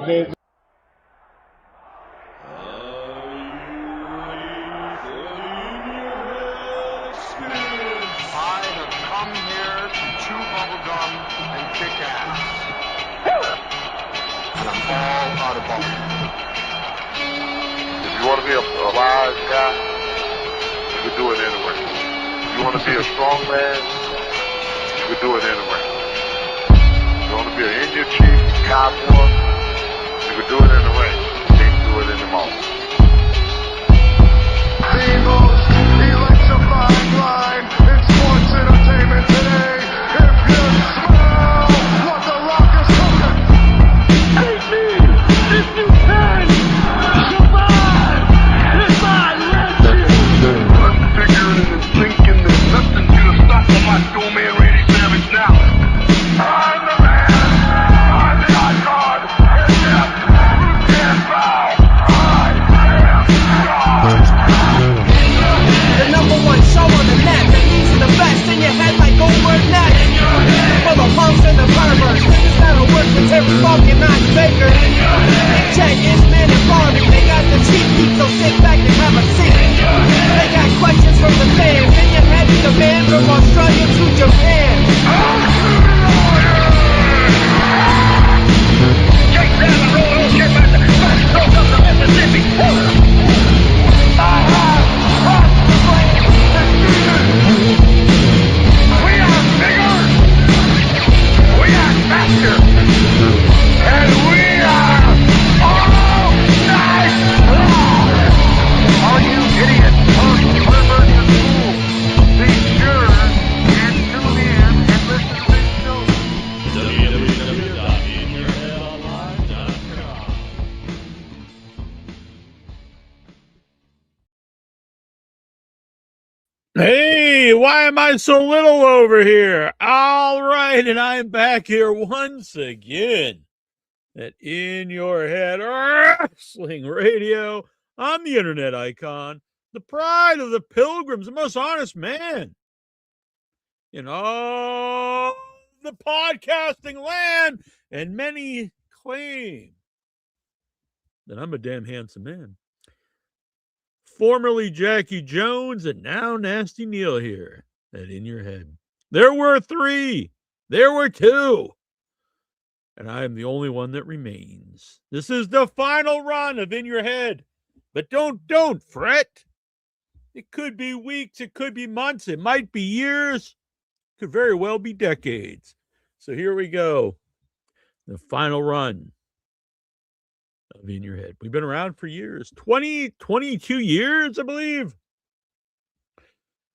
baby. I have come here to chew bubblegum and kick ass. And I'm all out of bubblegum. If you want to be a wise guy, you can do it anyway. If you want to be a strong man, you can do it anyway. If you want to be an Indian chief, cowboy, you can do it anyway. You can't do it anymore. The most electrifying line in sports entertainment today. If you smell what the Rock is cooking. Take me if you can. Survive if I let you. I'm figuring and thinking there's nothing gonna stop my soul man Randy Savage now. I'm the man. I'm the icon. And yes, you can't bow. I am God. The number one show on the net that leaves you the best in your head like Goldberg net. For the punks and the perverts, niggas that'll work with Terry Funk and Knox Baker. Check Isman and Barney, they got the cheap heat, so sit back and have a seat. They got questions from the fans, in your head is the man from Australia to Japan. Jake down the road, old shit master, first stroke up the Mississippi. I have we are bigger, we are faster, and we are all night long. All you idiots, post-liberty fools, be sure and tune in and listen to this show. www.inyourheadonline.com. Hey, why am I so little over here? All right, and I'm back here once again at In Your Head Wrestling Radio. I'm the internet icon, the pride of the pilgrims, the most honest man in all the podcasting land, and many claim that I'm a damn handsome man. Formerly Jackie Jones and now Nasty Neal here at In Your Head. There were 3. There were 2. And I am the only one that remains. This is the final run of In Your Head. But don't fret. It could be weeks. It could be months. It might be years. It could very well be decades. So here we go. The final run of In Your Head. We've been around for years. 22 years, I believe.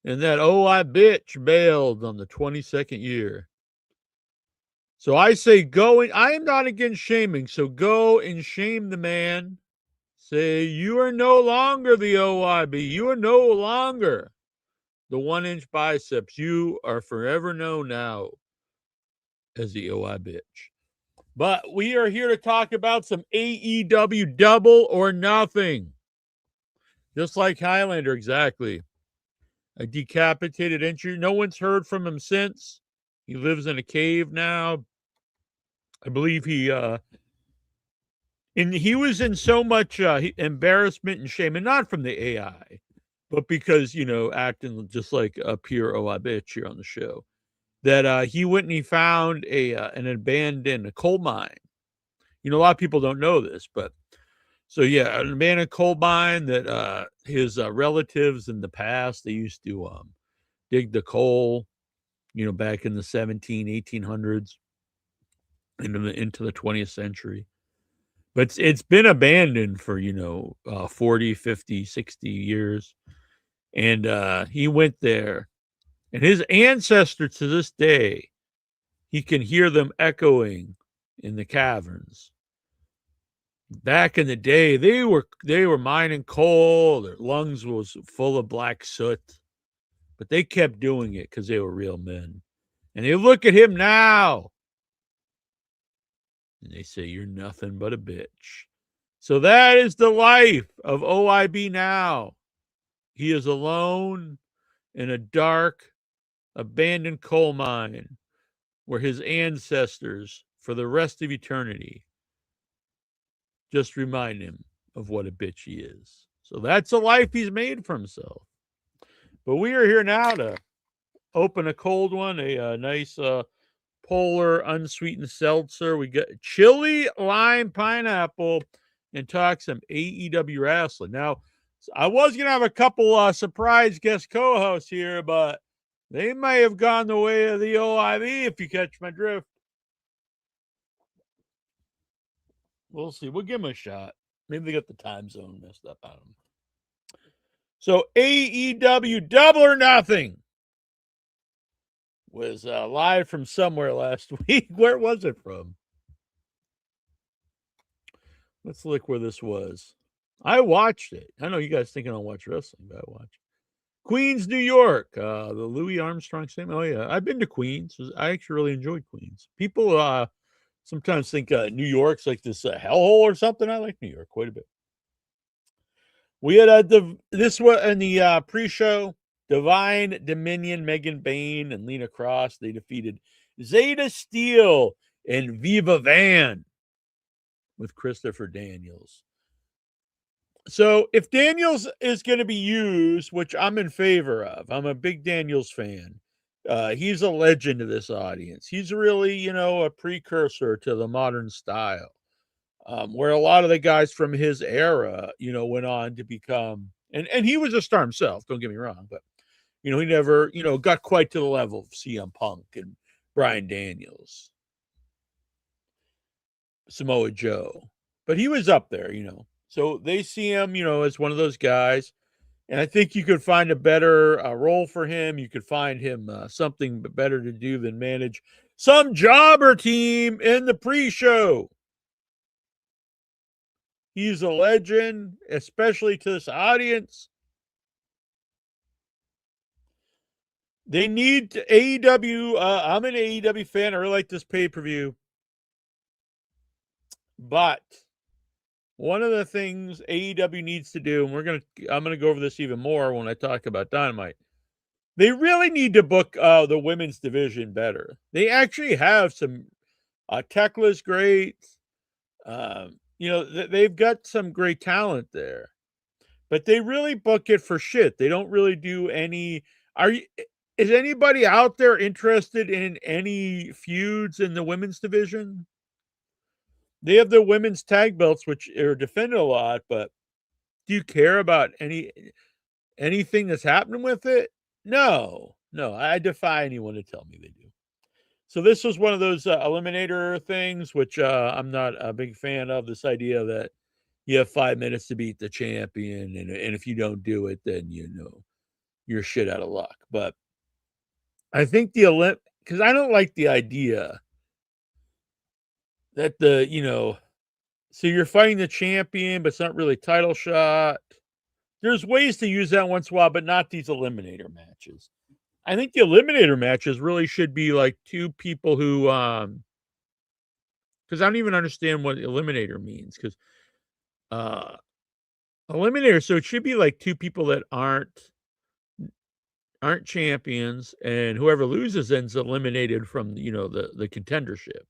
And that I bitch bailed on the 22nd year. So I say go, and I am not against shaming, so go and shame the man. Say, you are no longer the OIB. You are no longer the 1-inch biceps. You are forever known now as the OI bitch. But we are here to talk about some AEW Double or Nothing. Just like Highlander, exactly. A decapitated injury. No one's heard from him since. He lives in a cave now. I believe he was in so much embarrassment and shame, and not from the AI, but because, acting just like a pure OI bitch here on the show, that he went and he found an abandoned coal mine. A lot of people don't know this, but so yeah, an abandoned coal mine that his relatives in the past, they used to dig the coal, back in the 1800s into the 20th century. But it's been abandoned for, 40, 50, 60 years. And he went there. And his ancestors to this day, he can hear them echoing in the caverns. Back in the day, they were mining coal. Their lungs was full of black soot. But they kept doing it because they were real men. And they look at him now. And they say, you're nothing but a bitch. So that is the life of OIB now. He is alone in a dark, abandoned coal mine where his ancestors, for the rest of eternity, just remind him of what a bitch he is. So that's a life he's made for himself. But we are here now to open a cold one, a nice polar unsweetened seltzer. We got chili lime pineapple and talk some AEW wrestling. Now, I was going to have a couple surprise guest co-hosts here, but they may have gone the way of the OIV, if you catch my drift. We'll see. We'll give them a shot. Maybe they got the time zone messed up on them. So AEW Double or Nothing was live from somewhere last week. Where was it from? Let's look where this was. I watched it. I know you guys think I don't watch wrestling, but I watched. Queens, New York. The Louis Armstrong Stadium. Oh, yeah. I've been to Queens. I actually really enjoyed Queens. People sometimes think New York's like this hellhole or something. I like New York quite a bit. We had this was in the pre-show. Divine Dominion, Megan Bain, and Lena Cross. They defeated Zeta Steel and Viva Van with Christopher Daniels. So if Daniels is going to be used, which I'm in favor of, I'm a big Daniels fan. He's a legend to this audience. He's really, a precursor to the modern style, where a lot of the guys from his era, went on to become, and he was a star himself, don't get me wrong, but, he never, got quite to the level of CM Punk and Bryan Daniels, Samoa Joe, but he was up there, So they see him, as one of those guys. And I think you could find a better role for him. You could find him something better to do than manage some jobber team in the pre-show. He's a legend, especially to this audience. They need AEW. I'm an AEW fan. I really like this pay-per-view. But one of the things AEW needs to do, and I'm gonna go over this even more when I talk about Dynamite. They really need to book the women's division better. They actually have some Tekla's great. They've got some great talent there, but they really book it for shit. They don't really do any. Is anybody out there interested in any feuds in the women's division? They have the women's tag belts, which are defended a lot, but do you care about anything that's happening with it? No. I defy anyone to tell me they do. So this was one of those eliminator things, which I'm not a big fan of. This idea that you have 5 minutes to beat the champion, and if you don't do it, then you're shit out of luck. But I think because I don't like the idea that so you're fighting the champion, but it's not really title shot. There's ways to use that once in a while, but not these eliminator matches. I think the eliminator matches really should be like two people who, because I don't even understand what eliminator means. Because eliminator, so it should be like two people that aren't champions, and whoever loses ends eliminated from the contendership.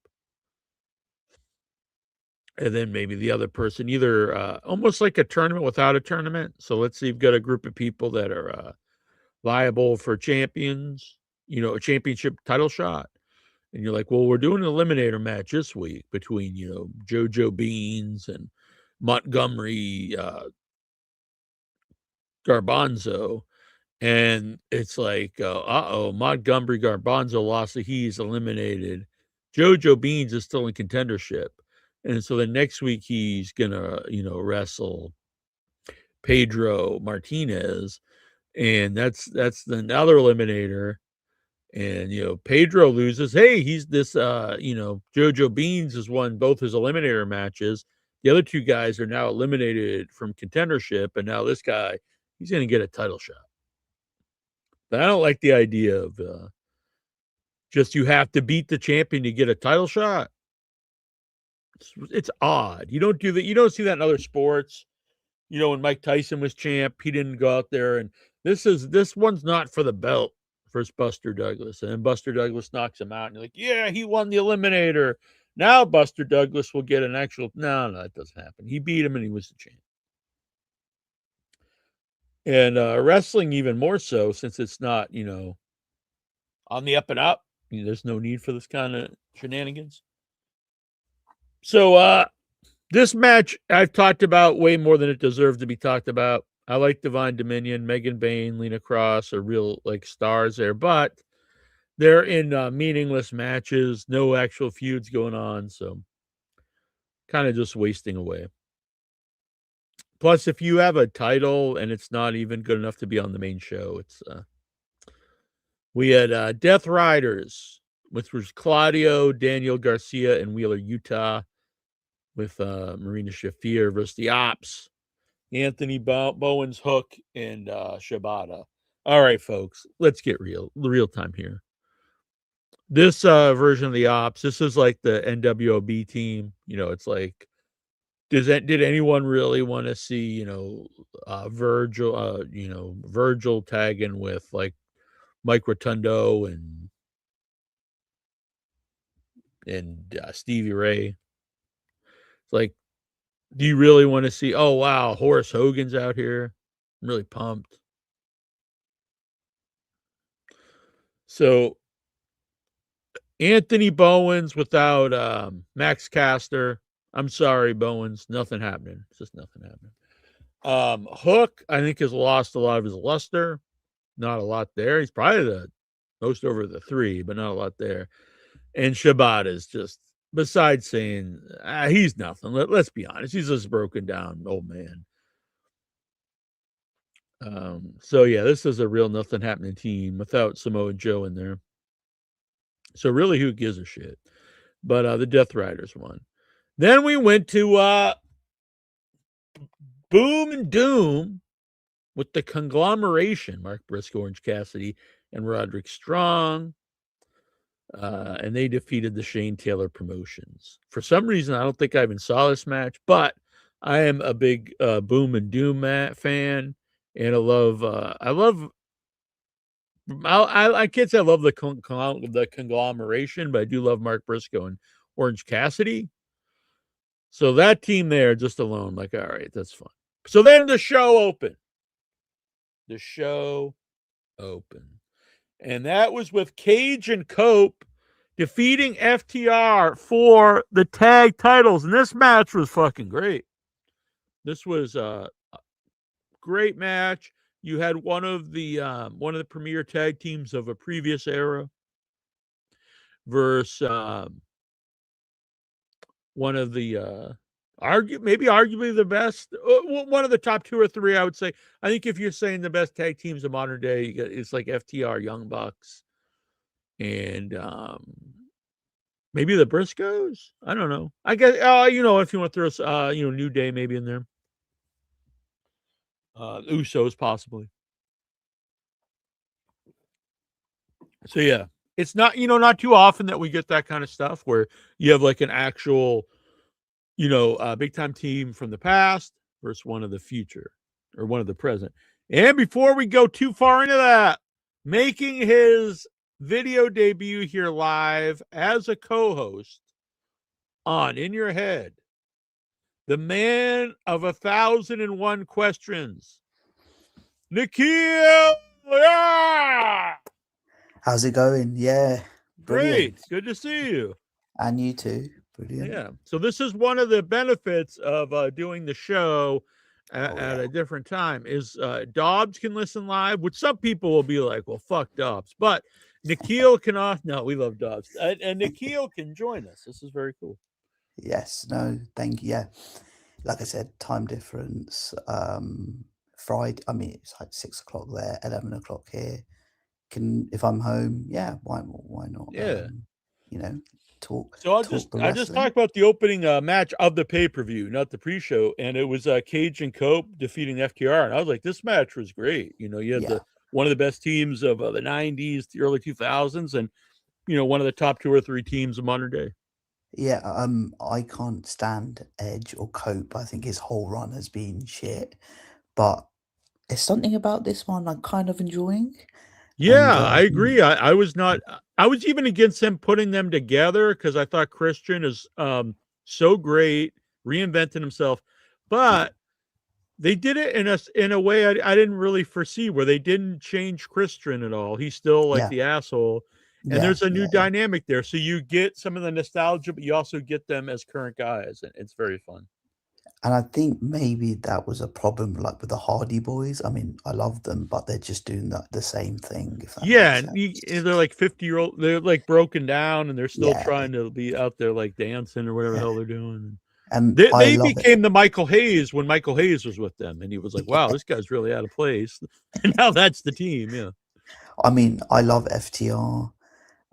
And then maybe the other person, either almost like a tournament without a tournament. So let's say you've got a group of people that are liable for champions, a championship title shot. And you're like, well, we're doing an eliminator match this week between, JoJo Beans and Montgomery Garbanzo. And it's like, Montgomery Garbanzo lost, so he's eliminated. JoJo Beans is still in contendership. And so the next week he's going to, wrestle Pedro Martinez. And that's the other eliminator. And, Pedro loses. Hey, he's this, JoJo Beans has won both his eliminator matches. The other two guys are now eliminated from contendership. And now this guy, he's going to get a title shot. But I don't like the idea of just you have to beat the champion to get a title shot. It's odd. You don't do that. You don't see that in other sports. When Mike Tyson was champ, he didn't go out there. And this one's not for the belt versus Buster Douglas. And then Buster Douglas knocks him out. And you're like, yeah, he won the eliminator. Now Buster Douglas will get an actual. No, that doesn't happen. He beat him and he was the champ. And wrestling even more so since it's not, on the up and up. There's no need for this kind of shenanigans. So this match I've talked about way more than it deserved to be talked about. I like Divine Dominion, Megan Bain, Lena Cross are real stars there, but they're in meaningless matches, no actual feuds going on, so kind of just wasting away. Plus, if you have a title and it's not even good enough to be on the main show, it's we had Death Riders, which was Claudio, Daniel Garcia, and Wheeler Utah, with Marina Shafir versus the Ops, Anthony Bowens, Hook, and Shibata. All right, folks, let's get real time here. This version of the Ops, this is like the NWOB team. It's like, did anyone really want to see, Virgil, Virgil tagging with like Mike Rotundo and Stevie Ray? It's like, do you really want to see? Oh wow, Horace Hogan's out here. I'm really pumped. So Anthony Bowens without Max Caster. I'm sorry, Bowens. Nothing happening. It's just nothing happening. Hook, I think, has lost a lot of his luster. Not a lot there. He's probably the most over the three, but not a lot there. And Shibata is just, besides saying he's nothing. Let's be honest. He's just broken down old man. So yeah, this is a real nothing happening team without Samoa Joe in there. So really, who gives a shit? But the Death Riders won. Then we went to Boom and Doom with the conglomeration, Mark Briscoe, Orange Cassidy, and Roderick Strong. And they defeated the Shane Taylor Promotions. For some reason, I don't think I even saw this match, but I am a big Boom and Doom fan, and I can't say I love the conglomeration, but I do love Mark Briscoe and Orange Cassidy. So that team there, just alone, like, all right, that's fun. So then the show opened. And that was with Cage and Cope defeating FTR for the tag titles. And this match was fucking great. This was a great match. You had one of the premier tag teams of a previous era versus one of the arguably the best, one of the top two or three, I would say. I think if you're saying the best tag teams of modern day, it's like FTR, Young Bucks, and maybe the Briscoes. I don't know. I guess if you want to throw New Day maybe in there, Usos possibly. So yeah, it's not not too often that we get that kind of stuff where you have like an actual big time team from the past versus one of the future or one of the present. And before we go too far into that, making his video debut here live as a co-host on In Your Head, the man of 1,001 questions, Neal. Yeah! How's it going? Yeah. Brilliant. Great. Good to see you. And you too. Brilliant. Yeah. So this is one of the benefits of doing the show at a different time is Dobbs can listen live, which some people will be like, well, fuck Dobbs. But Neal cannot. No, we love Dobbs. And Neal can join us. This is very cool. Yes. No, thank you. Yeah. Like I said, time difference. Friday, I mean, it's like 6 o'clock there, 11 o'clock here. If I'm home, yeah, why not? Yeah. Talk. So I'll just talk about the opening match of the pay-per-view, not the pre-show, and it was Cage and Cope defeating FTR, and I was like, this match was great. You had one of the best teams of the 90s, the early 2000s, and one of the top 2 or 3 teams of modern day. Yeah, I can't stand Edge or Cope. I think his whole run has been shit, but there's something about this one I'm kind of enjoying. And Yeah, I agree. I was not. I was even against him putting them together because I thought Christian is so great, reinventing himself, yeah, but they did it in a way I didn't really foresee, where they didn't change Christian at all. He's still like yeah, the asshole, and yeah, there's a new yeah, yeah. dynamic there. So you get some of the nostalgia, but you also get them as current guys, and it's very fun. And I think maybe that was a problem, like with the Hardy Boys. I mean, I love them, but they're just doing the same thing, if that Yeah, makes and sense. they're like 50-year-old. They're like broken down, and they're still Yeah, trying to be out there like dancing or whatever the yeah. hell they're doing. And They I they love it. became the Michael Hayes when Michael Hayes was with them, and he was like, "Wow, this guy's really out of place." And now that's the team. Yeah, I mean, I love FTR.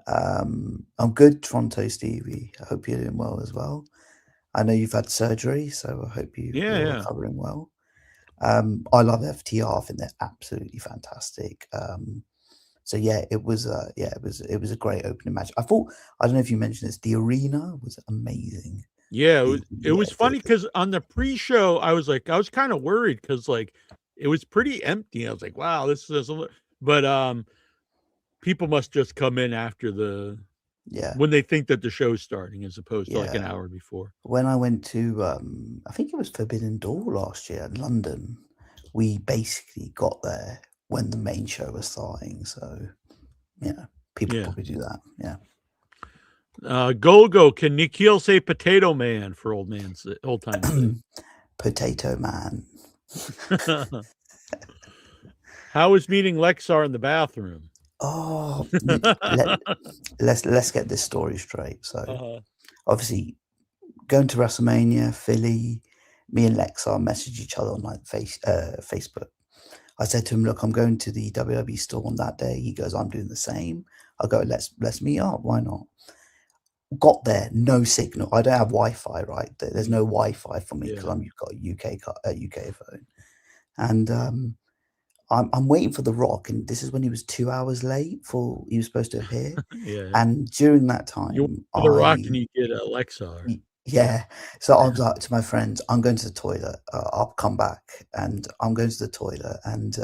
I'm good, Toronto Stevie. I hope you're doing well as well. I know you've had surgery, so I hope yeah, you're yeah, recovering well. I love FTR. I think they're absolutely fantastic. So yeah, it was a great opening match. I don't know if you mentioned this, the arena was amazing. yeah. The It yeah, was funny because on the pre-show, I was like, I was kind of worried because like it was pretty empty. I was like, "Wow, this is," but people must just come in after yeah, when they think that the show's starting, as opposed to like an yeah. hour before. When I went to I think it was Forbidden Door last year in London, we basically got there when the main show was starting. So yeah, people Yeah. probably do that. Yeah. Golgo, can Nikhil say Potato Man for old time's sake? Potato Man. How was meeting Lexar in the bathroom? Oh, let's get this story straight. So Uh-huh. obviously going to WrestleMania, Philly, me and Lexar messaged each other on like Facebook. I said to him, "Look, I'm going to the WWE store on that day." He goes, "I'm doing the same." I go, "Let's meet up. Why not?" Got there, no signal. I don't have Wi-Fi, right? There's no Wi-Fi for me because Yeah. I've got a UK phone, and I'm waiting for The Rock, and this is when he was 2 hours late for he was supposed to appear, Yeah. and during that You time, for the Rock and you get Lexar. yeah. So I was like to my friends, "I'm going to the toilet. I'll come back." And I'm going to the toilet, and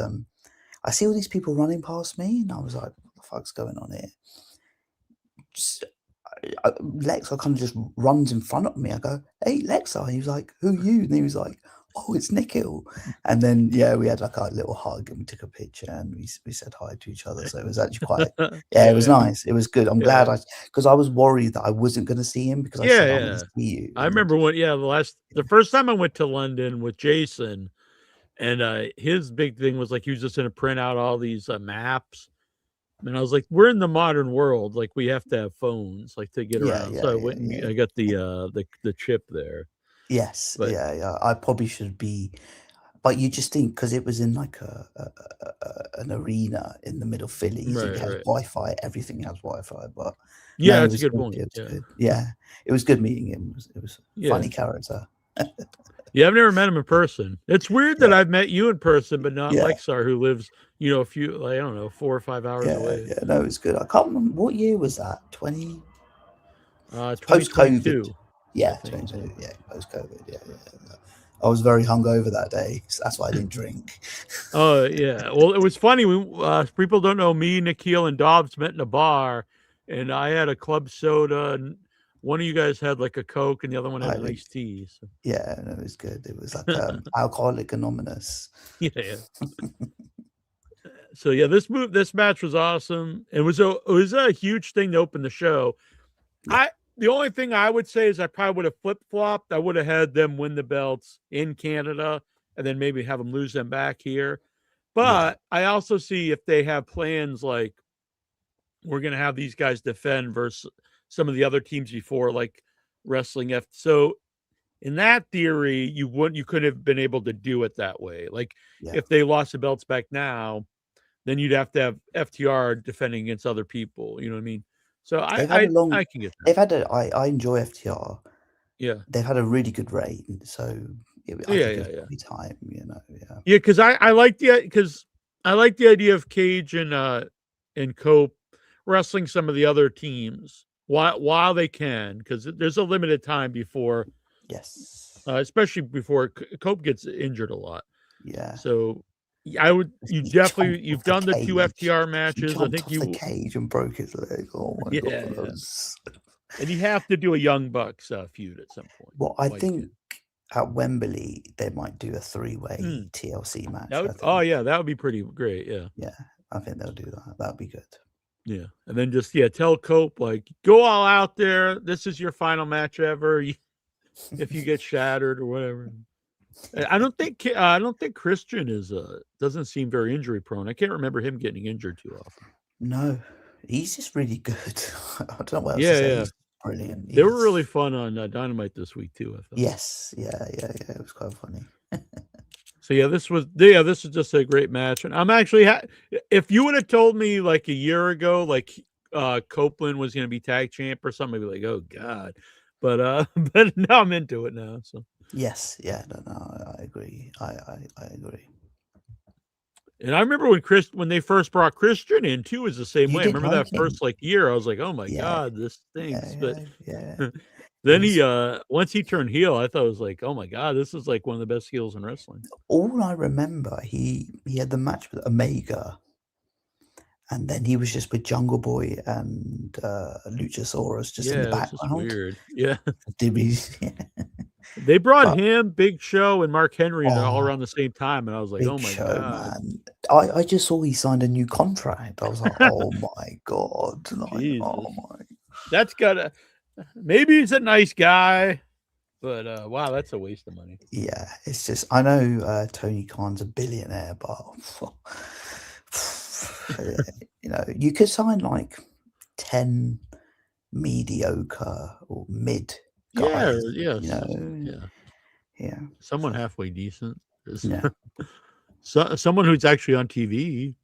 I see all these people running past me, and I was like, "What the fuck's going on here?" Just, Lexa kind of just runs in front of me. I go, "Hey, Lexa." He was like, "Who are you?" And he was like, "Oh, it's Nikhil." And then yeah, we had like a little hug and we took a picture and we said hi to each other. So it was actually quite yeah, it was Yeah. nice. It was good. I'm glad Yeah. because I was worried that I wasn't going to see him because I Yeah, said I want yeah. to see you. I And remember when the first time I went to London with Jason, and his big thing was like he was just gonna print out all these maps. And I was like, we're in the modern world, like we have to have phones like to get yeah, around. yeah, So I yeah, went and yeah. I got the chip there. Yes, But yeah, yeah. I probably should be, but you just think because it was in like an arena in the middle of Philly, so it right, has right. Wi-Fi. Everything has Wi-Fi, but Yeah, no, it that's a was good good. point. It was Yeah. good. Yeah, it was good meeting him. It was a Yeah. funny character. Yeah, I've never met him in person. It's weird that Yeah, I've met you in person, but not yeah, Lexar, who lives, a few, like, I don't know, 4 or 5 hours yeah, away. yeah. No, it was good. I can't remember what year was that. Post COVID. 2022, I Yeah, think. Yeah. 2020. Yeah, post COVID. Yeah, yeah. Yeah. I was very hungover that day, so that's why I didn't drink. Oh, yeah. Well, it was funny. People don't know, me, Nikhil, and Dobbs met in a bar, and I had a club soda, and one of you guys had like a Coke, and the other one had I an iced tea. So. yeah, no, it was good. It was like Alcoholic Anonymous. Yeah, yeah. So yeah, this match was awesome. It was a huge thing to open the show. Yeah, The only thing I would say is I probably would have flip flopped. I would have had them win the belts in Canada and then maybe have them lose them back here. yeah, But I also see if they have plans like we're going to have these guys defend versus some of the other teams before, like Wrestling F. So in that theory, you couldn't have been able to do it that way. Like yeah. if they lost the belts back now, then you'd have to have FTR defending against other people. You know what I mean? So They've had a long. I can get that. They've had a. I enjoy FTR. Yeah. They've had a really good reign, so I Yeah, think it yeah, was yeah. probably time. Yeah, Yeah, because I like the idea of Cage and Cope wrestling some of the other teams while they can, because there's a limited time before, yes, especially before Cope gets injured a lot. yeah, So I would. You definitely. Jumped You've off the done the 2 cage. FTR He matches. I jumped think off the you. cage and broke his leg. Oh my god, Yeah, that yeah. was. And you have to do a Young Bucks feud at some point. Well, I While you think can. at Wembley they might do a three-way Mm, TLC match. that I would. Oh think. yeah, that would be pretty great. Yeah. Yeah, I think they'll do that. That'd be good. Yeah. And then just tell Cope like go all out there. This is your final match ever. If you get shattered or whatever. I don't think Christian is doesn't seem very injury prone. I can't remember him getting injured too often. No, he's just really good. I don't know what else to Yeah, say. yeah. He's brilliant. They were really He's fun on Dynamite this week too, I thought. yes, yeah. It was quite funny. So this was just a great match, and I'm actually if you would have told me like a year ago, like Copeland was going to be tag champ or something, I'd be like, oh god, but but now I'm into it now. So Yes, yeah, no, I agree. I agree. and I remember when they first brought Christian in too, was the same You way. I didn't remember like that first him? like year, I was like, oh my Yeah, god, this stinks. But yeah. then It he was once he turned heel, I thought it was like, oh my god, this is like one of the best heels in wrestling. all I remember. He had the match with Omega, and then he was just with Jungle Boy and Luchasaurus just in the Yeah, it's just background. weird. Yeah. Did we? They brought But him, Big Show, and Mark Henry in all oh, around the same time, and I was like, "Oh Big my Show, god, man! I just saw he signed a new contract. I was like, oh my god! Like, Jesus, oh my. that's gotta." Maybe he's a nice guy, but wow, that's a waste of money. Yeah, it's just I know Tony Khan's a billionaire, but you could sign like 10 mediocre or mid Yeah, guys, yes, yeah, yeah. Someone so, halfway decent. yeah, Someone who's actually on TV.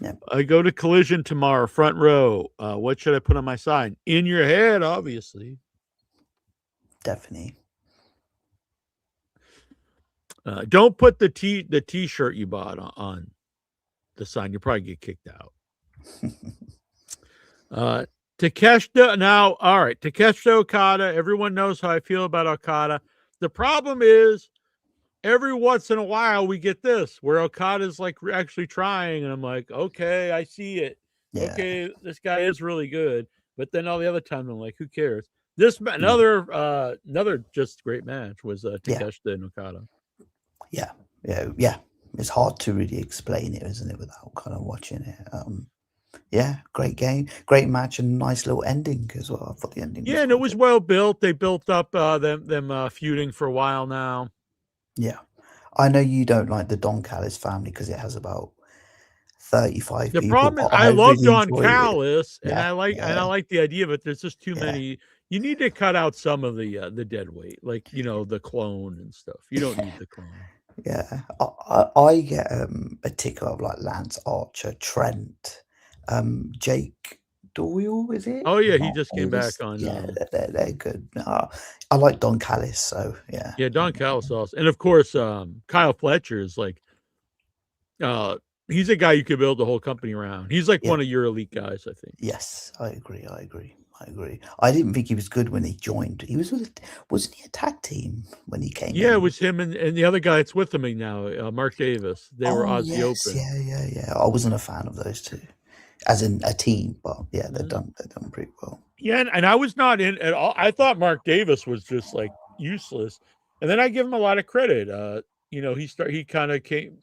yeah, I go to Collision tomorrow, front row. What should I put on my sign? In your head, obviously. definitely. Don't put the T-shirt you bought on the sign. You'll probably get kicked out. Takeshita now. All right, Takeshita Okada. Everyone knows how I feel about Okada. The problem is, every once in a while we get this where Okada's like actually trying, and I'm like, okay, I see it. Yeah, Okay, this guy is really good. But then all the other time, I'm like, who cares? Another just great match was yeah, Takeshita and Okada. yeah. It's hard to really explain it, isn't it, without kind of watching it. Yeah, great game, great match, and nice little ending as well. I thought the ending was Yeah, and it was good. well built. They built up them feuding for a while now. Yeah, I know you don't like the Don Callis family because it has about 35 The people, problem is but I I love really Don enjoy it. Callis, and Yeah, I like the idea, but there's just too yeah, many. You need to cut out some of the dead weight, like the clone and stuff. You don't need the clone. yeah. I get a ticker of like Lance Archer, Trent, Jake Doyle, is it? Oh yeah, he Mark just came Davis. back on. Yeah, they're good. I like Don Callis, so yeah. Yeah, Don Callis also, and of course Kyle Fletcher is like he's a guy you could build the whole company around. He's like Yeah. one of your elite guys, I think. Yes, I agree. I didn't think he was good when he joined. He wasn't he a tag team when he came Yeah, in? it was him and the other guy that's with him now, Mark Davis. They were Oh Aussie yes, Open. yeah. I wasn't a fan of those two, as in a team, but yeah, they've Mhm. done pretty well. Yeah, and I was not in at all. I thought Mark Davis was just like useless, and then I give him a lot of credit. He kind of came.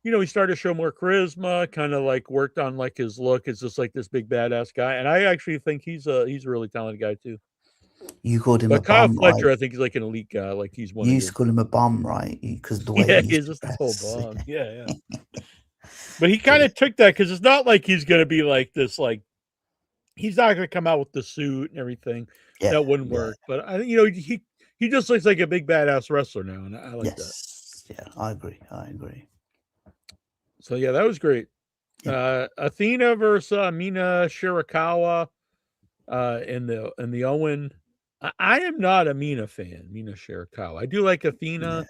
He started to show more charisma. Kind of like worked on like his look. It's just like this big badass guy, and I actually think he's a really talented guy too. You called him a But Kyle bum, right? Fletcher, I think he's like an elite guy. Like he's one You of used your. to call him a bum, right? Because the way Yeah, he he's used to just a whole dress. bum. Yeah. But he kind of took that because it's not like he's gonna be like this. Like he's not gonna come out with the suit and everything. Yeah, That wouldn't work. But I think he just looks like a big badass wrestler now, and I like that. yes, yeah, I agree. So yeah, that was great. Yeah. Athena versus Mina Shirakawa in the Owen. I am not a Mina fan, Mina Shirakawa. I do like Athena,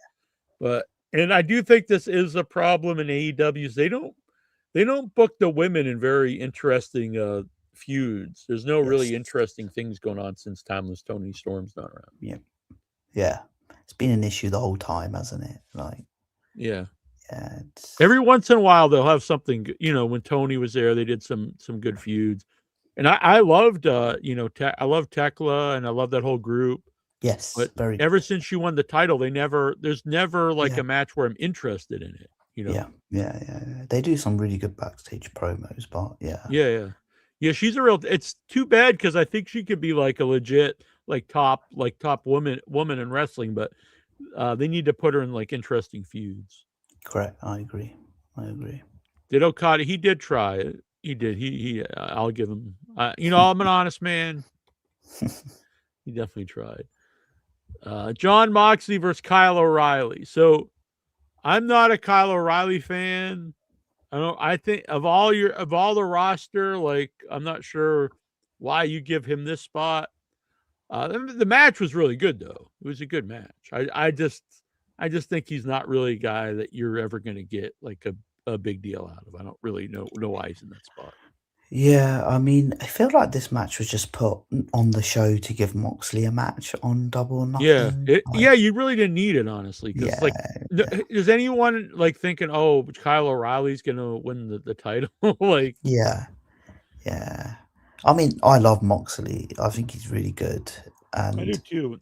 and I do think this is a problem in AEWs. They don't book the women in very interesting feuds. There's no really interesting things going on since Timeless Tony Storm's not around. Yeah. It's been an issue the whole time, hasn't it? Like, Yeah. Yeah, Every once in a while they'll have something. When Tony was there, they did some good feuds, and I loved I love Tekla and I love that whole group. yes, But very ever good. since she won the title, there's never like Yeah, a match where I'm interested in it. yeah. They do some really good backstage promos, but yeah, Yeah. She's a real. It's too bad because I think she could be like a legit top woman in wrestling, but they need to put her in like interesting feuds. correct. I agree. I agree. Did Okada? He did try it. He did. He. I'll give him. I'm an honest man. He definitely tried. John Moxley versus Kyle O'Reilly. So I'm not a Kyle O'Reilly fan. I think of all the roster, like I'm not sure why you give him this spot. The match was really good though. It was a good match. I just think he's not really a guy that you're ever going to get like a big deal out of. I don't really know why he's in that spot. Yeah, I mean, I feel like this match was just put on the show to give Moxley a match on Double or Yeah, Nothing. you really didn't need it honestly because Yeah, is anyone like thinking, oh, Kyle O'Reilly's gonna win the title? Like, yeah. I mean, I love Moxley. I think he's really good, I do and too.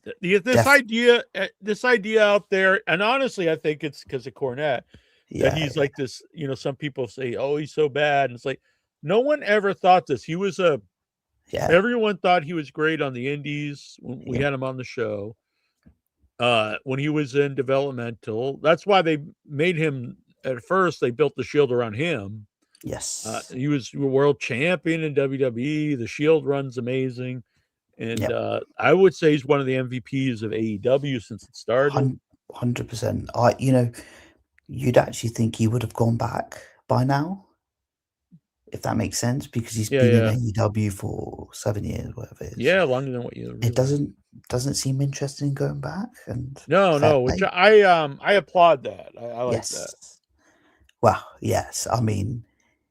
This idea out there, and honestly, I think it's because of Cornette that he's like this. Some people say, "Oh, he's so bad," and it's like no one ever thought this. He was yeah, everyone thought he was great on the Indies when we Yep. had him on the show. When he was in developmental, that's why they made him. At first, they built the Shield around him. yes, He was world champion in WWE. The Shield run's amazing. And I would say he's one of the MVPs of AEW since it started. 100%. You'd actually think he would have gone back by now, if that makes sense, because he's Yeah, been in yeah. AEW for 7 years, whatever it is. Yeah, longer than what you It realize. doesn't seem interesting going back, and No, fair which play. I applaud that. I like that. Yes. Well, yes. I mean,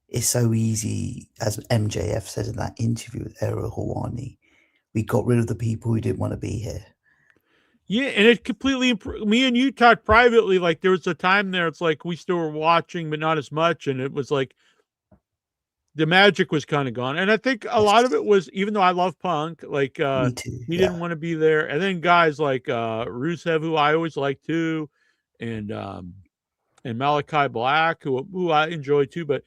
it's so easy, as MJF said in that interview with Errol Hawani. We got rid of the people who didn't want to be here. Yeah, and it completely me and you talked privately, like there was a time there it's like we still were watching, but not as much, and it was like the magic was kind of gone. And I think a lot of it was, even though I love Punk, like Me too. he Yeah. didn't want to be there. And then guys like Rusev, who I always liked too, and Malachi Black, who I enjoy too, but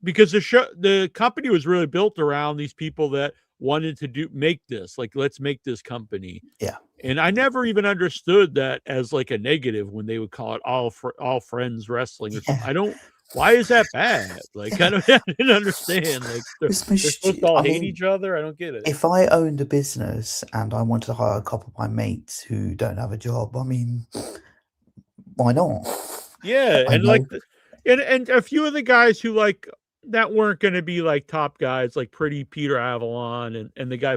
because the company was really built around these people that wanted to make this, like, let's make this company. Yeah. And I never even understood that as like a negative when they would call it all friends wrestling or something. Why is that bad? Like, I didn't understand. Like, they're supposed to all hate each other. I don't get it. If I owned a business and I wanted to hire a couple of my mates who don't have a job, I mean, why not? Yeah, I and know. like, and a few of the guys who like that weren't going to be like top guys, like Pretty Peter Avalon and the guy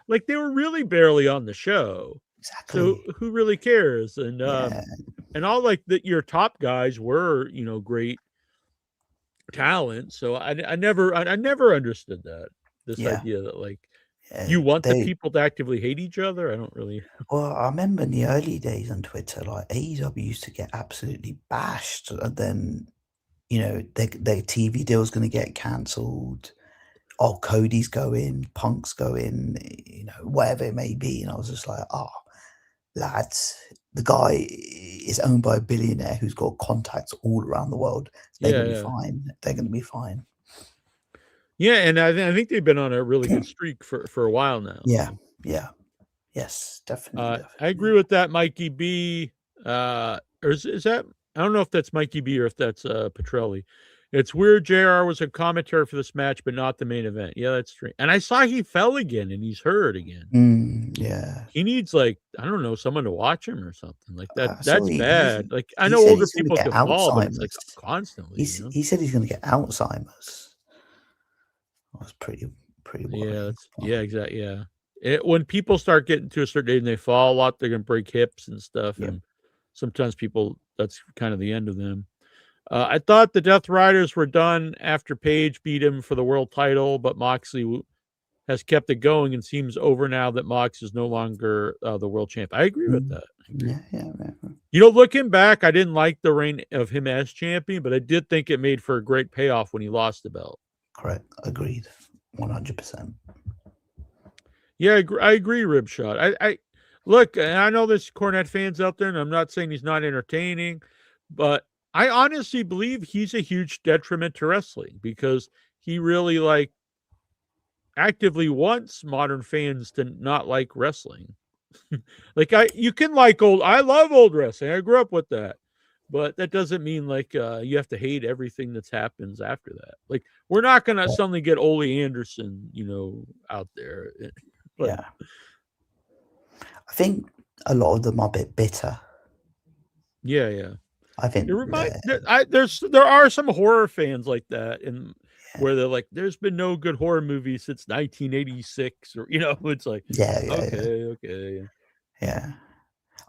like they were really barely on the show. Exactly. So who really cares? And Yeah. and all like your top guys were great talent. So I never understood that this idea that like you want the people to actively hate each other. I don't really. Well, I remember in the early days on Twitter, like AEW used to get absolutely bashed, and then their TV deal's going to get cancelled. Oh, Cody's going, Punk's going, whatever it may be, and I was just like, oh, lads, the guy is owned by a billionaire who's got contacts all around the world. They're going to be fine. They're going to be fine. Yeah, and I think they've been on a really good streak for a while now. Yeah. Yes, definitely. I agree with that, Mikey B. Or is that? I don't know if that's Mikey B or if that's Petrelli. It's weird. JR was a commentary for this match, but not the main event. Yeah, that's true. And I saw he fell again, and he's hurt again. Yeah. He needs, like, I don't know, someone to watch him or something like that. So That's bad. Like, I he know said older he's gonna people get can fall, but it's like Alzheimer's. constantly. He said he's going to get Alzheimer's. That was pretty worrying. Yeah, exactly. Yeah. When people start getting to a certain age and they fall a lot, they're going to break hips and stuff. Yep. And sometimes that's kind of the end of them. I thought the Death Riders were done after Page beat him for the world title, but Moxley has kept it going and seems over now that Mox is no longer the world champ. I agree with that. Yeah. Looking back, I didn't like the reign of him as champion, but I did think it made for a great payoff when he lost the belt. Correct. Agreed. 100%. Yeah, I agree, Ribshot. I look, and I know there's Cornette fans out there, and I'm not saying he's not entertaining, but I honestly believe he's a huge detriment to wrestling because he really actively wants modern fans to not like wrestling. You can like I love old wrestling. I grew up with that. But that doesn't mean you have to hate everything that happens after that. We're not gonna Yeah. suddenly get Ole Anderson, out there. Yeah. I think a lot of them are a bit bitter. Yeah. I think There are some horror fans like that, and where they're like, "There's been no good horror movie since 1986," or it's like, okay. Yeah.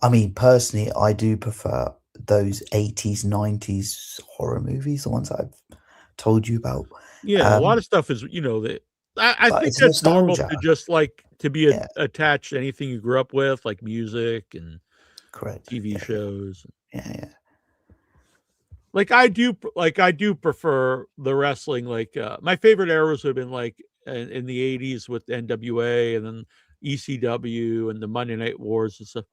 I mean, personally, I do prefer those 80s, 90s horror movies, the ones that I've told you about. Yeah, a lot of stuff is, that I But think it's that's normal to nostalgia. just to be Yeah, attached to anything you grew up with, like music and correct. TV Yeah, shows. yeah. I do prefer the wrestling. My favorite eras would have been in the 80s with NWA and then ECW and the Monday Night Wars and stuff.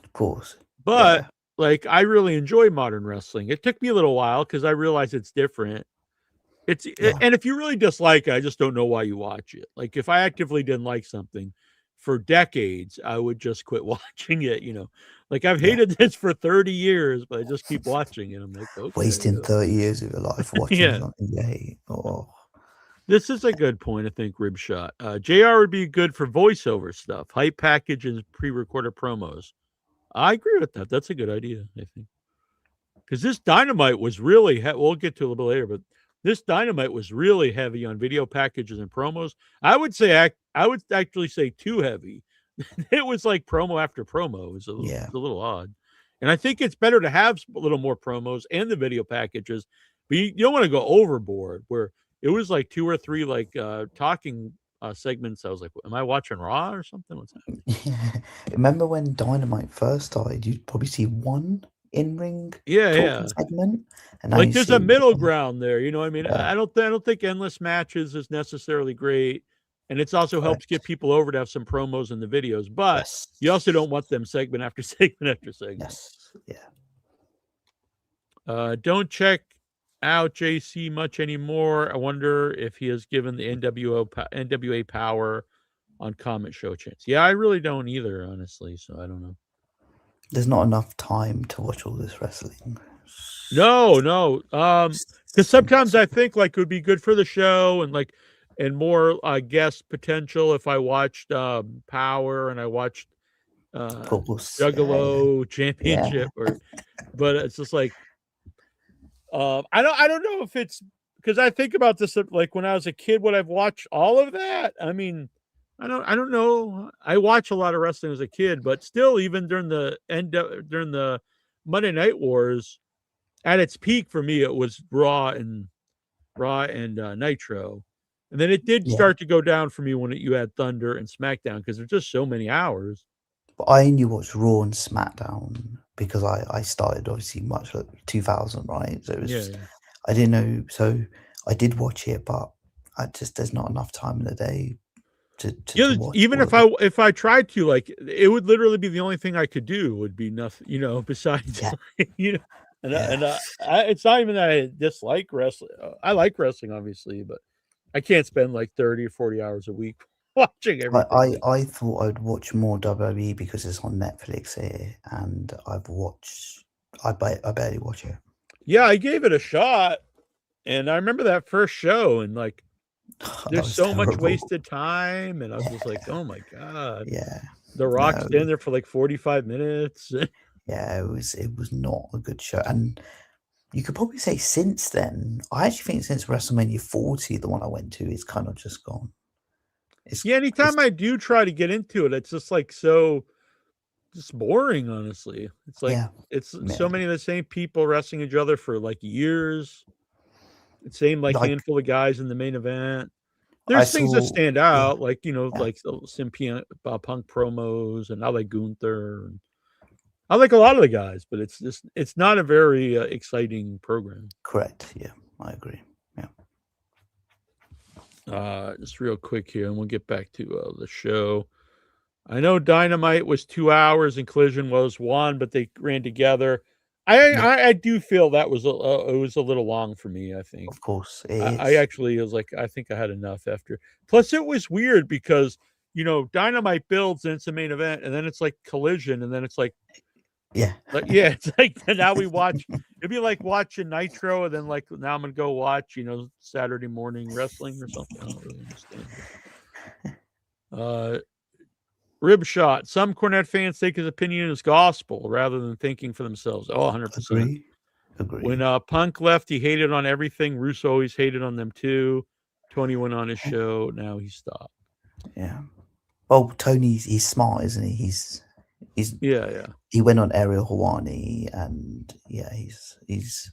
Of course. But Yeah, I really enjoy modern wrestling. It took me a little while because I realized it's different. yeah, And if you really dislike it, I just don't know why you watch it. If I actively didn't like something for decades, I would just quit watching it. I've yeah. hated this for 30 years, but I just keep watching it. I'm like, okay. Wasting 30 years of your life watching Yeah. something you hate. Oh, This is a good point, I think, Ribshot. JR would be good for voiceover stuff, hype package and pre-recorded promos. I agree with that. That's a good idea, I think. Because this Dynamite was really, we'll get to a little bit later, but this Dynamite was really heavy on video packages and promos. I would actually say too heavy. It was like promo after promo. It was yeah. a little odd. And I think it's better to have a little more promos and the video packages, but you don't want to go overboard where it was like 2 or 3 talking segments. I was like, am I watching Raw or something? What's happening? Yeah. Remember when Dynamite first started? You'd probably see one in-ring talking segment, and now you there's see a middle ground there. You know what I mean? Yeah. I don't think endless matches is necessarily great. And it's also helps get people over to have some promos in the videos, but you also don't want them segment after segment after segment. Yes. Yeah. Don't check out JC much anymore. I wonder if he has given the NWA power on comment show chance. Yeah, I really don't either, honestly. So I don't know. There's not enough time to watch all this wrestling. No. Because sometimes I think it would be good for the show and more guest potential if I watched Power and I watched Juggalo Championship but it's just I don't know if it's because I think about this when I was a kid, would I've watched all of that? I mean, I don't know. I watch a lot of wrestling as a kid, but still, even during the Monday Night Wars, at its peak for me, it was Raw and Nitro, and then it did start to go down for me when you had Thunder and SmackDown because there's just so many hours. But I only watched Raw and SmackDown because I started obviously much like 2000, right? So it was I didn't know. So I did watch it, but there's not enough time in the day to watch. Even if I tried to, it would literally be the only thing I could do would be nothing, besides it's not even that I dislike wrestling. I like wrestling, obviously, but I can't spend 30 or 40 hours a week watching everything. I thought I'd watch more WWE because it's on Netflix here, and I barely watch it. Yeah, I gave it a shot, and I remember that first show, and there's so much wasted time, and I was just like, oh my god, yeah. The Rock's standing there for 45 minutes. Yeah, it was not a good show, and you could probably say since then, I actually think since WrestleMania 40, the one I went to, is kind of just gone. Anytime I do try to get into it, it's just so just boring, honestly. It's it's so many of the same people wrestling each other for years. The same handful of guys in the main event. There's things that stand out, some Punk promos, and I like Gunther. I like a lot of the guys, but it's not a very exciting program. Correct. Yeah, I agree. Yeah. Just real quick here, and we'll get back to the show. I know Dynamite was 2 hours and Collision was 1, but they ran together. I do feel that was it was a little long for me, I think. Of course, it I is. actually was like, I think I had enough after. Plus, it was weird because, Dynamite builds and it's the main event, and then it's like Collision, and then it's like, Yeah. yeah, it's like now we watch. It'd be like watching Nitro, and then like now I'm gonna go watch, Saturday morning wrestling or something. I don't really understand. Rib shot. Some Cornette fans take his opinion as gospel rather than thinking for themselves. Oh, 100%. Agree. When Punk left, he hated on everything. Russo always hated on them too. Tony went on his show. Now he stopped. Yeah. Well, he's smart, isn't he? He's Yeah. He went on Ariel Hawani, and yeah, he's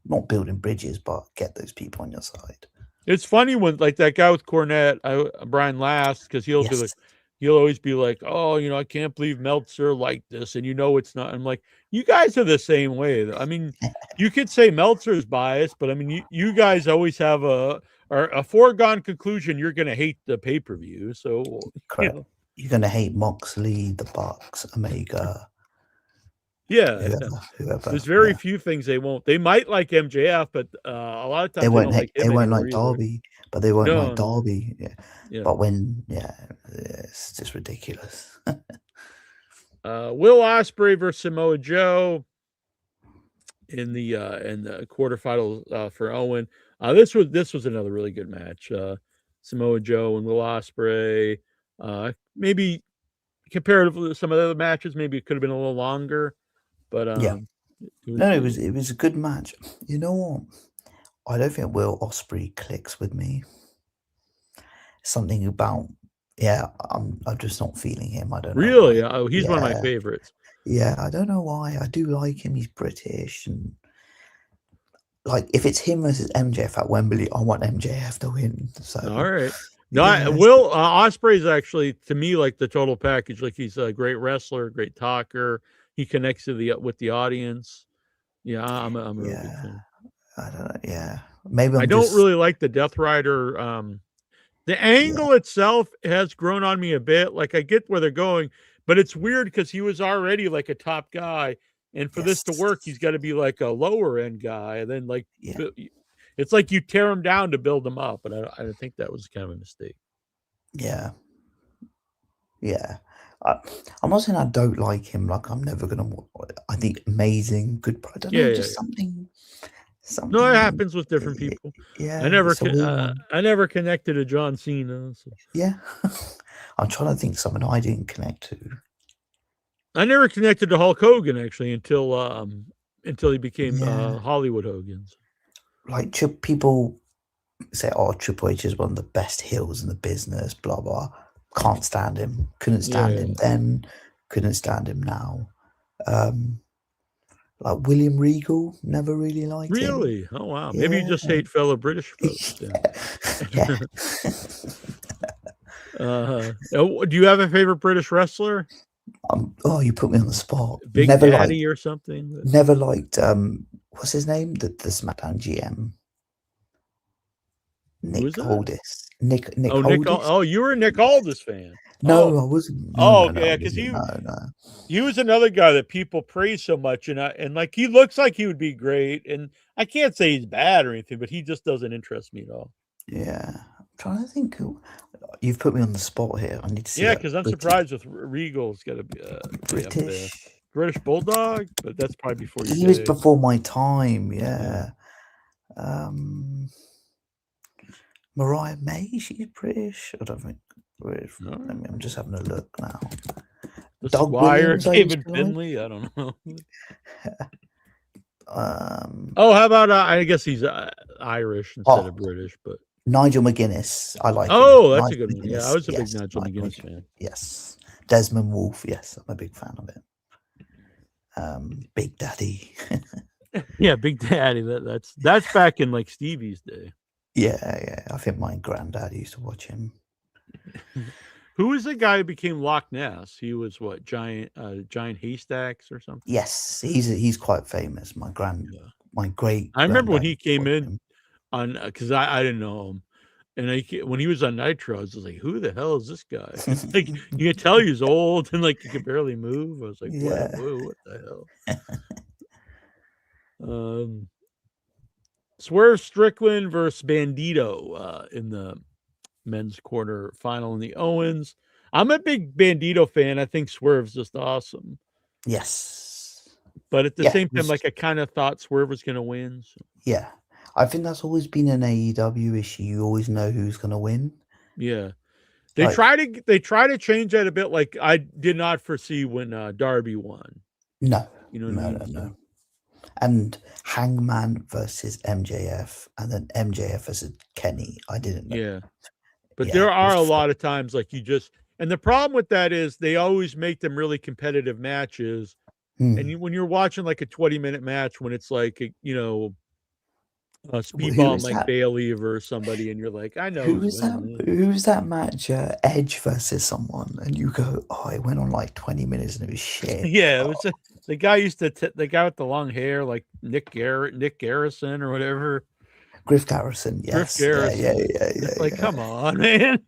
not building bridges, but get those people on your side. It's funny when like that guy with Cornette, Brian Last, because he'll always be like, oh, I can't believe Meltzer liked this, and it's not. I'm like, you guys are the same way. I mean, you could say Meltzer's biased, but I mean, you guys always have a foregone conclusion. You're going to hate the pay-per-view, so correct. You're going to hate Moxley, the Bucks, Omega. Yeah, whoever. There's very few things they won't. They might like MJF, but a lot of times they won't like Darby, but they won't like Darby. Yeah. But when it's just ridiculous. Will Ospreay versus Samoa Joe in the quarterfinal for Owen. This was another really good match. Samoa Joe and Will Ospreay. Maybe comparatively to some of the other matches, maybe it could have been a little longer. But it was a good match. You know what? I don't think Will Ospreay clicks with me. Something about I'm just not feeling him. I don't know. Really? Oh, he's one of my favorites. Yeah, I don't know why. I do like him. He's British, and like if it's him versus MJF at Wembley, I want MJF to win. So all right. No, Will Ospreay's actually to me like the total package. Like he's a great wrestler, great talker. He connects with the audience. Yeah, I'm a really big fan. I don't know. Yeah, maybe I don't really like the Death Rider. The angle itself has grown on me a bit. Like I get where they're going, but it's weird because he was already like a top guy, and for this to work, he's got to be like a lower end guy. And then like it's like you tear him down to build him up. But I think that was kind of a mistake. Yeah. I'm not saying I don't like him. Like I'm never gonna. I think amazing, good. I don't know, just something. No, it happens with different people. Yeah, I never connected to John Cena. So. Yeah, I'm trying to think of someone I didn't connect to. I never connected to Hulk Hogan actually until he became Hollywood Hogan. Like people say, "Oh, Triple H is one of the best heels in the business." Blah blah. Can't stand him. Couldn't stand him then. Couldn't stand him now. Like William Regal, never really liked him. Really? Oh wow. Yeah. Maybe you just hate fellow British folks. Yeah. Do you have a favorite British wrestler? You put me on the spot. Big never Daddy or something? Never liked what's his name? The SmackDown GM. Nick Aldis. Nick Aldis. You were a Nick Aldis fan. No, I wasn't. Because he was another guy that people praise so much, and like he looks like he would be great, and I can't say he's bad or anything, but he just doesn't interest me at all. Yeah, I'm trying to think. You've put me on the spot here. I need to see. Yeah, because I'm surprised with Regal's got to be British Bulldog, but that's probably before you. He was before my time. Yeah. Mariah May, she's British. I don't think. I'm just having a look now. Doug Williams, David Finlay. I don't know. How about I guess he's Irish instead of British, but Nigel McGuinness. I like. Oh, that's a good one. Yeah, I was a big Nigel McGuinness fan. Yes, Desmond Wolfe. Yes, I'm a big fan of it. Big Daddy. Yeah, Big Daddy. That's back in like Stevie's day. Yeah. I think my granddad used to watch him. Who was the guy who became Loch Ness? He was what, giant haystacks or something? Yes, he's quite famous. My Yeah. great I remember when granddad he came watched in him. on because I didn't know him, and when he was on Nitro, I was just like, "Who the hell is this guy?" Because like you could tell he was old and like he could barely move. I was like, "What? Yeah. Whoa, what the hell?" Swerve Strickland versus Bandito in the men's quarter final in the Owens. I'm a big Bandito fan. I think Swerve's just awesome. Yes. But at the Yeah, same time, like I kind of thought Swerve was going to win. So. yeah. I think that's always been an AEW issue. You always know who's gonna win. Yeah, they Like, try to change that a bit. Like I did not foresee when Darby won. no, You know what I no, mean? no, no. So, And Hangman versus MJF, and then MJF versus Kenny. I didn't know. yeah, but Yeah, there it are was a lot of times like and the problem with that is they always make them really competitive matches. And when you're watching like a 20-minute match, when it's like a Who speedball is Mike that? Bailey versus somebody, and you're like, I know Who who's is that? winning this. Who is that match? Edge versus someone, and you go, "Oh, it went on like 20 minutes, and it was shit." Yeah, it was the guy the guy with the long hair, like Nick Garrison or whatever. Griff Garrison, Griff yes, yeah, yeah, Garrison. yeah, It's yeah, like, yeah. come on, man.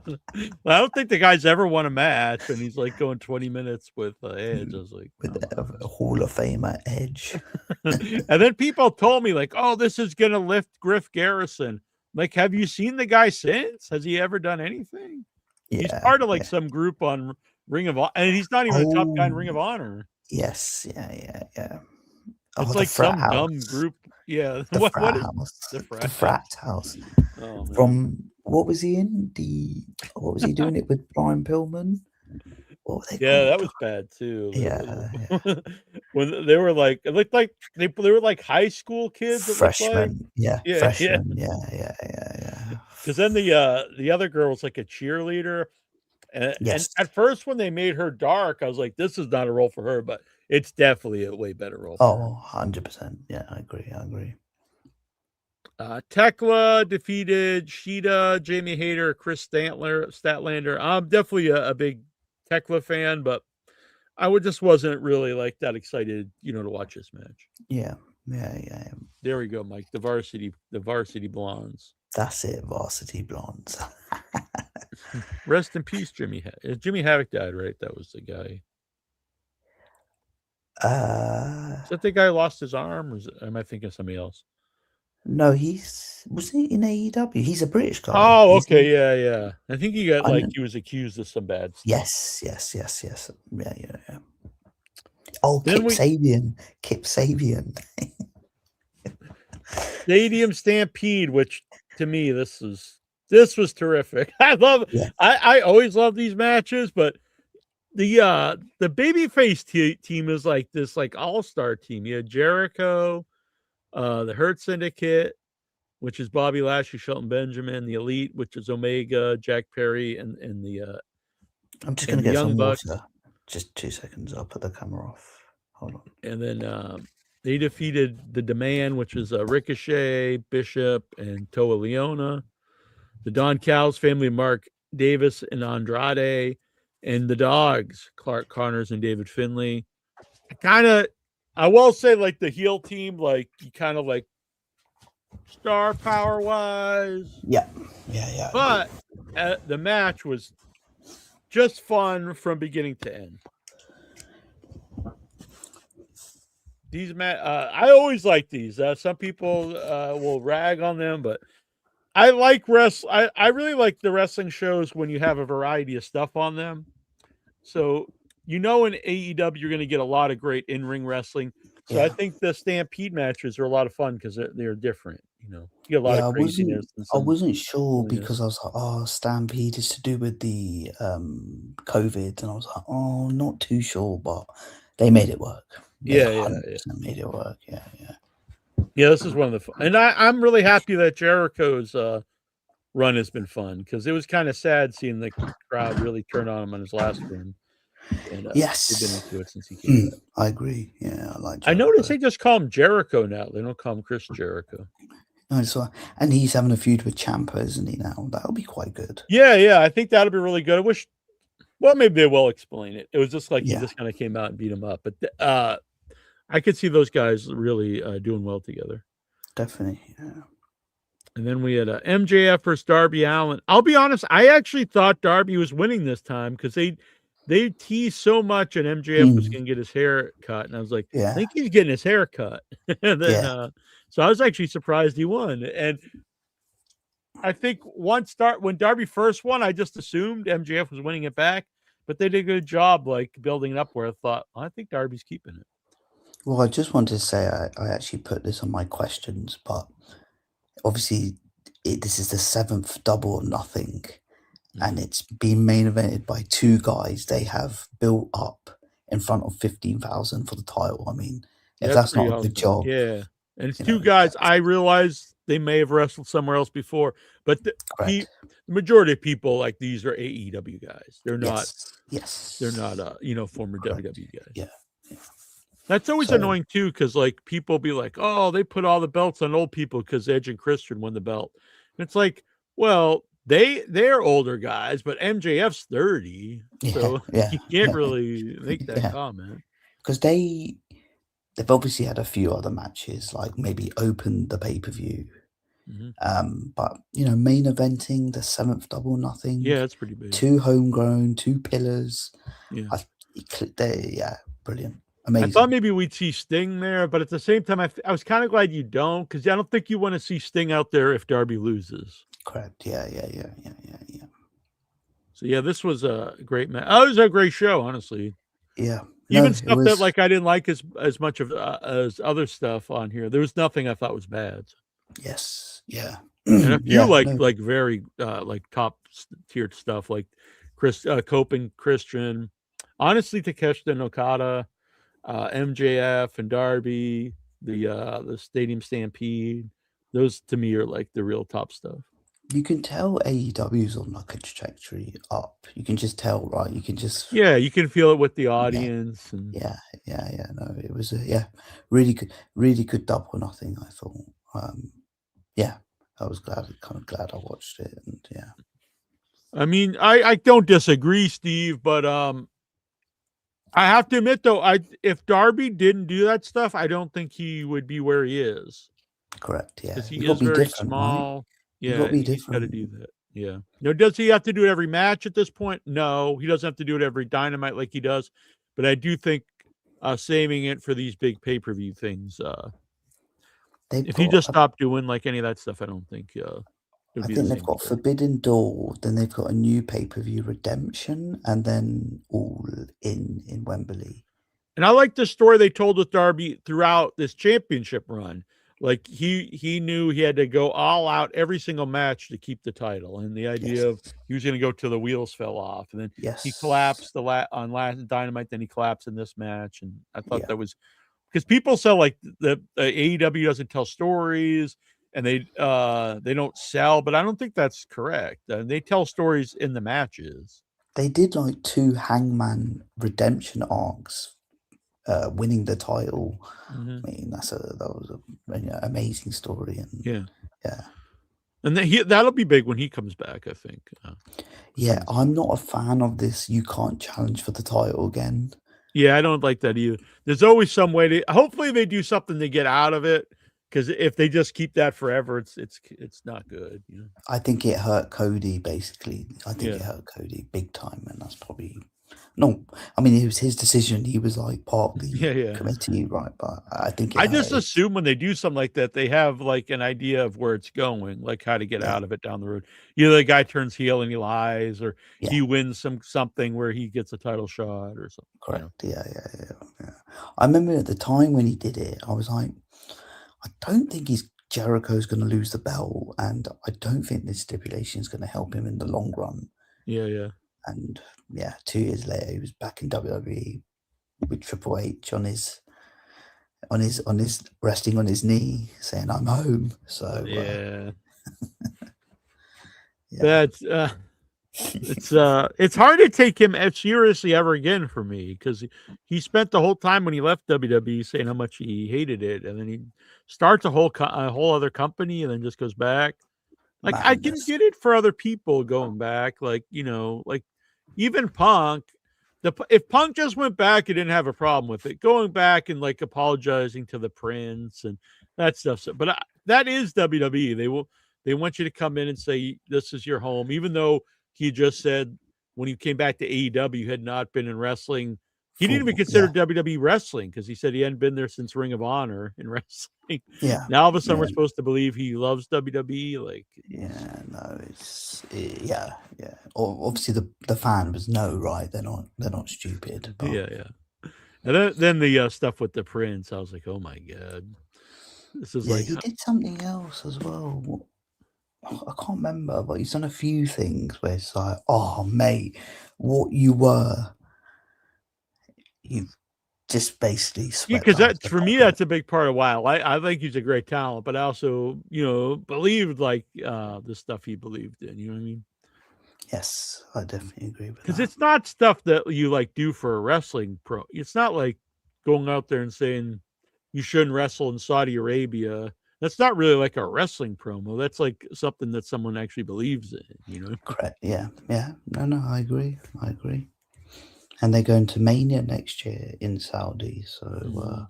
I don't think the guy's ever won a match, and he's like going 20 minutes with Edge. I was like, With come a on. Hall of Famer Edge. And then people told me, like, oh, this is going to lift Griff Garrison. Like, have you seen the guy since? Has he ever done anything? He's Yeah, part of like yeah. some group on Ring of Honor, and he's not even a top guy in Ring of Honor. Yes, yeah, yeah, yeah. It's The like frat some house. dumb group. Yeah. The What frat is house. the The frat? frat house. Oh, man. From what was he in? What was he doing it with Brian Pillman? What were they Yeah, called? that was bad too. Yeah, When they were like, it looked like they were like high school kids. It looked like, Freshman. Yeah, yeah, yeah. freshman. Yeah. Because then the other girl was like a cheerleader, and Yes. at first when they made her dark, I was like, this is not a role for her, but it's definitely a way better role. Oh, 100%. Yeah, I agree. Tekla defeated Sheeta, Jamie Hayter, Chris Statlander. I'm definitely a big Tekla fan, but I just wasn't really like that excited, to watch this match. Yeah. There we go, Mike. The varsity blondes. That's it, Varsity Blondes. Rest in peace, Jimmy. Jimmy Havoc died, right? That was the guy. Is that the guy who lost his arm, or am I thinking of somebody else? No, was he in AEW? He's a British guy. Oh, He's okay, yeah. I think he got he was accused of some bad stuff. Yes. Yeah. Oh, Kip Sabian. Stadium Stampede, which to me this was terrific. I always love these matches, but the babyface team is like this like all-star team. You had Jericho, the Hurt Syndicate, which is Bobby Lashley, Shelton Benjamin, the Elite, which is Omega, Jack Perry, and the I'm just gonna get Young some Bucks. water. Just 2 seconds. I'll put the camera off. Hold on. And then they defeated the Demand, which is Ricochet, Bishop, and Toa Leona. The Don Callis family, Mark Davis and Andrade, and the Dogs, Clark Connors and David Finlay. I will say, like the heel team, like you kind of like star power wise. Yeah. But the match was just fun from beginning to end. These I always like these. Some people will rag on them, but I like I really like the wrestling shows when you have a variety of stuff on them. So in AEW you're going to get a lot of great in-ring wrestling. So Yeah. I think the Stampede matches are a lot of fun because they're different. You get a lot of craziness. I wasn't sure because I was like, oh, Stampede is to do with the COVID, and I was like, oh, not too sure, but they made it work. They 100% made it work. Yeah. This is one of the and I'm really happy that Jericho's run has been fun because it was kind of sad seeing the crowd really turn on him on his last run. And yes, they've been into it since he came back. I agree. Yeah, I like Jericho. I noticed they just call him Jericho now. They don't call him Chris Jericho. No, and he's having a feud with Ciampa, isn't he now? That'll be quite good. Yeah, I think that'll be really good. I wish, well, maybe they will explain it. It was just like he Yeah. just kind of came out and beat him up, but I could see those guys really doing well together. Definitely. Yeah. And then we had MJF versus Darby Allin. I'll be honest, I actually thought Darby was winning this time because they teased so much and MJF was going to get his hair cut, and I was like, I Yeah. think he's getting his hair cut. And then, Yeah. so I was actually surprised he won. And I think when Darby first won, I just assumed MJF was winning it back, but they did a good job like building it up where I thought, well, I think Darby's keeping it. Well, I just wanted to say I actually put this on my questions, but obviously this is the 7th Double or Nothing, and it's been main evented by two guys they have built up in front of 15,000 for the title. I mean, if that's not a good job, Yeah. And it's you two know, guys. I realize they may have wrestled somewhere else before, but the correct. majority of people like these are AEW guys. They're not, Yes. they're not, former Correct. WWE guys. Yeah. That's always So- annoying too, because like people be like, "Oh, they put all the belts on old people because Edge and Christian won the belt." And it's like, well, they're older guys, but MJF's 30, so Yeah, you can't yeah. really make that Yeah. comment. Because they've obviously had a few other matches, like maybe opened the pay-per-view. But main eventing the 7th Double Nothing. Yeah, that's pretty big. 2 homegrown, 2 pillars. Yeah. Brilliant. Amazing. I thought maybe we'd see Sting there, but at the same time, I was kind of glad you don't, because I don't think you want to see Sting out there if Darby loses. Correct. Yeah. So yeah, this was a great match. Oh, it was a great show, honestly. Yeah. Even stuff that like I didn't like as much of as other stuff on here. There was nothing I thought was bad. Yes. Yeah. And a few like very like top tiered stuff like Cope and Christian, honestly, Takeshita and Okada, MJF and Darby, the Stadium Stampede. Those to me are like the real top stuff. You can tell AEW's on like a trajectory up. You can just tell, right? You can just you can feel it with the audience. And yeah. No, it was a really good Double or Nothing. I thought, I was glad I watched it, and yeah. I mean, I don't disagree, Steve, but I have to admit though, if Darby didn't do that stuff, I don't think he would be where he is. Correct. Yeah, Because he is very small. Right? Yeah, he's got to do that. Yeah. No, does he have to do it every match at this point? No, he doesn't have to do it every Dynamite like he does. But I do think saving it for these big pay-per-view things. If he just stopped doing like any of that stuff, I don't think. I think they've got Forbidden Door, then they've got a new pay-per-view Redemption, and then All in Wembley. And I like the story they told with Darby throughout this championship run. Like he knew he had to go all out every single match to keep the title, and the idea of he was going to go till the wheels fell off, and then he collapsed on last Dynamite, then he collapsed in this match, and I thought that was because people sell like the AEW doesn't tell stories, and they don't sell, but I don't think that's correct. They tell stories in the matches. They did like 2 Hangman Redemption arcs. Winning the title, I mean that was an amazing story, and and that'll be big when he comes back. I think. I'm not a fan of this. You can't challenge for the title again. Yeah, I don't like that either. There's always some way to. Hopefully, they do something to get out of it. Because if they just keep that forever, it's not good. You know? I think it hurt Cody. Basically, I think it hurt Cody big time, and that's probably. No, I mean, it was his decision. He was like part of the committee, right? But I think I just assume when they do something like that, they have like an idea of where it's going, like how to get out of it down the road. Either the guy turns heel and he lies, or he wins something where he gets a title shot or something. Correct. You know? Yeah. I remember at the time when he did it, I was like, I don't think Jericho's going to lose the belt, and I don't think this stipulation is going to help him in the long run. Yeah. And 2 years later, he was back in WWE with Triple H on his resting on his knee, saying "I'm home." So that's It's hard to take him seriously ever again for me, because he spent the whole time when he left WWE saying how much he hated it, and then he starts a whole other company and then just goes back. Like, I can Madness. get it for other people going back, like, like even Punk. If Punk just went back and didn't have a problem with it, going back and like apologizing to the Prince and that stuff. So, but that is WWE. They want you to come in and say this is your home, even though he just said when he came back to AEW had not been in wrestling. He didn't even consider WWE wrestling, because he said he hadn't been there since Ring of Honor in wrestling. Yeah. Now all of a sudden Yeah. we're supposed to believe he loves WWE. Like, Yeah, no, yeah. Obviously, the fans know, right? They're not stupid. But yeah. And then the stuff with the Prince, I was like, oh my god, this is yeah, like, he did something else as well. I can't remember, but he's done a few things where it's like, oh mate, what you were, you've just basically yeah, swept because under that the for me carpet. that's a big part of why I think he's a great talent, but I also believed like the stuff he believed in. You know what I mean? Yes, I definitely agree with Because that. it's not stuff that you like do for a wrestling pro. It's not like going out there and saying you shouldn't wrestle in Saudi Arabia. That's not really like a wrestling promo. That's like something that someone actually believes in, you know? Correct. Yeah. No, I agree. And they're going to Mania next year in Saudi. So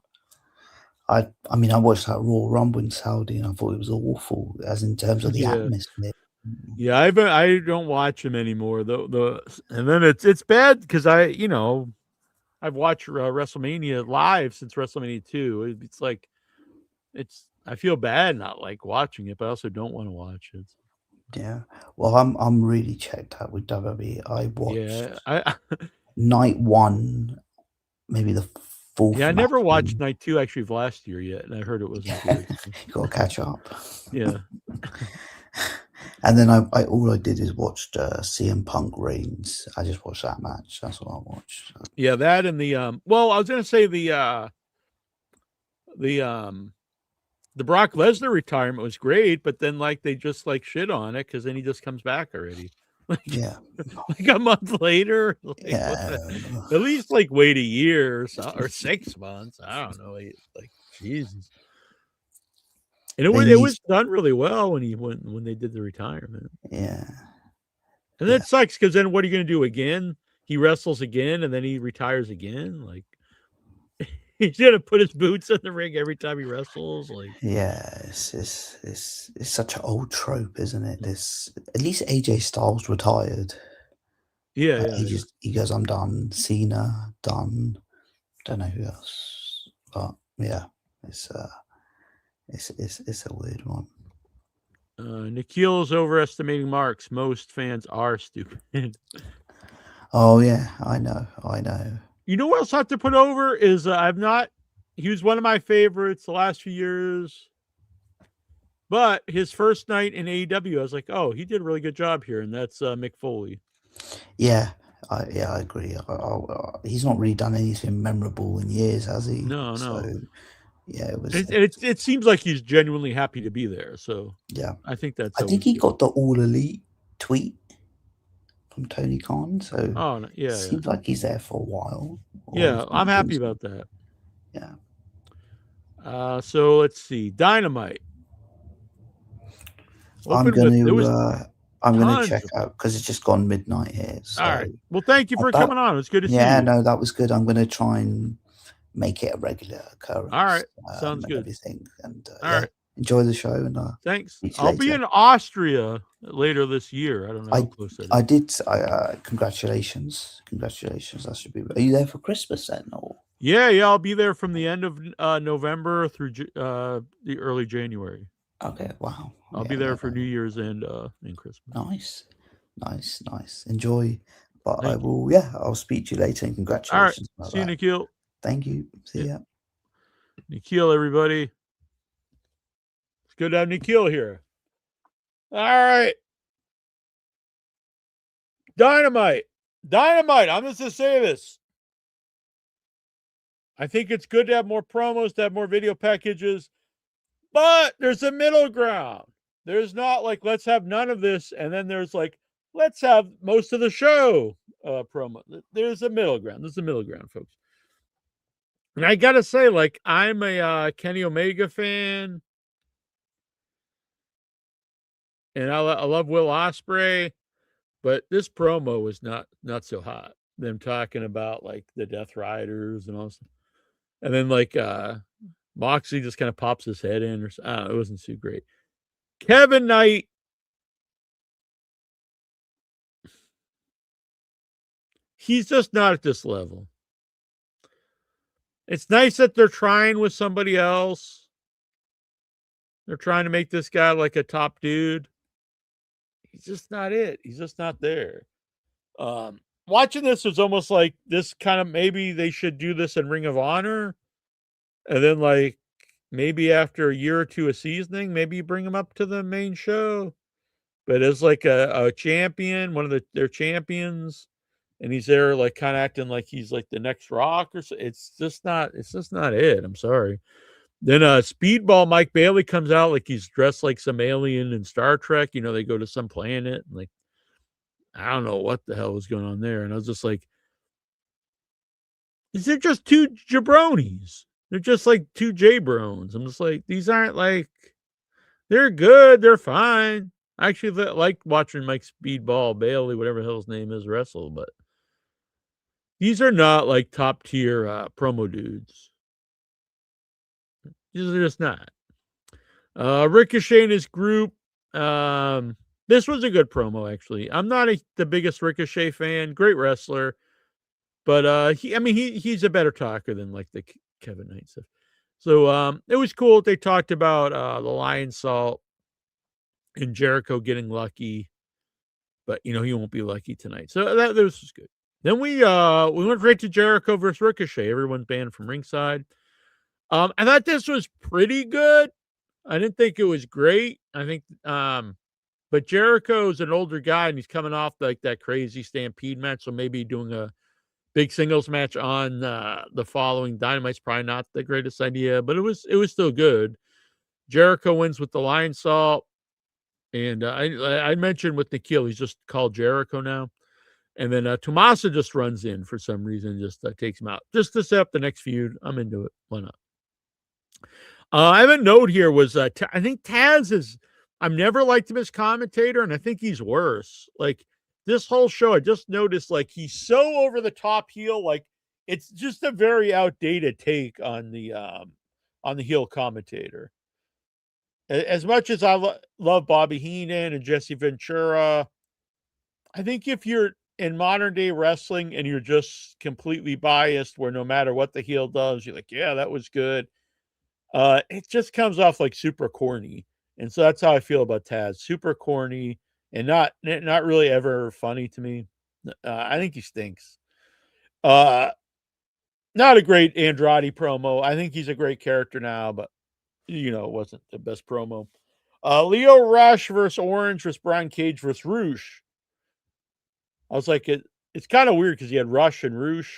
I mean, I watched that Raw Rumble in Saudi, and I thought it was awful, as in terms of the Yeah. atmosphere. Yeah, I don't watch him anymore. And then it's bad because I've watched WrestleMania live since WrestleMania 2. It's like I feel bad not like watching it, but I also don't want to watch it. Yeah. Well, I'm really checked out with WWE. I watched Yeah, I night one, maybe the fourth I match. never watched Night 2 actually of last year yet, and I heard it wasn't good. So. You got to catch up. Yeah. And then I all I did is watched CM Punk Reigns. I just watched that match. That's what I watched. Yeah, that and the well, I was gonna say the Brock Lesnar retirement was great, but then like they just like shit on it because then he just comes back already. Like, Yeah. like a month later. Like, Yeah. at least like wait a year or 6 months. I don't know. Like Jesus. And it was done really well when they did the retirement. Yeah. And that sucks because then what are you gonna do again? He wrestles again and then he retires again. Like he's gonna put his boots in the ring every time he wrestles. Like It's such an old trope, isn't it? This at least AJ Styles retired. yeah. He goes, I'm done. Cena done. Don't know who else, but yeah, it's a weird one. Nikhil is overestimating Marks. Most fans are stupid. Oh yeah, I know. You know what else I have to put over is he was one of my favorites the last few years. But his first night in AEW, I was like, oh, he did a really good job here, and that's Mick Foley. Yeah, I agree. He's not really done anything memorable in years, has he? No. So yeah, it was. It seems like he's genuinely happy to be there. So Yeah, I think that's. I think he got the All Elite tweet from Tony Khan. So yeah, seems like he's there for a while. Yeah, I'm happy about that. Yeah. So let's see, Dynamite. I'm gonna check out because it's just gone midnight here. So. All right. Well, thank you for coming on. It was good to see you. Yeah, no, that was good. I'm gonna try and make it a regular occurrence. All right, sounds good. Everything and all right. Enjoy the show and thanks. I'll be in Austria later this year. I don't know how close that is. I did. Congratulations. That should be. Are you there for Christmas then, or? Yeah. I'll be there from the end of November through the early January. Okay. Wow. I'll be there for New Year's and Christmas. Nice. Enjoy. But I will. Yeah, I'll speak to you later. And congratulations. All right. See you, Nikhil. Thank you. See ya. Nikhil, everybody. It's good to have Nikhil here. All right. Dynamite. I'm just to say this. I think it's good to have more promos, to have more video packages, but there's a middle ground. There's not like, let's have none of this. And then there's like let's have most of the show promo. There's a middle ground. There's a middle ground, folks. And I gotta say, like, I'm a Kenny Omega fan, and I love Will Ospreay, but this promo was not so hot. Them talking about like the Death Riders and all, and then like Moxley just kind of pops his head in, or I don't know, it wasn't too great. Kevin Knight, he's just not at this level. It's nice that they're trying with somebody else. They're trying to make this guy like a top dude. He's just not it. He's just not there. Watching this was almost like this kind of, maybe they should do this in Ring of Honor. And then like maybe after a year or two of seasoning, maybe you bring him up to the main show. But as like a champion, one of their champions, and he's there like kind of acting like he's like the next Rock or so. It's just not it. I'm sorry. Then Speedball Mike Bailey comes out like he's dressed like some alien in Star Trek. You know, they go to some planet and like, I don't know what the hell was going on there. And I was just like, is it just two jabronis? They're just like two J-Brones. I'm just like, these aren't like, they're good. They're fine. I actually like watching Mike Speedball Bailey, whatever the hell his name is, wrestle, but these are not like top tier promo dudes. These are just not. Ricochet and his group. This was a good promo, actually. I'm not the biggest Ricochet fan. Great wrestler, but he's a better talker than like the Kevin Knight stuff. So it was cool. They talked about the Lion Salt and Jericho getting lucky, but you know he won't be lucky tonight. So this was good. Then we went right to Jericho versus Ricochet. Everyone's banned from ringside. I thought this was pretty good. I didn't think it was great. I think, but Jericho's an older guy and he's coming off like that crazy Stampede match. So maybe doing a big singles match on the following Dynamite's probably not the greatest idea, but it was still good. Jericho wins with the Lion Salt. And I mentioned with Nikhil, he's just called Jericho now. And then Tommaso just runs in for some reason, just takes him out. Just to set up the next feud. I'm into it. Why not? I have a note here was I think Taz is, I've never liked him as commentator, and I think he's worse. Like this whole show, I just noticed like he's so over the top heel, like it's just a very outdated take on the heel commentator. As much as I love Bobby Heenan and Jesse Ventura, I think if you're in modern day wrestling and you're just completely biased, where no matter what the heel does, you're like, yeah, that was good. It just comes off like super corny. And so that's how I feel about Taz. Super corny and not really ever funny to me. I think he stinks. Not a great Andrade promo. I think he's a great character now, but you know, it wasn't the best promo. Leo Rush versus Orange versus Brian Cage versus Roosh. I was like, it's kind of weird because you had Rush and Roosh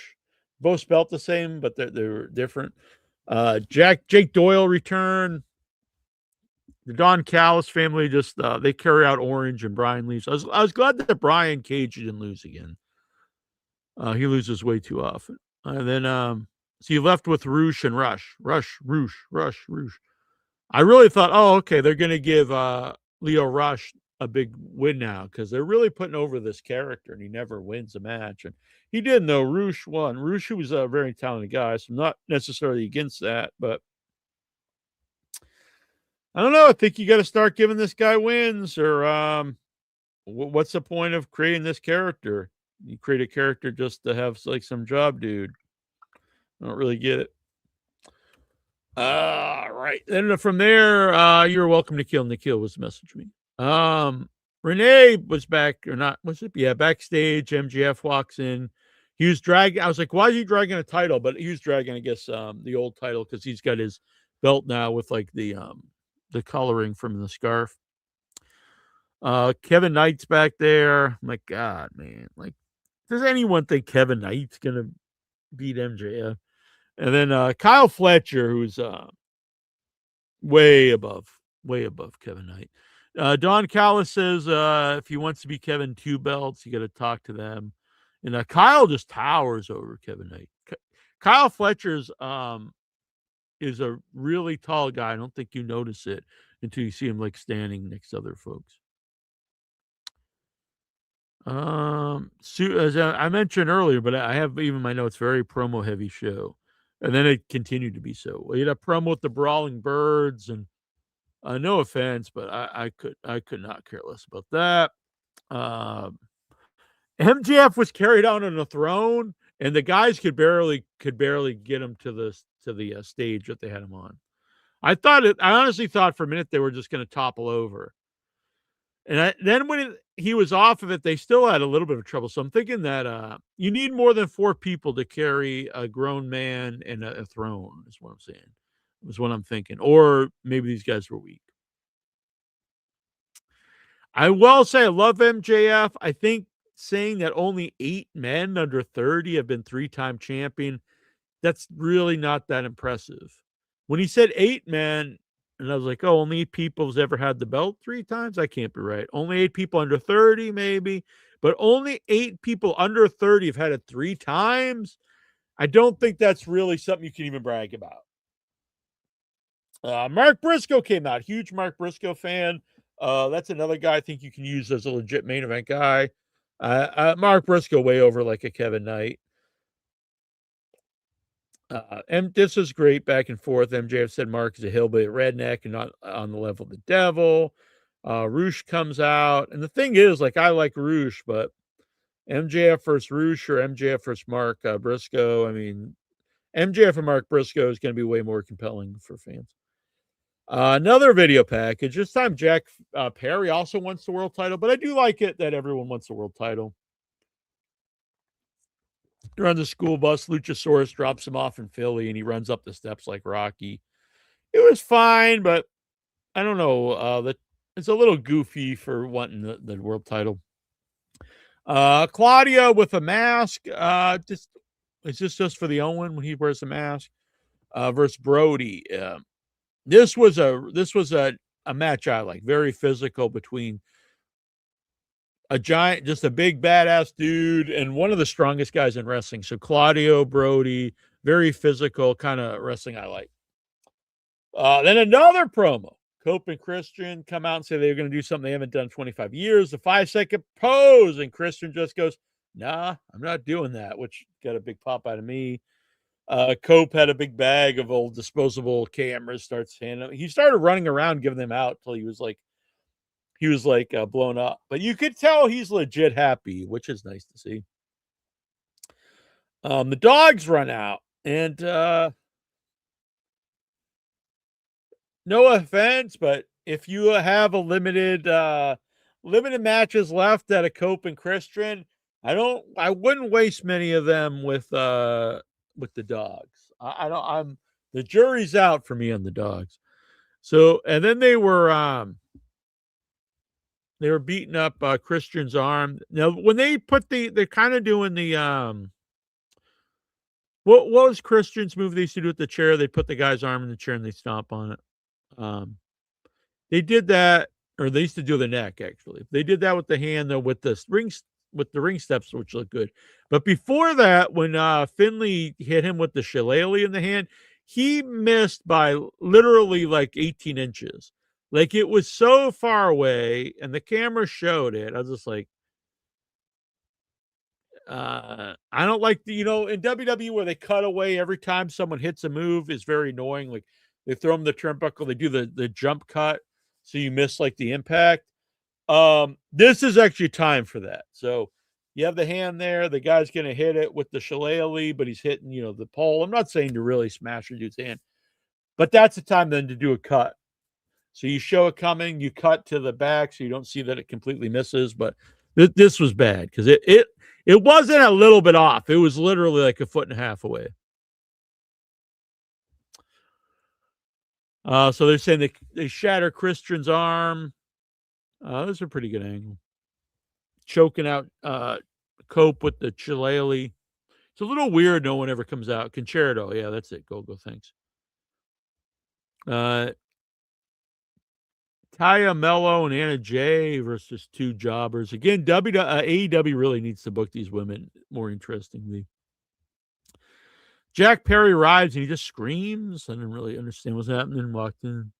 both spelt the same, but they're different. Jake Doyle return. The Don Callis family just they carry out Orange and Brian leaves. I was glad that Brian Cage didn't lose again. He loses way too often. And then so you left with Roosh and Rush. Roosh. I really thought, oh, okay, they're gonna give Leo Rush a big win now because they're really putting over this character and he never wins a match. And he didn't, though. Roosh won. Roosh was a very talented guy, so I'm not necessarily against that, but I don't know. I think you got to start giving this guy wins, or what's the point of creating this character? You create a character just to have like some job dude. I don't really get it. Right. Then from there, you're welcome to kill. Nikhil was message me. Renee was back or not? Was it? Yeah, backstage. MJF walks in. He was dragging. I was like, why are you dragging a title? But he was dragging, I guess, the old title because he's got his belt now with like the coloring from the scarf. Kevin Knight's back there. I'm like, God, man. Like, does anyone think Kevin Knight's gonna beat MJF? And then Kyle Fletcher, who's way above Kevin Knight. Don Callis says if he wants to be Kevin Two Belts, you got to talk to them. And Kyle just towers over Kevin Knight. Kyle Fletcher's is a really tall guy. I don't think you notice it until you see him like standing next to other folks. As I mentioned earlier, but I have even my notes, very promo heavy show, and then it continued to be so. We had a promo with the Brawling Birds, and no offense, but I could not care less about that. MJF was carried out on a throne, and the guys could barely get him to the stage that they had him on. I honestly thought for a minute they were just going to topple over. And then when he was off of it, they still had a little bit of trouble. So I'm thinking that you need more than 4 people to carry a grown man and a throne, is what I'm saying. Is what I'm thinking. Or maybe these guys were weak. I will say I love MJF. I think saying that only 8 men under 30 have been 3-time champion, that's really not that impressive. When he said 8 men, and I was like, oh, only 8 people has ever had the belt 3 times? That can't be right. Only 8 people under 30, maybe. But only 8 people under 30 have had it 3 times? I don't think that's really something you can even brag about. Mark Briscoe came out. Huge Mark Briscoe fan. That's another guy I think you can use as a legit main event guy. Mark Briscoe way over like a Kevin Knight. And this is great back and forth. MJF said Mark is a hillbilly redneck and not on the level of the devil. Roosh comes out. And the thing is, like, I like Roosh, but MJF versus Roosh or MJF versus Mark Briscoe, I mean, MJF and Mark Briscoe is going to be way more compelling for fans. Another video package. This time, Jack Perry also wants the world title, but I do like it that everyone wants the world title. They're on the school bus. Luchasaurus drops him off in Philly, and he runs up the steps like Rocky. It was fine, but I don't know. It's a little goofy for wanting the world title. Claudio with a mask. Is this just for the Owen when he wears a mask? Versus Brody. This was a match I like. Very physical between a giant, just a big badass dude, and one of the strongest guys in wrestling. So Claudio, Brody, very physical kind of wrestling I like. Then another promo. Cope and Christian come out and say they're going to do something they haven't done in 25 years. The 5-second pose, and Christian just goes, "Nah, I'm not doing that," which got a big pop out of me. Cope had a big bag of old disposable cameras. He started running around giving them out till he was like blown up. But you could tell he's legit happy, which is nice to see. The dogs run out, and no offense, but if you have a limited matches left at a Cope and Christian, I wouldn't waste many of them with the dogs. The jury's out for me on the dogs. So, and then they were beating up Christian's arm. Now, when they they're kind of doing the what was Christian's move they used to do with the chair? They put the guy's arm in the chair and they stomp on it. They did that, or they used to do the neck actually. They did that with the hand though, with the ring steps, which look good. But before that, when Finley hit him with the shillelagh in the hand, he missed by literally like 18 inches. Like, it was so far away, and the camera showed it. I was just like, I don't like in WWE where they cut away every time someone hits a move is very annoying. Like, they throw them the turnbuckle, they do the jump cut, so you miss like the impact. This is actually time for that. So you have the hand there. The guy's going to hit it with the shillelagh, but he's hitting, the pole. I'm not saying to really smash a dude's hand, but that's the time then to do a cut. So you show it coming, you cut to the back so you don't see that it completely misses. But this was bad because it wasn't a little bit off. It was literally like a foot and a half away. So they're saying they shatter Christian's arm. That's a pretty good angle. Choking out Cope with the shillelagh. It's a little weird. No one ever comes out. Concerto. Yeah, that's it. Go. Thanks. Taya Mello and Anna Jay versus two jobbers. Again, AEW really needs to book these women more interestingly. Jack Perry arrives and he just screams. I didn't really understand what's happening. Walked in.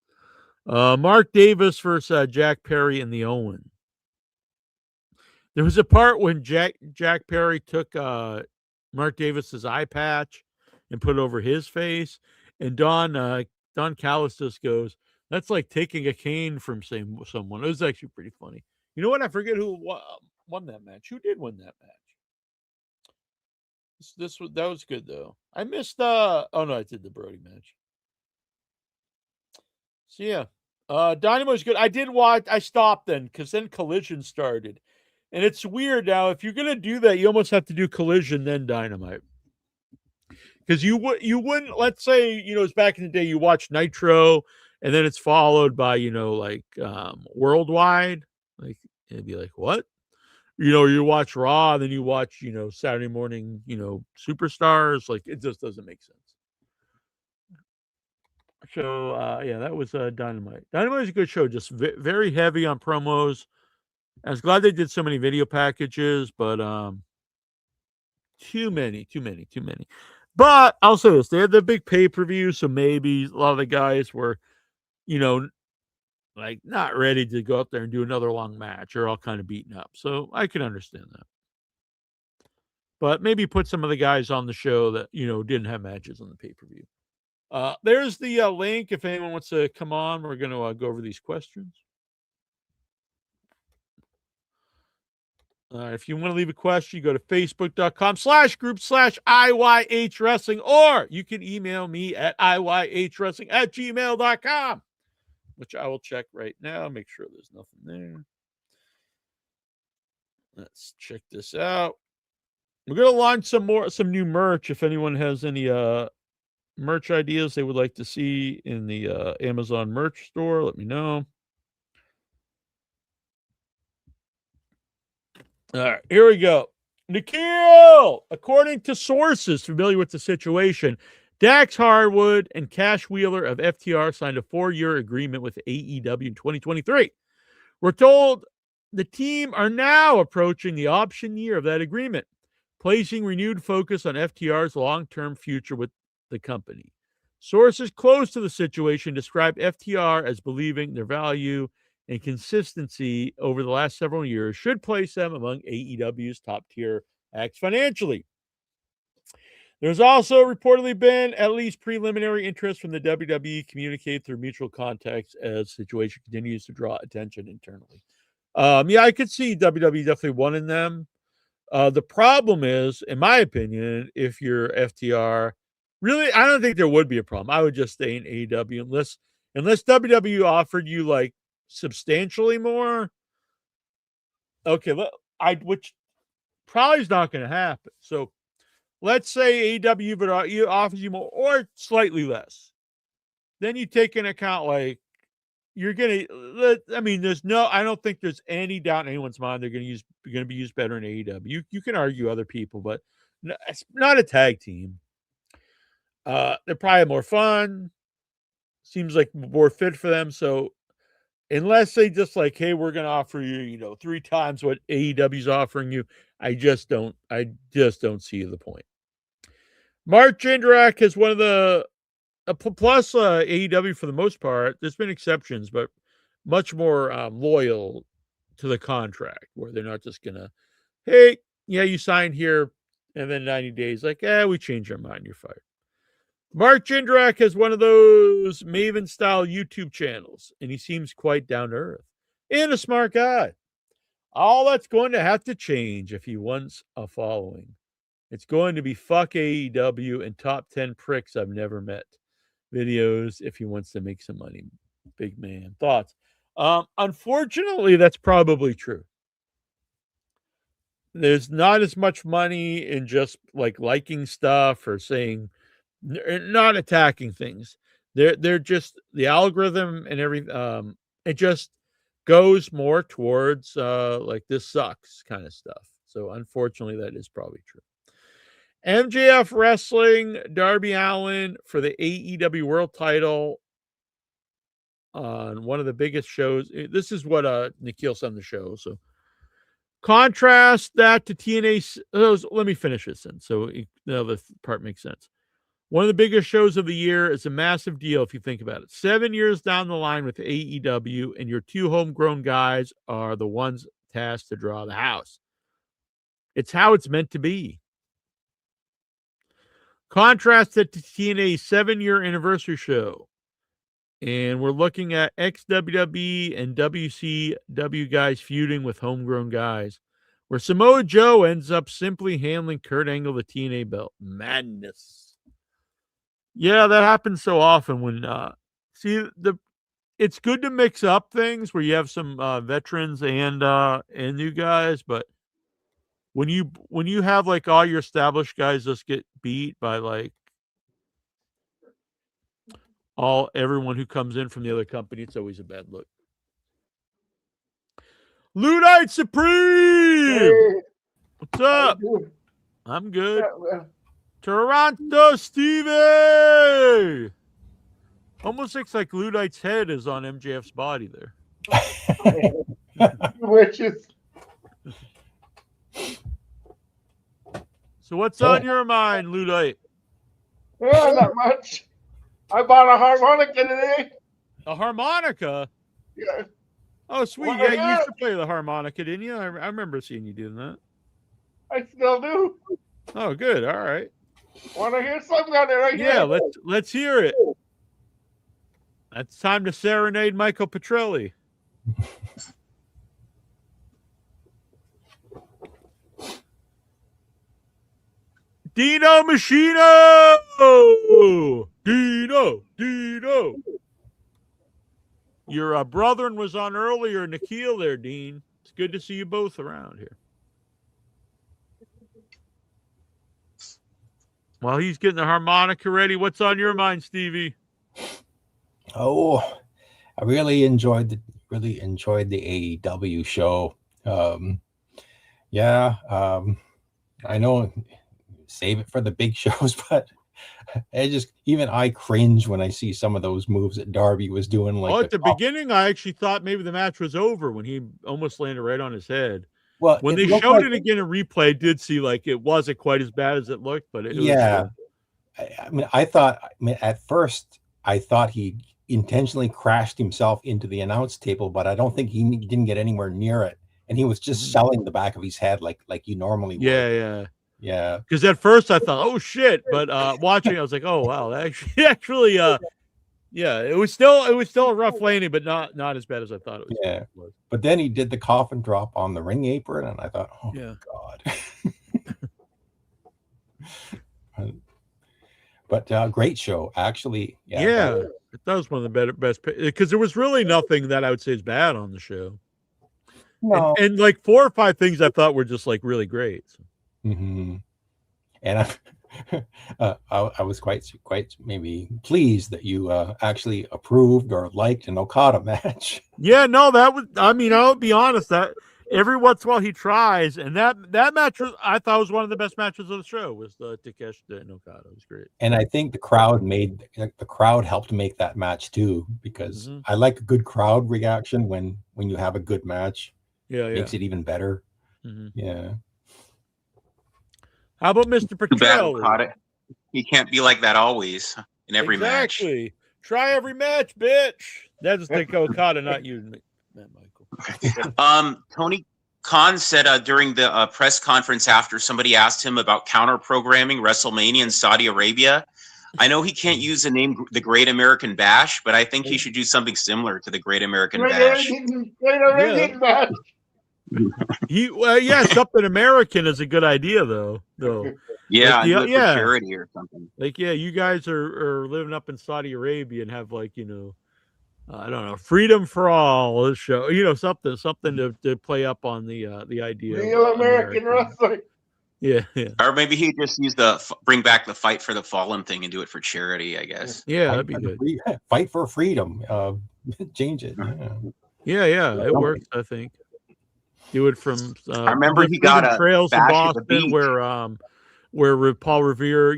Mark Davis versus Jack Perry and the Owen. There was a part when Jack Perry took Mark Davis's eye patch and put it over his face, and Don Callis just goes, "That's like taking a cane from someone." It was actually pretty funny. You know what? I forget who won that match. Who did win that match? That was good though. I missed. Oh no, I did the Brody match. So yeah, Dynamo's good. I did watch. I stopped then because then Collision started, and it's weird now. If you're gonna do that, you almost have to do Collision then Dynamite, because you wouldn't. Let's say it's back in the day. You watch Nitro, and then it's followed by like Worldwide. Like it'd be like what? You watch Raw, then you watch Saturday morning Superstars. Like it just doesn't make sense. So yeah, that was Dynamite. Dynamite is a good show, just very heavy on promos. I was glad they did so many video packages, but too many. But I'll say this: they had the big pay-per-view, so maybe a lot of the guys were, like not ready to go up there and do another long match. They're all kind of beaten up, so I can understand that. But maybe put some of the guys on the show that didn't have matches on the pay-per-view. There's the link if anyone wants to come on. We're going to go over these questions. If you want to leave a question, you go to facebook.com/group/IYH Wrestling, or you can email me at IYHWrestling@gmail.com, which I will check right now. Make sure there's nothing there. Let's check this out. We're going to launch some new merch. If anyone has any merch ideas they would like to see in the Amazon merch store, let me know. All right, here we go. Nikhil, according to sources familiar with the situation, Dax Harwood and Cash Wheeler of FTR signed a 4-year agreement with AEW in 2023. We're told the team are now approaching the option year of that agreement, placing renewed focus on FTR's long-term future with the company. Sources close to the situation describe FTR as believing their value and consistency over the last several years should place them among AEW's top-tier acts financially. There's also reportedly been at least preliminary interest from the WWE communicated through mutual contacts as the situation continues to draw attention internally. Yeah, I could see WWE definitely wanting them. The problem is, in my opinion, if you're FTR, really, I don't think there would be a problem. I would just stay in AEW unless WWE offered you like substantially more. Okay, which probably is not going to happen. So let's say AEW but offers you more or slightly less. Then you take into account like you're gonna. I mean, I don't think there's any doubt in anyone's mind they're going to be used better in AEW. You can argue other people, but it's not a tag team. They're probably more fun. Seems like more fit for them. So unless they just like, hey, we're going to offer you, 3 times what AEW's offering you, I just don't see the point. Mark Jindrak is one of the plus AEW for the most part. There's been exceptions, but much more loyal to the contract where they're not just going to, hey, yeah, you signed here, and then 90 days, like, we changed our mind, you're fired. Mark Jindrak has one of those Maven-style YouTube channels, and he seems quite down to earth and a smart guy. All that's going to have to change if he wants a following. It's going to be fuck AEW and top 10 pricks I've never met videos if he wants to make some money. Big man. Thoughts? Unfortunately, that's probably true. There's not as much money in just like liking stuff or saying, not attacking things. They're just the algorithm and everything. It just goes more towards like this sucks kind of stuff. So unfortunately, that is probably true. MJF Wrestling, Darby Allin for the AEW World Title on one of the biggest shows. This is what Nikhil said on the show. So contrast that to TNA. Let me finish this then. So the part makes sense. One of the biggest shows of the year is a massive deal if you think about it. 7 years down the line with AEW, and your two homegrown guys are the ones tasked to draw the house. It's how it's meant to be. Contrast it to TNA's 7-year anniversary show. And we're looking at ex-WWE and WCW guys feuding with homegrown guys, where Samoa Joe ends up simply handling Kurt Angle the TNA belt. Madness. Yeah, that happens so often when it's good to mix up things where you have some veterans and new guys, but when you have like all your established guys just get beat by like everyone who comes in from the other company, it's always a bad look. Luddite Supreme! Hey, What's up? dude. I'm good. Well, Toronto Stevie! Almost looks like Luddite's head is on MJF's body there. witches. So what's on your mind, Luddite? Yeah, not much. I bought a harmonica today. A harmonica? Yeah. Oh, sweet. Why Yeah, you used not? to play the harmonica, didn't you? I remember seeing you doing that. I still do. Oh, good. All right. Want to hear something on it right Yeah, here? let's hear it. It's time to serenade Michael Petrelli. Dino Machino! Dino! Your brethren was on earlier, Nikhil there, Dean. It's good to see you both around here. While he's getting the harmonica ready, what's on your mind, Stevie? Oh, I really enjoyed the AEW show. I know save it for the big shows, but I cringe when I see some of those moves that Darby was doing. Like at the beginning, I actually thought maybe the match was over when he almost landed right on his head. Well, when they showed it again in replay, I did see like it wasn't quite as bad as it looked, but it was. At first I thought he intentionally crashed himself into the announce table, but I don't think he didn't get anywhere near it, and he was just selling the back of his head like you normally would. Yeah. Because at first I thought, oh shit, but watching, I was like, oh wow, actually, it was still a rough landing, but not as bad as I thought it was. Yeah. But then he did the coffin drop on the ring apron, and I thought, oh yeah. God. But great show, actually. Yeah, that was one of the best because there was really nothing that I would say is bad on the show. No. And like 4 or 5 things I thought were just like really great. So. Mm-hmm. And I was quite maybe pleased that you actually approved or liked an Okada match. Yeah, no, I'll be honest, that every once in a while he tries, and that match I thought was one of the best matches of the show was the Takeshita and Okada. It was great. And I think the crowd helped make that match too, because I like a good crowd reaction when you have a good match. Yeah. Makes it even better. Mm-hmm. Yeah. How about Mr. Petrelli? He can't be like that always in every match. Exactly. Try every match, bitch. That's the Okada, not you, Michael. Tony Khan said during the press conference after somebody asked him about counter programming WrestleMania in Saudi Arabia. I know he can't use the name The Great American Bash, but I think he should do something similar to The Great American Bash. Something American is a good idea, though. Yeah, like do it for charity or something. Like, you guys are living up in Saudi Arabia and have like, I don't know, freedom for all this show, something to play up on the idea. Real American wrestling. Yeah. Or maybe he just use bring back the Fight for the Fallen thing and do it for charity, I guess. Yeah, that'd be good. Fight for freedom. Change it. Yeah, it works, I think. Do it from I remember he got a trails in Bash Boston where Paul Revere,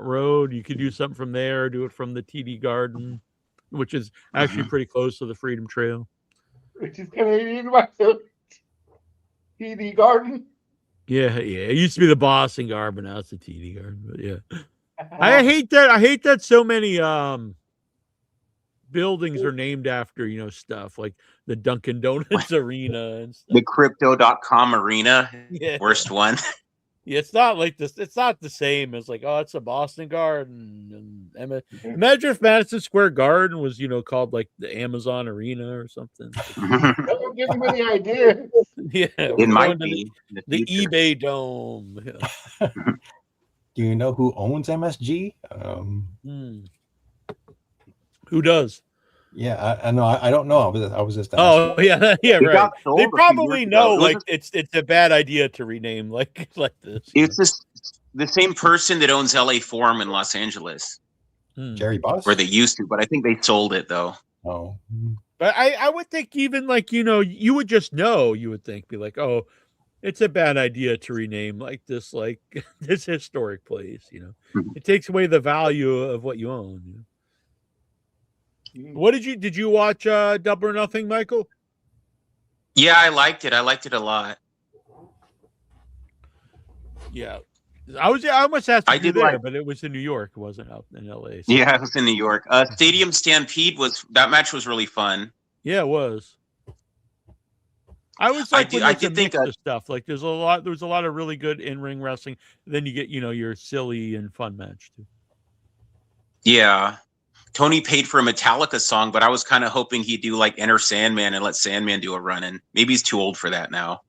rode. You could do something from there, do it from the TD Garden. which is actually pretty close to the Freedom Trail. Which is Canadian by the TD Garden. Yeah. It used to be the Boston Garden, but now it's the TD Garden. But yeah, I hate that. I hate that so many buildings are named after stuff like the Dunkin' Donuts Arena and stuff. The Crypto.com Arena, Yeah. worst one. Yeah, it's not like this. It's not the same as like, oh, it's a Boston Garden. And imagine if Madison Square Garden was, called like the Amazon Arena or something. Don't give me any idea. Yeah, It might be the eBay Dome. Yeah. Do you know who owns MSG? Who does? Yeah, I know. I don't know. I was just asking. Oh, yeah, It right. got sold They a few probably years know ago. like it's a bad idea to rename like this. It's just the same person that owns LA Forum in Los Angeles, Jerry Buss? or they used to, but I think they sold it though. Oh. But I would think even like, you would just know, you would think, be like, oh, it's a bad idea to rename like this, like this historic place, It takes away the value of what you own. What did you watch Double or Nothing, Michael? Yeah, I liked it. I liked it a lot. Yeah. I almost asked you did there, like- but it was in New York. It wasn't out in LA. So. Yeah, it was in New York. Stadium Stampede that match was really fun. Yeah, it was. I was like, I did think of stuff. Like there was a lot of really good in-ring wrestling. Then you get, your silly and fun match too. Yeah. Tony paid for a Metallica song, but I was kind of hoping he'd do like Enter Sandman and let Sandman do a run-in. Maybe he's too old for that now.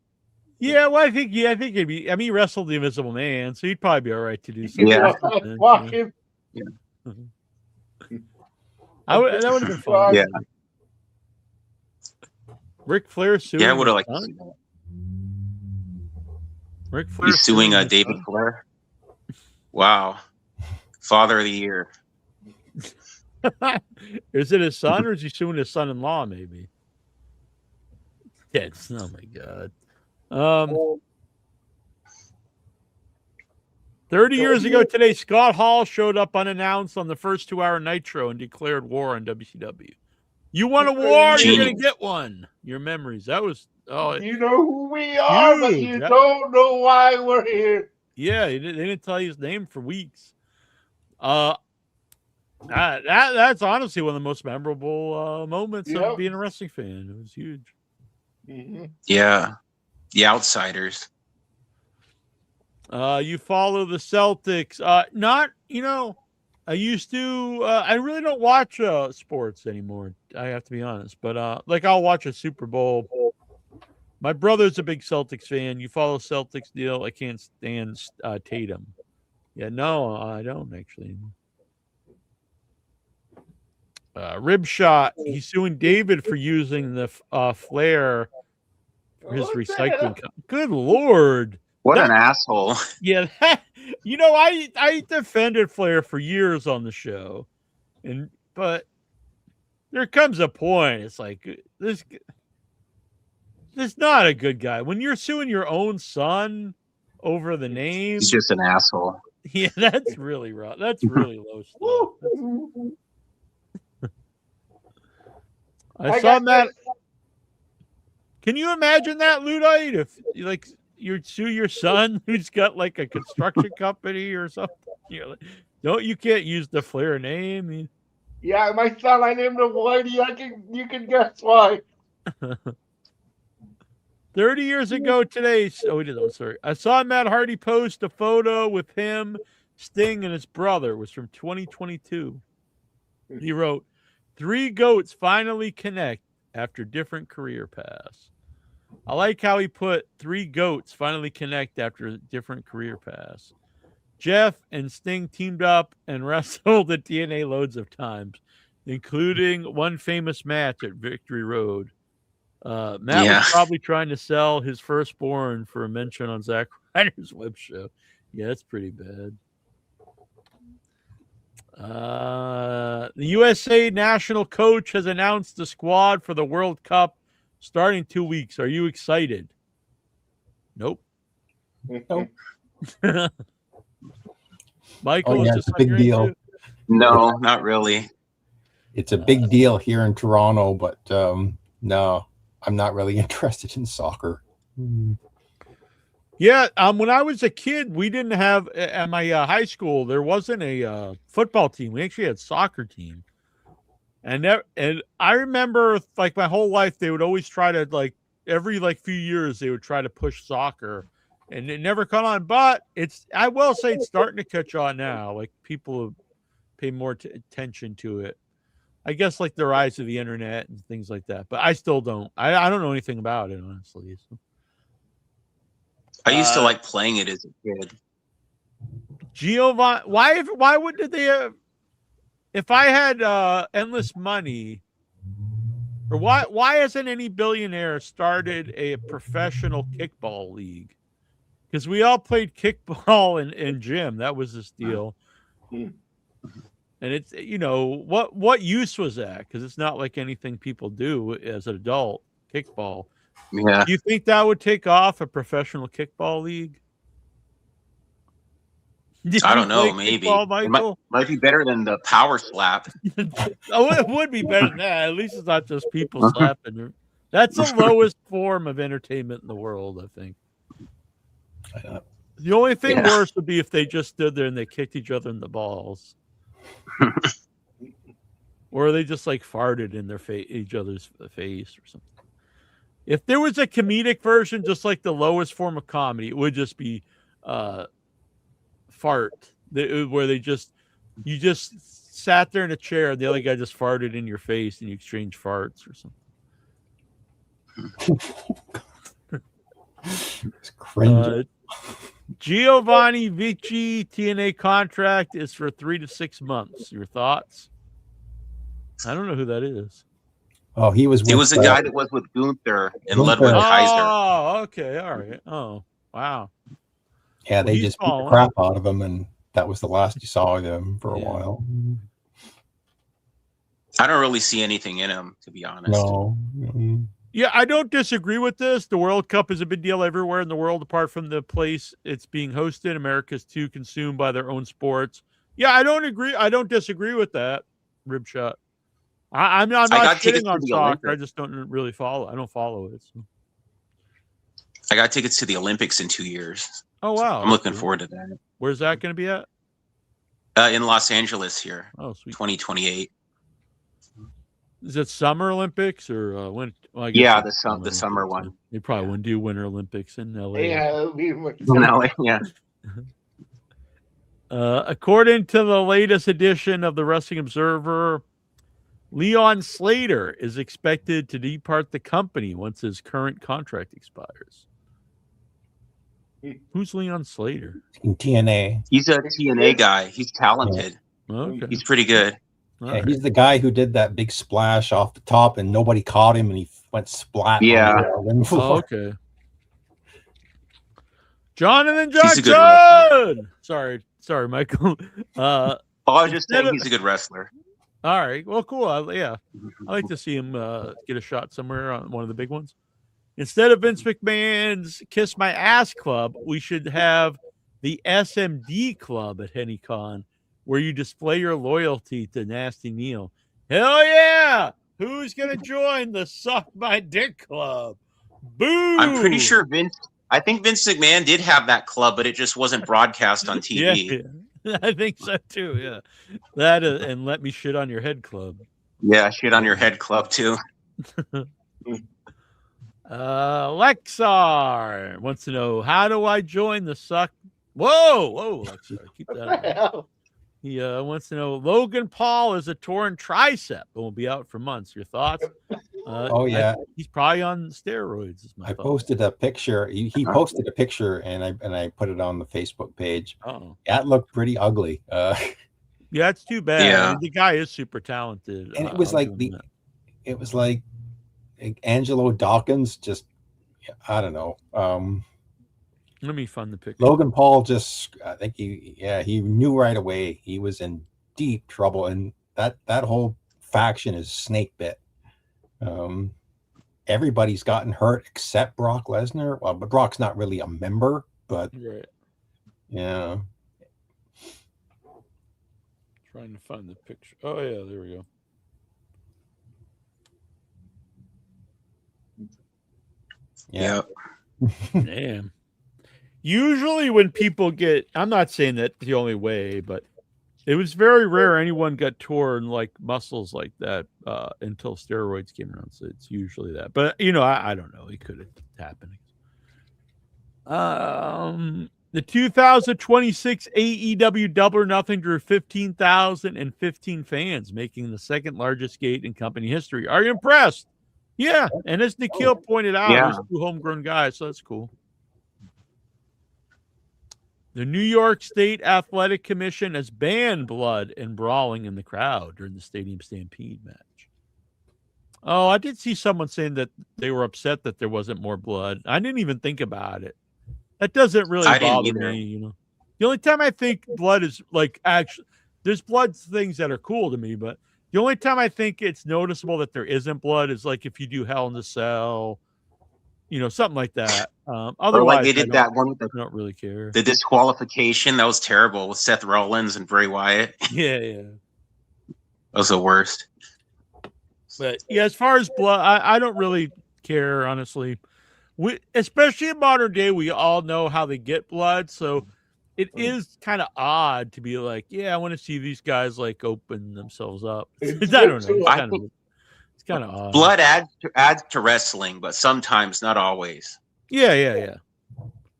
Yeah, well, I think he'd be. I mean, he wrestled the Invisible Man, so he'd probably be all right to do something. Yeah. Walking. That would have been fun. Yeah. Ric Flair suing. Yeah, I would have liked his to son? see that. Ric Flair He's suing his David son? Flair. Wow. Father of the Year. Is it his son, or is he suing his son-in-law? Maybe. Yes. Oh my God. 30 years ago today, Scott Hall showed up unannounced on the first 2-hour Nitro and declared war on WCW. You want a war? You're going to get one. Your memories. That was. Oh, You know who we are, but Huge. you don't know why we're here. yeah. They didn't tell you his name for weeks. That's honestly one of the most memorable moments of being a wrestling fan. It was huge. Mm-hmm. Yeah. The Outsiders. You follow the Celtics. I used to. I really don't watch sports anymore. I have to be honest. But like I'll watch a Super Bowl. My brother's a big Celtics fan. You follow Celtics deal. I can't stand Tatum. Yeah, no, I don't actually. Rib shot. He's suing David for using the flare for his recycling. Good Lord. What an asshole. Yeah, I defended Flair for years on the show, but there comes a point. It's like this not a good guy. When you're suing your own son over the name, He's just an asshole. yeah, that's really rough. That's really low stuff. I saw that. Can you imagine that, Luddite? If you sue your son who's got like a construction company or something, you can't use the Flair name. Yeah, my son, I named him Whitey. You can guess why. 30 years ago today. I saw Matt Hardy post a photo with him, Sting, and his brother. It was from 2022. He wrote, 3 goats finally connect after different career paths. I like how he put 3 goats finally connect after different career paths. Jeff and Sting teamed up and wrestled at TNA loads of times, including one famous match at Victory Road. Matt was probably trying to sell his firstborn for a mention on Zack Ryder's web show. Yeah, that's pretty bad. The USA national coach has announced the squad for the World Cup starting 2 weeks. Are you excited? Nope. Michael, yeah, is it's a big deal. No, not really. It's a big deal here in Toronto, but no, I'm not really interested in soccer. Yeah, when I was a kid, we didn't have at my high school. There wasn't a football team. We actually had a soccer team, and I remember like my whole life they would always try to like every like few years they would try to push soccer, and it never caught on. But I will say it's starting to catch on now. Like people pay more attention to it. I guess like the rise of the internet and things like that. But I still don't. I don't know anything about it honestly. So. I used to like playing it as a kid. Giovanni, why would they have, if I had endless money, or why hasn't any billionaire started a professional kickball league? Because we all played kickball in gym. That was this deal. And it's, what use was that? Because it's not like anything people do as an adult, kickball. Yeah. Do you think that would take off, a professional kickball league? I don't know. Maybe kickball, it might be better than the power slap. Oh, it would be better than that. At least it's not just people slapping. That's the lowest form of entertainment in the world, I think. The only thing worse would be if they just stood there and they kicked each other in the balls. Or they just like farted in their each other's face or something. If there was a comedic version, just like the lowest form of comedy, it would just be fart, where you just sat there in a chair and the other guy just farted in your face and you exchange farts or something. It's cringe. Giovanni Vici TNA contract is for 3 to 6 months. Your thoughts? I don't know who that is. Oh, he was. It was a guy that was with Gunther and Ludwig Kaiser. Oh, okay, all right. Oh, wow. Yeah, they just beat the crap out of him, and that was the last you saw of him for a while. I don't really see anything in him, to be honest. No. Yeah, I don't disagree with this. The World Cup is a big deal everywhere in the world, apart from the place it's being hosted. America's too consumed by their own sports. Yeah, I don't agree. I don't disagree with that, Ribshot. I'm not shitting on soccer. I just don't really follow. I don't follow it. So. I got tickets to the Olympics in 2 years. Oh, wow. I'm looking forward to that. Where's that going to be at? In Los Angeles here. Oh, sweet. 2028. Is it Summer Olympics or when? Well, I guess yeah, the summer one. They probably wouldn't do Winter Olympics in LA. Yeah, it'll be in LA. Yeah. According to the latest edition of the Wrestling Observer, Leon Slater is expected to depart the company once his current contract expires. Who's Leon Slater? In TNA. He's a TNA guy. He's talented. Yeah. Okay. He's pretty good. Yeah, he's the guy who did that big splash off the top and nobody caught him and he went splat. Yeah. Oh, okay. Jonathan Johnson! Sorry, Michael. I was just saying he's a good wrestler. All right. Well, cool. I like to see him get a shot somewhere on one of the big ones. Instead of Vince McMahon's Kiss My Ass Club, we should have the SMD Club at HennyCon, where you display your loyalty to Nasty Neal. Hell yeah! Who's going to join the Suck My Dick Club? Boo! I'm pretty sure I think Vince McMahon did have that club, but it just wasn't broadcast on TV. Yeah. I think so too. Yeah, that and Let Me Shit on Your Head Club. Yeah, shit on your head club too. Lexar wants to know, how do I join the Suck? Whoa, Lexar, keep that on. He wants to know, Logan Paul is a torn tricep and will be out for months. Your thoughts? Oh yeah, he's probably on steroids. I posted a picture. He posted a picture, and I put it on the Facebook page. Oh, that looked pretty ugly. Yeah, it's too bad. Yeah. I mean, the guy is super talented, and it was like Angelo Dawkins. Just I don't know. Let me find the picture. Logan Paul I think he knew right away he was in deep trouble, and that whole faction is snake bit. Everybody's gotten hurt except Brock Lesnar. Well, but Brock's not really a member, but right. Yeah. Trying to find the picture. Oh yeah, there we go. Yeah. Damn. Usually when people get, I'm not saying that's the only way, but it was very rare anyone got torn like muscles like that until steroids came around. So it's usually that. But I don't know. It could have happened. The 2026 AEW Double or Nothing drew 15,015 fans, making the second largest gate in company history. Are you impressed? Yeah. And as Nikhil pointed out, Yeah. there's 2 homegrown guys, so that's cool. The New York State Athletic Commission has banned blood and brawling in the crowd during the Stadium Stampede match. Oh, I did see someone saying that they were upset that there wasn't more blood. I didn't even think about it. That doesn't really bother me, The only time I think blood is like actually, there's blood things that are cool to me, but the only time I think it's noticeable that there isn't blood is like if you do Hell in the Cell, something like that. Otherwise, or like they did that one with I don't really care. the disqualification. That was terrible with Seth Rollins and Bray Wyatt. Yeah. That was the worst. But yeah, as far as blood, I don't really care, honestly. Especially in modern day, we all know how they get blood, so it is kind of odd to be like, yeah, I want to see these guys like open themselves up. I don't know. It's kind of odd. Blood adds to wrestling, but sometimes, not always. Yeah.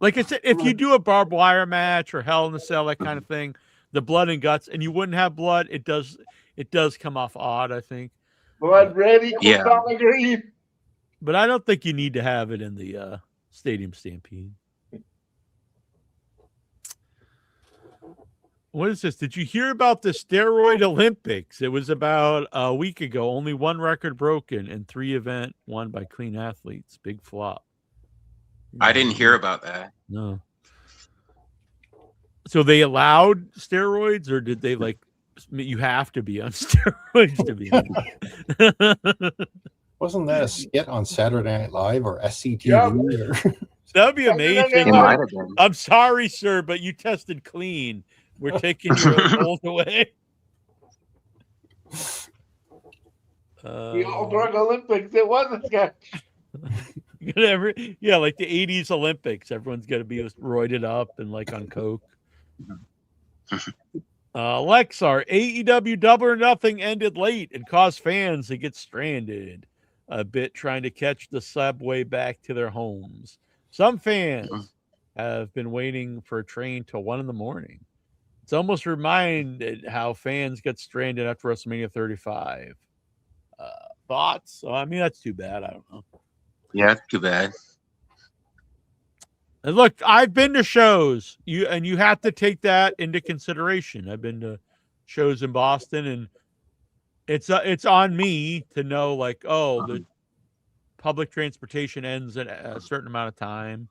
Like I said, if you do a barbed wire match or Hell in the Cell, that kind of thing, the blood and guts, and you wouldn't have blood, it does come off odd, I think. Blood ready, Yeah. agree. But I don't think you need to have it in the Stadium Stampede. What is this? Did you hear about the steroid Olympics? It was about a week ago. Only 1 record broken and 3 event won by clean athletes. Big flop. I didn't hear about that. No. So they allowed steroids, or did they like? You have to be on steroids to be on. Wasn't that a skit on Saturday Night Live or SCTV? That'd be amazing. It might have been. I'm sorry, sir, but you tested clean. We're taking your gold away. The all-drug Olympics. It was a sketch. Yeah, like the 80s Olympics. Everyone's got to be roided up and like on coke. Lexar, AEW Double or Nothing ended late and caused fans to get stranded a bit trying to catch the subway back to their homes. Some fans have been waiting for a train till 1 a.m. It's almost reminded how fans got stranded after WrestleMania 35. Thoughts? I mean, that's too bad. I don't know. Yeah, too bad. And look, I've been to shows. You have to take that into consideration. I've been to shows in Boston, and it's on me to know, like, the public transportation ends at a certain amount of time.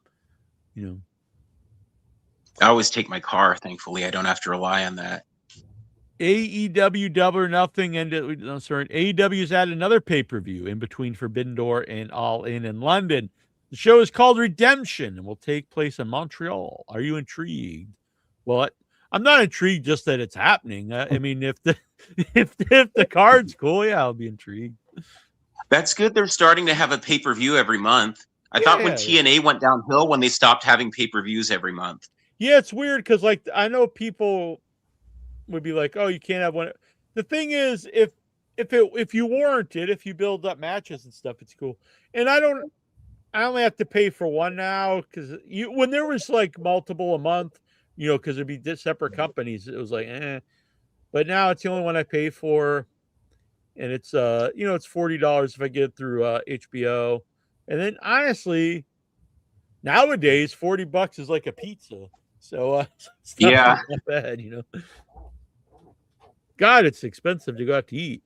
I always take my car. Thankfully, I don't have to rely on that. AEW Double or Nothing ended. I'm sorry. AEW's added another pay-per-view in between Forbidden Door and All In London. The show is called Redemption and will take place in Montreal. Are you intrigued? Well, I'm not intrigued just that it's happening. I mean, if the card's cool, yeah, I'll be intrigued. That's good. They're starting to have a pay-per-view every month. I thought when TNA went downhill when they stopped having pay-per-views every month. Yeah, it's weird because, like, I know people would be like, "Oh, you can't have one." The thing is, if you warrant it, if you build up matches and stuff, it's cool. And I only have to pay for one now because when there was like multiple a month, because it'd be separate companies, it was like, eh. But now it's the only one I pay for, and it's it's $40 if I get it through HBO. And then honestly, nowadays $40 is like a pizza, so it's not bad, God, it's expensive to go out to eat.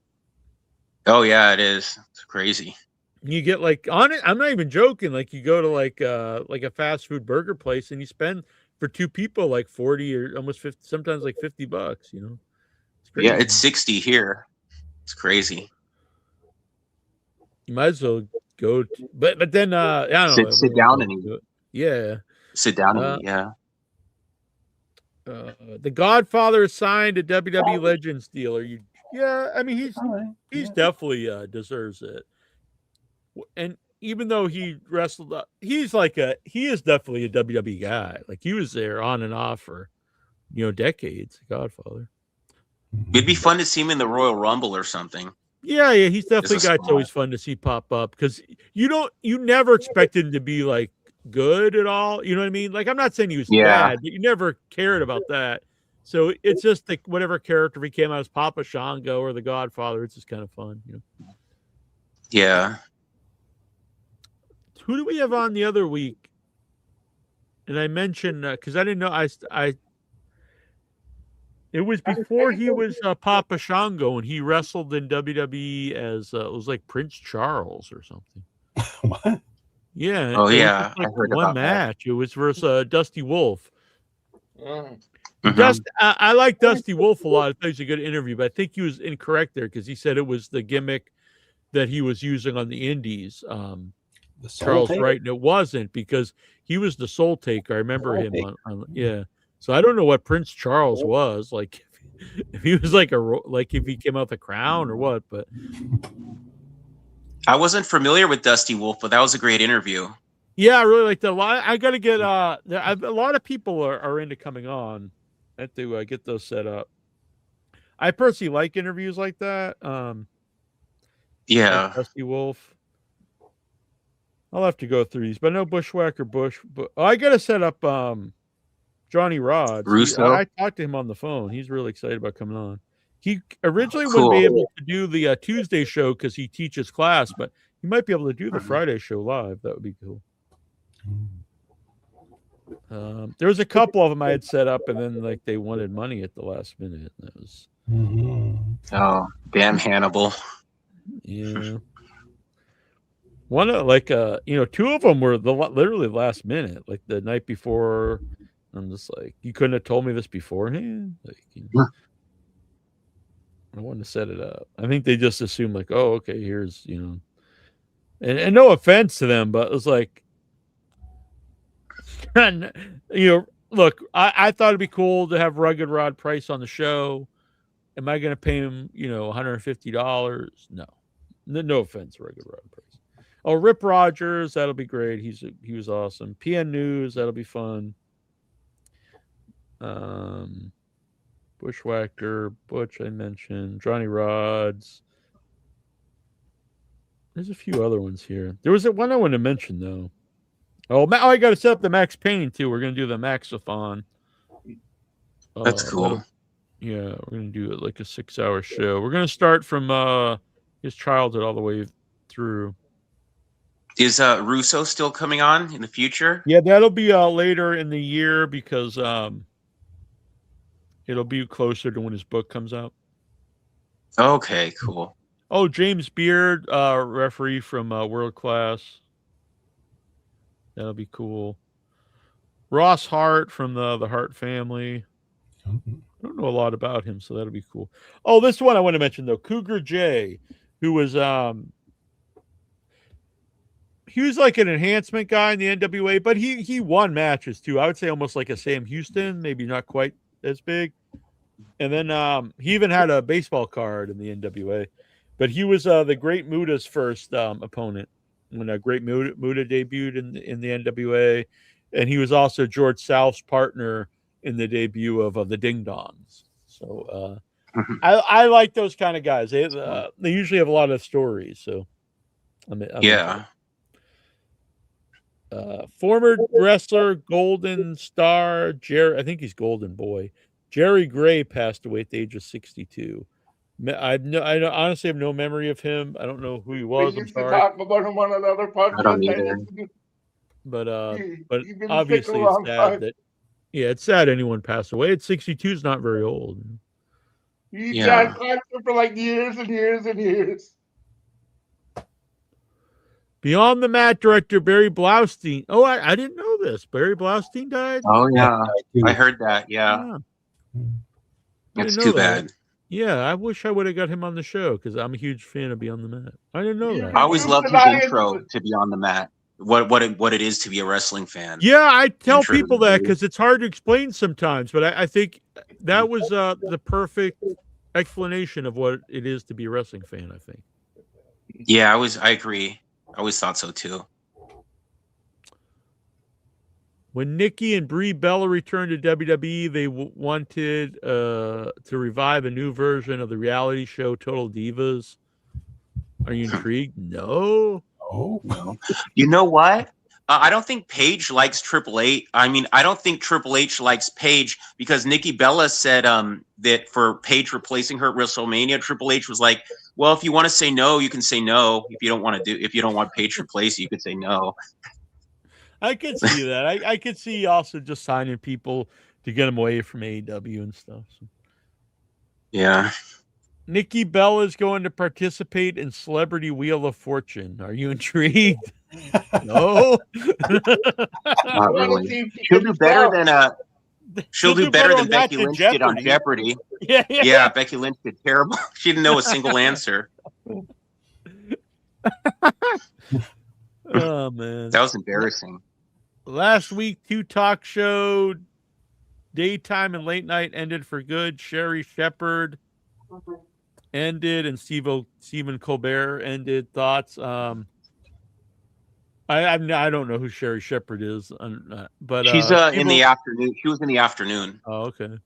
Oh yeah, it is. It's crazy. You get like on it. I'm not even joking. Like you go to like a fast food burger place and you spend for 2 people like 40 or almost 50, sometimes like $50. It's crazy. Yeah, it's 60 here. It's crazy. You might as well go, but then I don't know. Sit down and eat. Yeah. Sit down and eat. Yeah. The Godfather signed a WWE Legends deal. Are you? Yeah, I mean he's definitely deserves it. And even though he wrestled, he is definitely a WWE guy. Like he was there on and off for, decades. Godfather. It'd be fun to see him in the Royal Rumble or something. Yeah, he's definitely a guy that's always fun to see pop up because you never expected him to be like good at all. You know what I mean? Like I'm not saying he was bad, but you never cared about that. So it's just like whatever character he came out as Papa Shango or the Godfather, it's just kind of fun. Yeah. Who do we have on the other week? And I mentioned because I didn't know it was before he was Papa Shango and he wrestled in WWE as it was like Prince Charles or something. What? Yeah. Oh yeah, I heard one about match. That. It was versus Dusty Wolf. Mm-hmm. I like Dusty Wolf a lot. I thought he was a good interview, but I think he was incorrect there because he said it was the gimmick that he was using on the Indies. Charles Wright, and it wasn't because he was the Soul Taker. I remember him on yeah. So I don't know what Prince Charles was like. If he was like if he came out the crown or what, but I wasn't familiar with Dusty Wolf, but that was a great interview. Yeah, I really like that. I got to get a lot of people are into coming on. I have to get those set up. I personally like interviews like that. Yeah, like Dusty Wolf. I'll have to go through these, but no Bushwhacker Bush. But I got to set up Johnny Rods. Russo. I talked to him on the phone. He's really excited about coming on. He originally wouldn't be able to do the Tuesday show because he teaches class, but he might be able to do the Friday show live. That would be cool. There was a couple of them I had set up, and then like they wanted money at the last minute. That was oh damn Hannibal. Yeah. One two of them were literally last minute, like the night before. I'm just like, you couldn't have told me this beforehand. Like, I wanted to set it up. I think they just assumed like, oh, okay, here's and no offense to them, but it was like, look, I thought it'd be cool to have Rugged Rod Price on the show. Am I going to pay him, $150? No offense, Rugged Rod Price. Oh, Rip Rogers, that'll be great. He was awesome. PN News, that'll be fun. Bushwhacker, Butch, I mentioned. Johnny Rods. There's a few other ones here. There was one I want to mention though. Oh, I got to set up the Max Payne too. We're gonna do the Maxathon. That's cool. Yeah, we're gonna do it like a 6-hour show. We're gonna start from his childhood all the way through. Is Russo still coming on in the future? Yeah, that'll be later in the year because it'll be closer to when his book comes out. Okay, cool. Oh, James Beard, referee from World Class. That'll be cool. Ross Hart from the Hart family. I don't know a lot about him, so that'll be cool. Oh, this one I want to mention though, Cougar J, who was he was like an enhancement guy in the NWA, but he won matches too. I would say almost like a Sam Houston, maybe not quite as big. And then he even had a baseball card in the NWA. But he was the Great Muda's first opponent when Great Muda debuted in the NWA, and he was also George South's partner in the debut of the Ding Dongs. So I like those kind of guys. They usually have a lot of stories. So yeah. Former wrestler, Golden Star, Jerry. I think he's Golden Boy. Jerry Gray passed away at the age of 62. I honestly have no memory of him. I don't know who he was. We used to talk about him on another podcast. I don't either. But obviously it's sad that it's sad anyone passed away. At 62 is not very old. He tried for like years and years and years. Beyond the Mat director Barry Blaustein. Oh, I didn't know this. Barry Blaustein died? Oh yeah. I heard that. Yeah. That's too bad. Yeah, I wish I would have got him on the show because I'm a huge fan of Beyond the Mat. I didn't know that. I always loved his intro to Beyond the Mat. What it is to be a wrestling fan. Yeah, I tell people that because it's hard to explain sometimes, but I think that was the perfect explanation of what it is to be a wrestling fan. I think. Yeah, I agree. I always thought so too. When Nikki and Brie Bella returned to WWE, they wanted to revive a new version of the reality show Total Divas. Are you intrigued? No. Oh, no. You know what? I don't think Paige likes Triple H. I mean, I don't think Triple H likes Paige because Nikki Bella said that for Paige replacing her at WrestleMania, Triple H was like, "Well, if you want to say no, you can say no. If you don't want Paige to replace you could say no." I could see that. I could see also just signing people to get them away from AEW and stuff. So. Yeah. Nikki Bella is going to participate in Celebrity Wheel of Fortune. Are you intrigued? No. Not really. She'll do better than She'll do better than Becky Lynch did on Jeopardy. Yeah, Becky Lynch did terrible. She didn't know a single answer. Oh man, that was embarrassing. Last week, 2 talk show daytime and late night ended for good. Sherry Shepherd ended, and Stephen Colbert ended. Thoughts? I don't know who Sherry Shepherd is, but she's in the afternoon. She was in the afternoon. Oh, okay.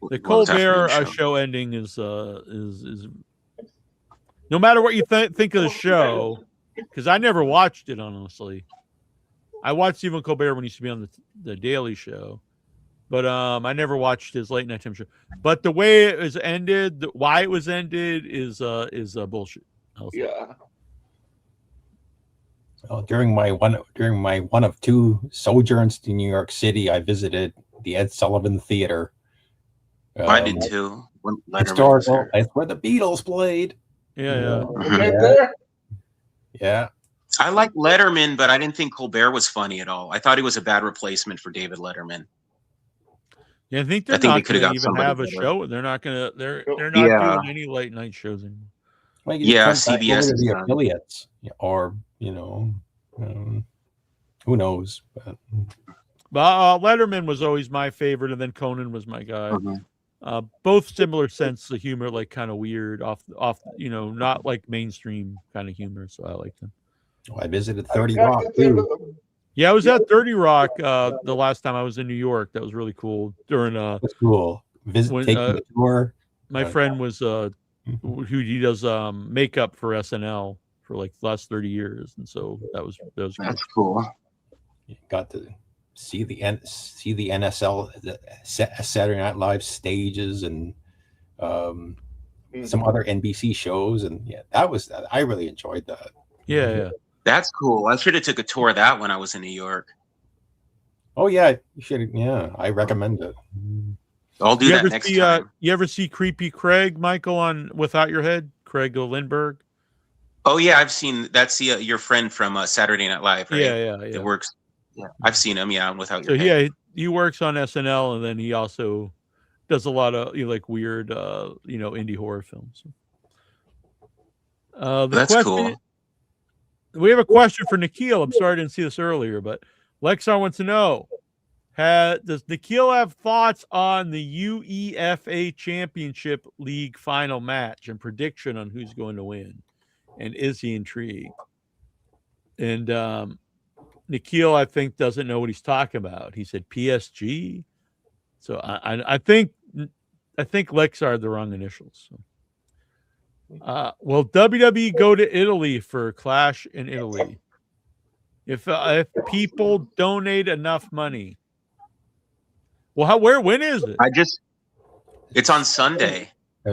The Colbert show ending is no matter what you think of the show, because I never watched it honestly. I watched Stephen Colbert when he used to be on the Daily Show, but I never watched his late night time show. But the way it was ended, why it was ended is bullshit. Yeah. Well, during my one of 2 sojourns to New York City, I visited the Ed Sullivan Theater. I did too. Historical. That's where the Beatles played. Yeah. Yeah. I like Letterman, but I didn't think Colbert was funny at all. I thought he was a bad replacement for David Letterman. Yeah, I think they're not going to even have a show. They're not going to. They're not doing any late night shows anymore. Well, CBS is the affiliates, or who knows? But Letterman was always my favorite, and then Conan was my guy. Both similar sense of humor, like kind of weird, off, not like mainstream kind of humor. So I liked them. I visited 30 Rock too. Yeah, I was at 30 Rock the last time I was in New York. That was really cool. During that's cool. Taking the tour. My friend was who he does makeup for SNL for like the last 30 years, and so that was that's cool. You got to see the NSL, the Saturday Night Live stages, and some other NBC shows, and I really enjoyed that. Yeah. That's cool. I should have took a tour of that when I was in New York. Oh yeah, you should. Yeah, I recommend it. I'll do that next time. You ever see Creepy Craig, Michael, on Without Your Head? Craig Lindbergh. Oh yeah, I've seen. That's your friend from Saturday Night Live, right? Yeah. It works. Yeah, I've seen him. Yeah, on Without Your Head. Yeah, he works on SNL, and then he also does a lot of like weird, indie horror films. That's cool. We have a question for Nikhil. I'm sorry I didn't see this earlier, but Lexar wants to know: does Nikhil have thoughts on the UEFA Championship League final match and prediction on who's going to win? And is he intrigued? And Nikhil, I think, doesn't know what he's talking about. He said PSG. So I think Lexar had the wrong initials. So. Will WWE go to Italy for Clash in Italy? If people donate enough money. Well, when is it? It's on Sunday.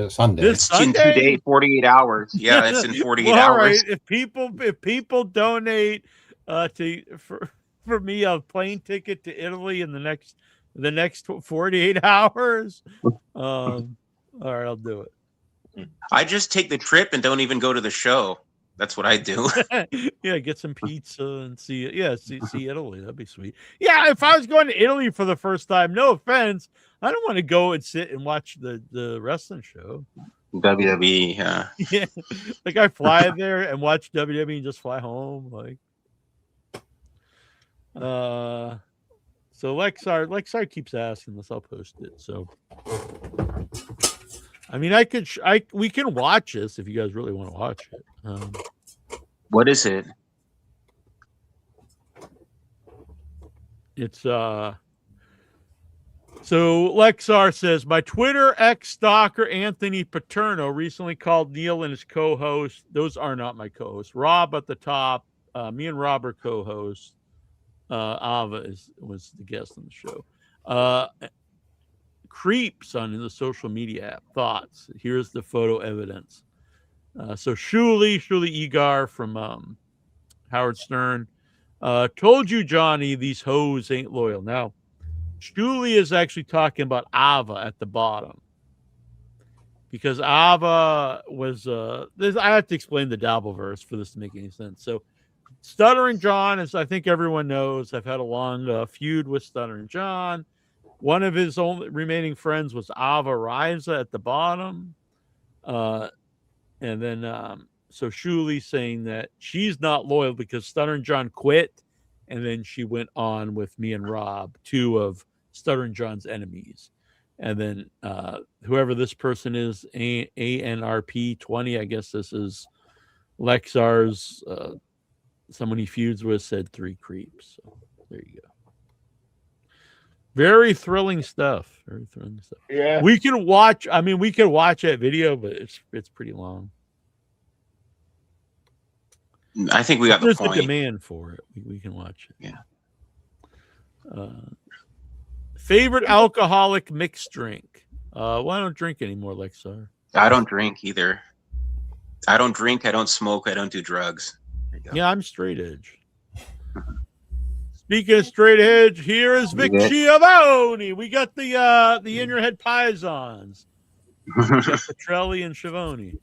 Sunday. This it's Sunday? in 48 hours. Yeah, it's in 48 hours. All right. If people donate for me a plane ticket to Italy in the next 48 hours, all right, I'll do it. I just take the trip and don't even go to the show. That's what I do. Yeah, get some pizza and see Italy. That'd be sweet. Yeah, if I was going to Italy for the first time, no offense, I don't want to go and sit and watch the wrestling show. WWE, yeah. Yeah, like I fly there and watch WWE and just fly home. Like, so Lexar keeps asking this. I'll post it. So. I mean, we can watch this if you guys really want to watch it. What is it? It's So Lexar says, my Twitter ex-stalker Anthony Paterno recently called Neal and his co-host. Those are not my co-hosts. Rob at the top. Me and Rob are co-hosts. Ava was the guest on the show. Creeps on the social media app. Thoughts. Here's the photo evidence. So Shuli Egar from Howard Stern. Told you, Johnny, these hoes ain't loyal. Now, Shuli is actually talking about Ava at the bottom. Because Ava was I have to explain the Dabbleverse for this to make any sense. So Stuttering John, as I think everyone knows, I've had a long feud with Stuttering John. One of his only remaining friends was Ava Riza at the bottom. And then so Shuli saying that she's not loyal because Stuttering John quit, and then she went on with me and Rob, two of Stuttering John's enemies. And then whoever this person is, ANRP20, I guess this is Lexar's, someone he feuds with, said 3 creeps. So there you go. Very thrilling stuff. Very thrilling stuff. Yeah. We can watch, we can watch that video, but it's pretty long. I think we got the There's point. a demand for it. We can watch it. Yeah. Favorite alcoholic mixed drink? Well, I don't drink anymore, Lexar. I don't drink either. I don't drink. I don't smoke. I don't do drugs. Yeah, I'm straight edge. Speaking of straight edge, here is Vic Schiavone. We got the in your head Pisons. Petrelli and Schiavone.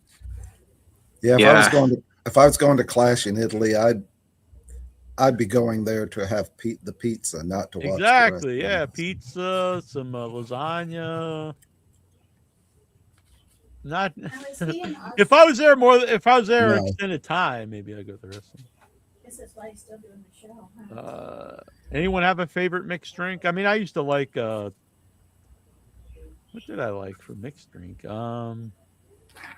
Yeah, if I was going to Clash in Italy, I'd be going there to have the pizza, not to watch. Exactly. Yeah, pizza, some lasagna. Not if I was there extended time, maybe I'd go the rest of them. That's why he's still doing the show. Huh? Anyone have a favorite mixed drink? I used to like what did I like for mixed drink? Well,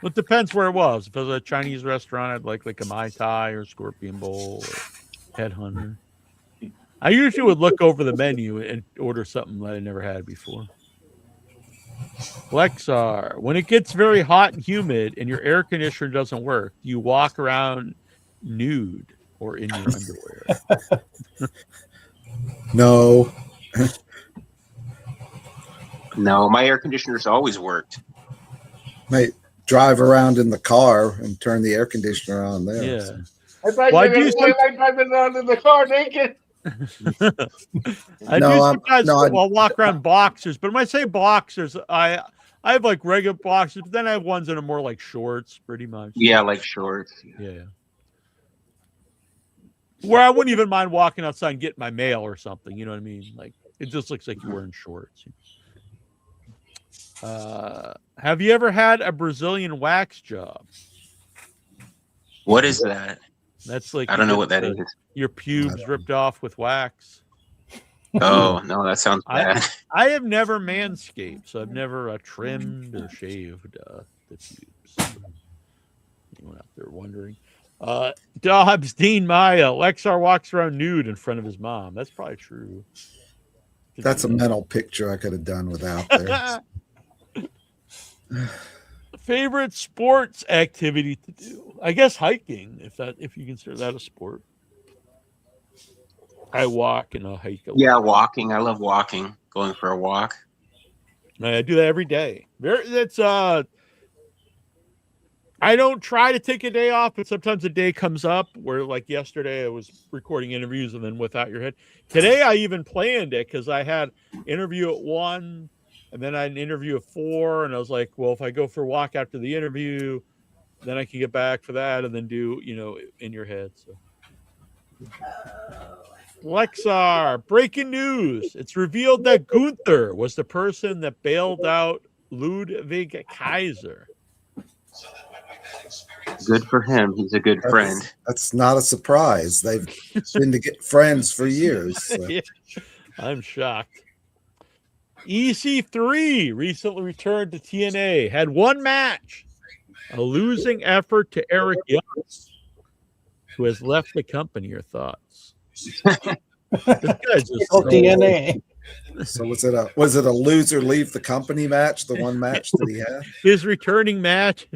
it depends where it was. If it was a Chinese restaurant, I'd like a Mai Tai or Scorpion Bowl or Headhunter. I usually would look over the menu and order something that I never had before. Lexar, when it gets very hot and humid and your air conditioner doesn't work, do you walk around nude or in your underwear? No. No, my air conditioner's always worked. Mate, drive around in the car and turn the air conditioner on there. Yeah. So. I thought Why you do were you going to like driving around in the car naked. I do sometimes I'll walk around boxers, but when I say boxers, I have like regular boxers, but then I have ones that are more like shorts, pretty much. Yeah, like shorts. Yeah. Where I wouldn't even mind walking outside and getting my mail or something. You know what I mean? Like it just looks like you're wearing shorts. Have you ever had a Brazilian wax job? What is that? That's like I don't know what that is. Your pubes ripped off with wax. Oh no, that sounds bad. I have never manscaped, so I've never trimmed or shaved the pubes. Anyone out there wondering? Dobbs Dean Maya, Lexar walks around nude in front of his mom. That's probably true. That's a mental picture I could have done without there. Favorite sports activity to do? I guess hiking, if you consider that a sport. I walk and I'll hike. Yeah, walking. I love walking. Going for a walk. I do that every day. I don't try to take a day off, but sometimes a day comes up where, like yesterday, I was recording interviews and then without your head. Today, I even planned it because I had an interview at 1, and then I had an interview at 4, and I was like, well, if I go for a walk after the interview, then I can get back for that and then do, in your head. So, Lexar, breaking news. It's revealed that Gunther was the person that bailed out Ludwig Kaiser. Good for him. He's a good friend. That's not a surprise. They've been to get friends for years. So. Yeah, I'm shocked. EC3 recently returned to TNA. Had one match. A losing effort to Eric Young, who has left the company. Your thoughts? This guy's just DNA. So was it a loser leave the company match? The one match that he had. His return match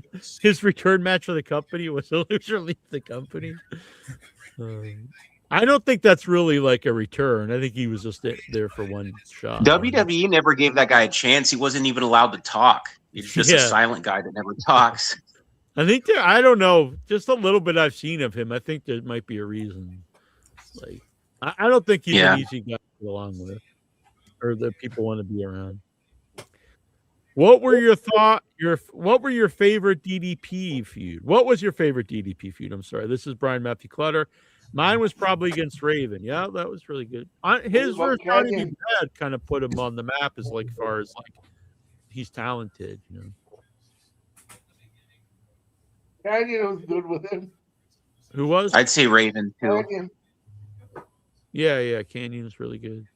for the company was a loser leave the company. I don't think that's really like a return. I think he was just there for one shot. WWE never gave that guy a chance. He wasn't even allowed to talk. He's just a silent guy that never talks. I think I don't know, just a little bit I've seen of him. I think there might be a reason. Like, I don't think he's an easy guy to get along with, or that people want to be around. What were your what were your favorite DDP feud? What was your favorite DDP feud? I'm sorry. This is Brian Matthew Clutter. Mine was probably against Raven. Yeah, that was really good. His versus Johnny B. Bad kind of put him on the map as far as he's talented, you know. Canyon was good with him. Who was? I'd say Raven too. Canyon. Yeah, Canyon's really good.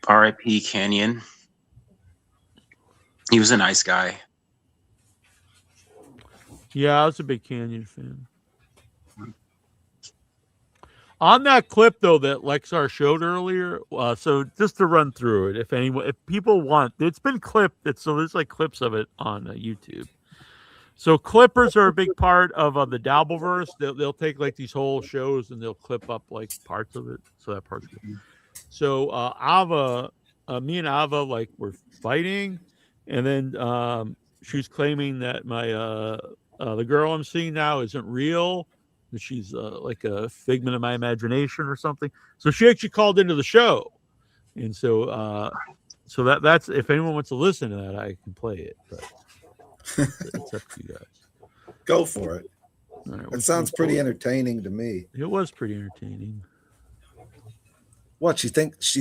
R.I.P. Canyon. He was a nice guy. Yeah, I was a big Canyon fan. On that clip, though, that Lexar showed earlier, so just to run through it, if people want, it's been clipped. So there's clips of it on YouTube. So clippers are a big part of the Dabbleverse. They'll take these whole shows and they'll clip up parts of it. So that part's good. So Ava, me and Ava were fighting, and then she was claiming that my the girl I'm seeing now isn't real. That she's a figment of my imagination or something. So she actually called into the show, and so that's if anyone wants to listen to that, I can play it. But it's up to you guys. Go for it. Right, it sounds pretty entertaining to me. It was pretty entertaining. What, she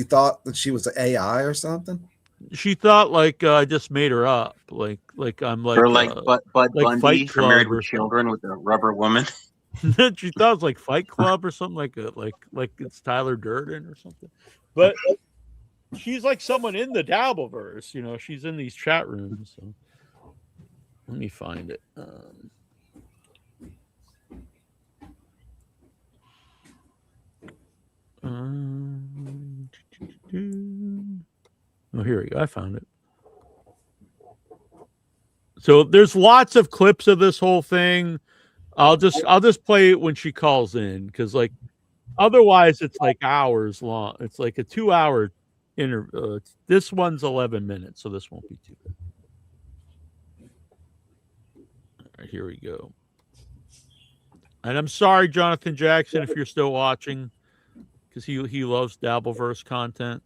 thought that she was an AI or something? She thought I just made her up. I'm or Bud Bundy from Married with Children with a rubber woman. She thought it was Fight Club or something like it's Tyler Durden or something. But she's someone in the Dabbleverse, you know. She's in these chat rooms. So let me find it. Oh, here we go. I found it. So there's lots of clips of this whole thing. I'll just play it when she calls in, because otherwise it's hours long. It's a 2-hour interview. This one's 11 minutes, so this won't be too good. All right, here we go. And I'm sorry, Jonathan Jackson, if you're still watching, because he loves Dabbleverse content.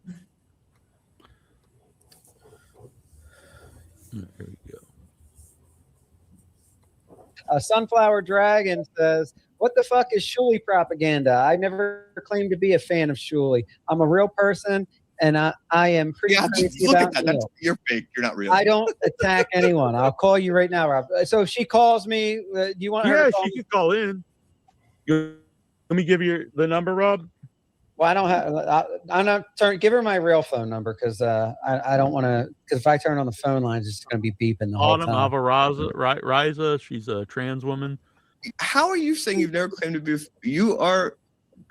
Here we go. Sunflower Dragon says, "What the fuck is Shuli propaganda? I never claimed to be a fan of Shuli. I'm a real person, and I am pretty crazy about Neal. You're fake. You're not real. I don't attack anyone. I'll call you right now, Rob. So if she calls me, do you want her to call she can call in. Let me give you the number, Rob. Well, I don't have. I'm not give her my real phone number, because I don't want to. Because if I turn on the phone lines, it's going to be beeping the whole time. Autumn Riza, she's a trans woman. How are you saying you've never claimed to be? You are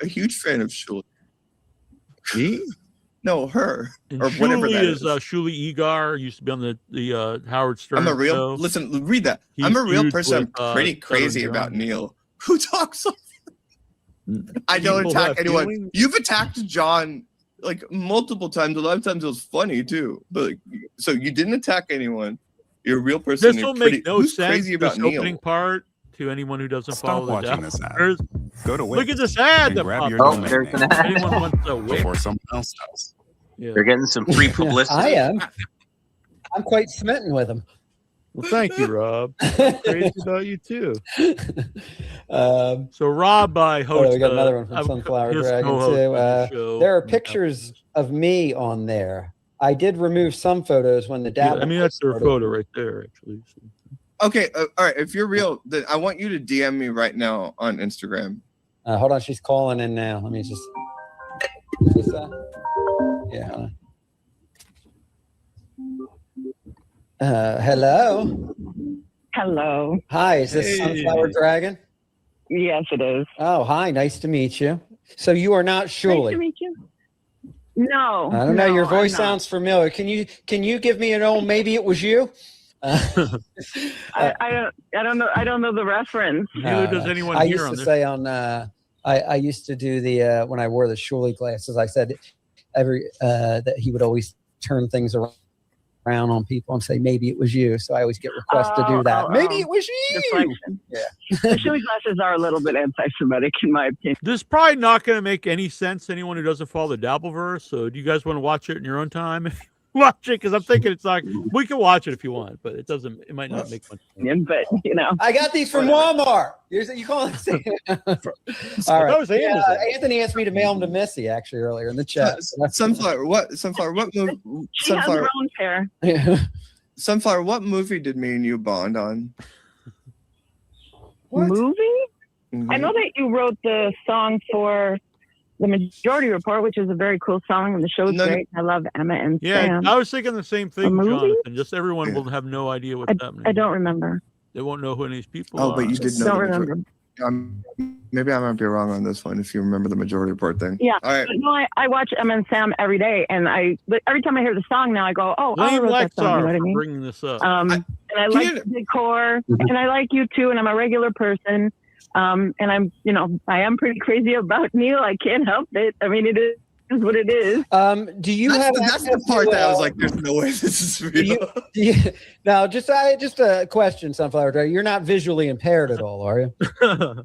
a huge fan of Shuli. Me? No, her and or whatever that is. Shuli Egar used to be on the Howard Stern. I'm a real. show. Listen, read that. I'm a real person. I'm pretty crazy about Neal. Who talks so? I don't attack anyone. Feelings? You've attacked John multiple times. A lot of times it was funny too. But so you didn't attack anyone. You're a real person. This will make no who's sense. Crazy about this Neal? Opening part to anyone who doesn't Stop follow watching the this ad. Go to Look at this ad that grab your popped up. domain name Anyone wants a Wix? before someone else does. Yeah. They're getting some free publicity. I am. I'm quite smitten with him. Well, thank you, Rob. I'm crazy about you too. So Rob, I host. We got another one from Sunflower Dragon too. There are pictures of me on there. I did remove some photos when the Dabble. I mean, that's their photo right there, actually. So. Okay, all right. If you're real, then I want you to DM me right now on Instagram. Hold on, she's calling in now. Let me just. Yeah. Hold on. Hello. Hello. Hi, is this Sunflower Dragon? Yes, it is. Oh, hi. Nice to meet you. So you are not Shuli. Nice to meet you. No. I don't know. no, Your voice I'm not. sounds familiar. Can you give me an old maybe it was you? I don't know. I don't know the reference. Neither does anyone I here used on to this. say on I used to do the when I wore the Shuli glasses. I said that he would always turn things around on people and say maybe it was you. So I always get requests to do that. Maybe it was you. Deflection. Yeah. The Shuli glasses are a little bit anti-Semitic in my opinion. This is probably not going to make any sense to anyone who doesn't follow the Dabbleverse. So do you guys want to watch it in your own time? Watch it, because I'm thinking it's like we can watch it if you want, but it doesn't. It might not make much sense. But I got these from Walmart. You call it? All right. Anthony asked me to mail them to Missy actually earlier in the chat. Sunflower. What movie? She has her own pair. Sunflower. What movie did me and you bond on? Movie? Mm-hmm. I know that you wrote the song for the Majority Report, which is a very cool song, and the show's great. I love Emma and Sam. I was thinking the same thing, movie? Jonathan. Just everyone will have no idea what's happening. I don't remember. They won't know who any of these people are. Oh, but you did know. Don't remember. Maybe I might be wrong on this one. If you remember the Majority Report thing. Yeah. All right. But no, I watch Emma and Sam every day, and every time I hear the song now, I go, "Oh, I wrote that song." You know what I mean? Bringing this up. And I like the decor, and I like you too, and I'm a regular person. And I'm, I am pretty crazy about Neal. I can't help it. I mean, it is what it is. Do you have? That's the part that I was like, "There's no way this is real." Now, just a question, Sunflower Dry. You're not visually impaired at all, are you? All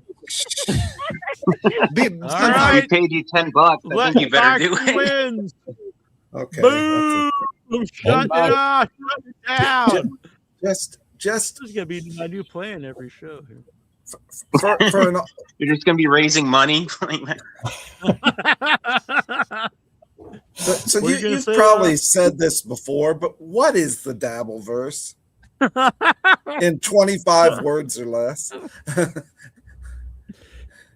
right. We paid you $10. I think you better do it. Wins. Okay. Boom! Shut it off. Shut it down. Just. This is gonna be my new plan every show here. You're just gonna be raising money. So you've probably said this before, but what is the Dabbleverse? In 25 words or less.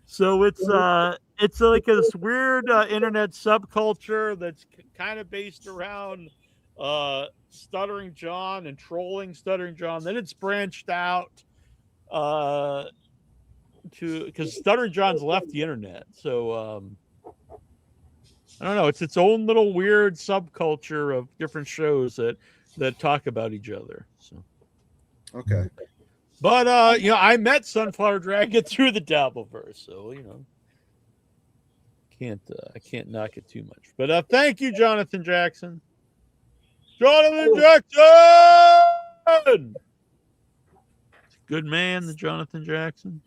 So it's like this weird internet subculture that's kind of based around Stuttering John and trolling Stuttering John. Then it's branched out because Stuttering John's left the internet. So I don't know. It's its own little weird subculture of different shows that talk about each other. So okay. But I met Sunflower Dragon through the Dabbleverse, so I can't knock it too much. But thank you, Jonathan Jackson. Jonathan Jackson! Good man, the Jonathan Jackson.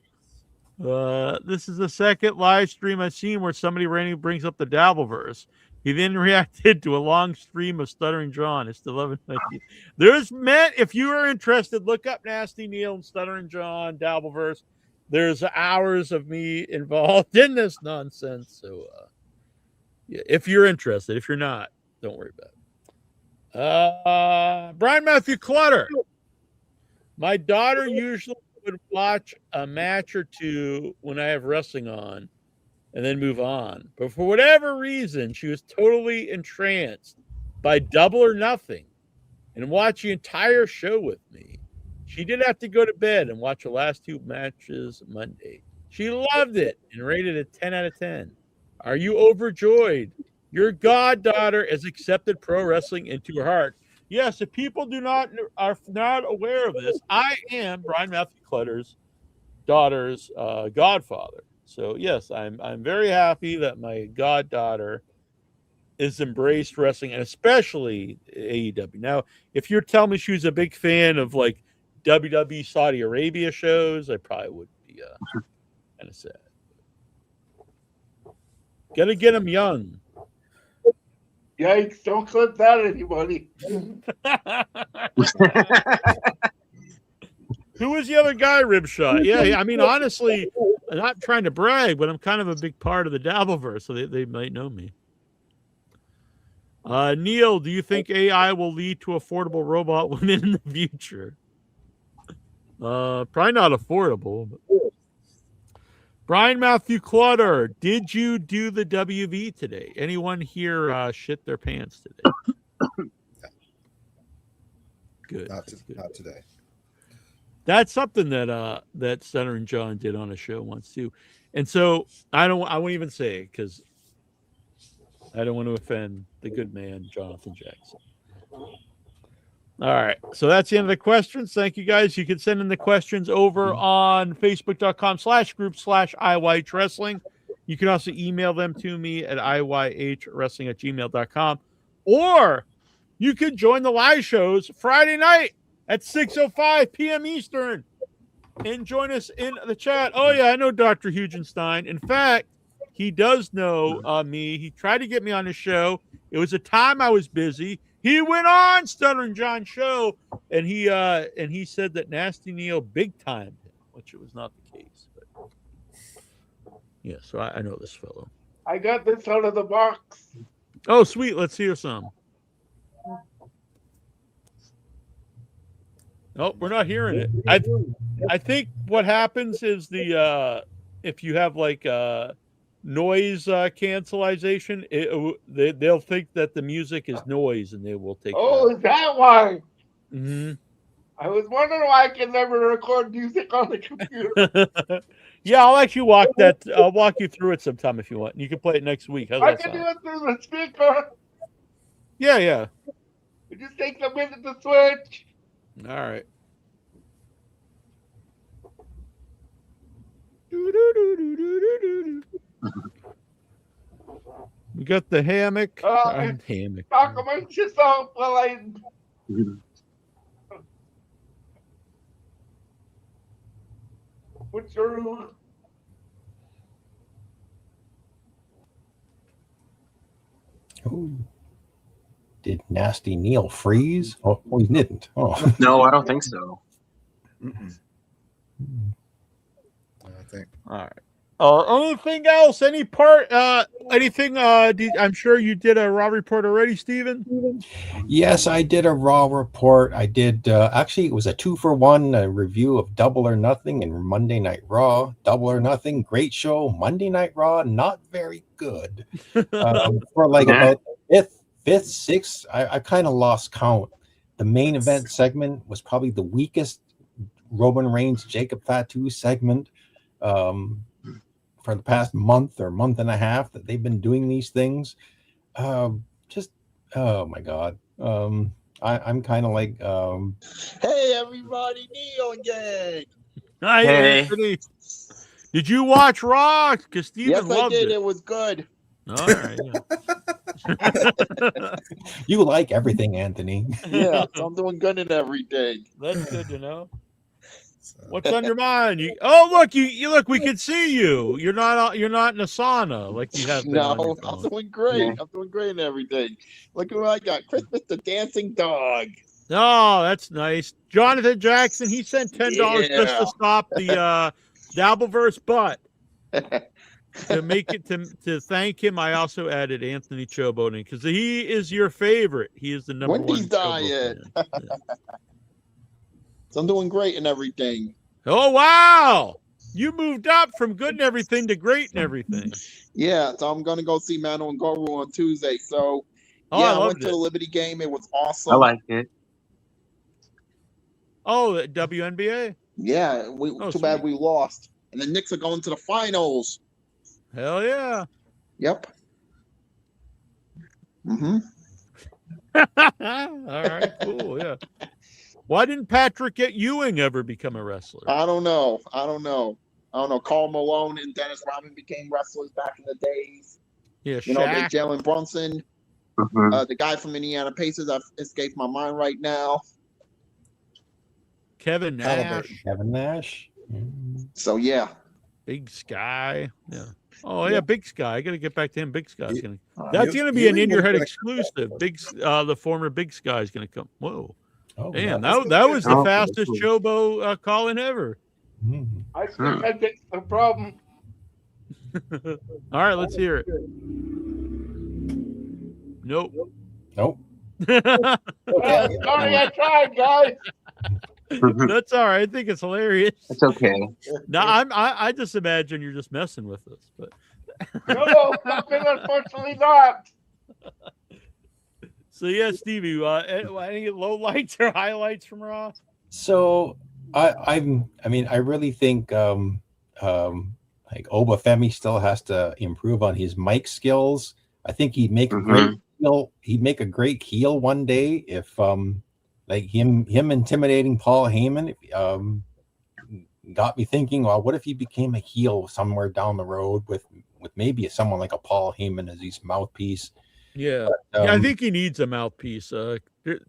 This is the second live stream I've seen where somebody randomly brings up the Dabbleverse. He then reacted to a long stream of Stuttering John. It's 11:90. There's Matt. If you are interested, look up Nasty Neal and Stuttering John Dabbleverse. There's hours of me involved in this nonsense. So, yeah, if you're interested, if you're not, don't worry about it. Brian Matthew Clutter. My daughter usually would watch a match or two when I have wrestling on and then move on. But for whatever reason, she was totally entranced by Double or Nothing and watched the entire show with me. She did have to go to bed and watch the last two matches Monday. She loved it and rated it 10 out of 10. Are you overjoyed? Your goddaughter has accepted pro wrestling into her heart. Yes, if people are not aware of this, I am Brian Matthew Clutter's daughter's godfather. So yes, I'm very happy that my goddaughter is embraced wrestling, and especially AEW. Now, if you're telling me she was a big fan of like WWE Saudi Arabia shows, I probably would be kind of sad. Gotta get them young. Yikes, don't clip that, anybody. Who was the other guy, Ribshot? Yeah, I mean, honestly, I'm not trying to brag, but I'm kind of a big part of the Dabbleverse, so they might know me. Neal, do you think AI will lead to affordable robot women in the future? Probably not affordable. But... Brian Matthew Clutter, did you do the WV today? Anyone here shit their pants today? Good. Not today. That's something that that Stuttering John did on a show once too, and so I won't even say it because I don't want to offend the good man Jonathan Jackson. All right, so that's the end of the questions. Thank you guys. You can send in the questions over on facebook.com/group/IYH Wrestling. You can also email them to me at IYHWrestling@gmail.com, or you can join the live shows Friday night at 6:05 p.m. Eastern and join us in the chat. Oh, yeah, I know Dr. Hugenstein. In fact, he does know me. He tried to get me on his show. It was a time I was busy. He went on Stuttering John's show, and he said that Nasty Neal big timed him, which it was not the case. But yeah, so I know this fellow. I got this out of the box. Oh, sweet. Let's hear some. Nope, we're not hearing it. I think what happens is if you have like noise cancellation, they'll think that the music is noise and they will take it out. Is that why? Mm-hmm. I was wondering why I can never record music on the computer. Yeah, I'll let you walk that. I'll walk you through it sometime if you want. You can play it next week. How's I that can sound? do it through the speaker. Yeah. It just takes a minute to switch. All right. We got the hammock. Hammock. Talk amongst yourself while I. What's your. Oh. Did Nasty Neal freeze? Oh, he didn't. Oh. No, I don't think so. I think. All right. Anything else? Anything? I'm sure you did a Raw report already, Steven. Yes, I did a Raw report. I did. Actually, it was a 2-for-1 review of Double or Nothing and Monday Night Raw. Double or Nothing, great show. Monday Night Raw, not very good. For like about fifth, sixth, I kind of lost count. The main event segment was probably the weakest Roman Reigns, Jacob Fatu segment. For the past month or month and a half that they've been doing these things. Just, oh my God. I'm kind of like, hey, everybody, Neal again. Hi, Anthony. Did you watch Raw? Because Steven loved I did. it. It was good. All right. Yeah. You like everything, Anthony. Yeah, I'm doing good in everything. That's good to know. What's on your mind? Look, you look. We can see you. You're not in a sauna like you have been. No, I'm doing great. Yeah. I'm doing great in everything. Look at what I got. Christmas the dancing dog. Oh, that's nice. Jonathan Jackson. He sent $10 just to stop the Dabbleverse, but to make it to thank him, I also added Anthony Choboning because he is your favorite. He is the number Wendy's one diet. Yeah. So I'm doing great and everything. Oh, wow. You moved up from good and everything to great and everything. Yeah, so I'm going to go see Mano and Goro on Tuesday. So, yeah, I went to the Liberty game. It was awesome. I liked it. Oh, the WNBA? Yeah, too bad we lost. And the Knicks are going to the finals. Hell yeah. Yep. Mm-hmm. All right, cool, yeah. Why didn't Patrick Ewing ever become a wrestler? I don't know. Karl Malone and Dennis Rodman became wrestlers back in the days. Yeah, you know, Jalen Brunson, the guy from Indiana Pacers. I've escaped my mind right now. Kevin Nash. So yeah, Big Sky. Yeah. Oh yeah, Big Sky. I got to get back to him. Big Sky's gonna. That's gonna be an In Your Head exclusive. The former Big Sky is gonna come. Whoa. Oh, damn, that was the fastest Chobo call-in ever. I think I fixed the problem. All right, let's hear it. Nope. Sorry, I tried, guys. That's all right. I think it's hilarious. It's okay. No, I just imagine you're just messing with us, but no, unfortunately not. So yeah, Stevie, any low lights or highlights from Raw? So I mean, I really think like Obafemi still has to improve on his mic skills. I think he'd make a great heel. He'd make a great heel one day if like him intimidating Paul Heyman got me thinking, well, what if he became a heel somewhere down the road with maybe someone like a Paul Heyman as his mouthpiece? Yeah. But, yeah, I think he needs a mouthpiece.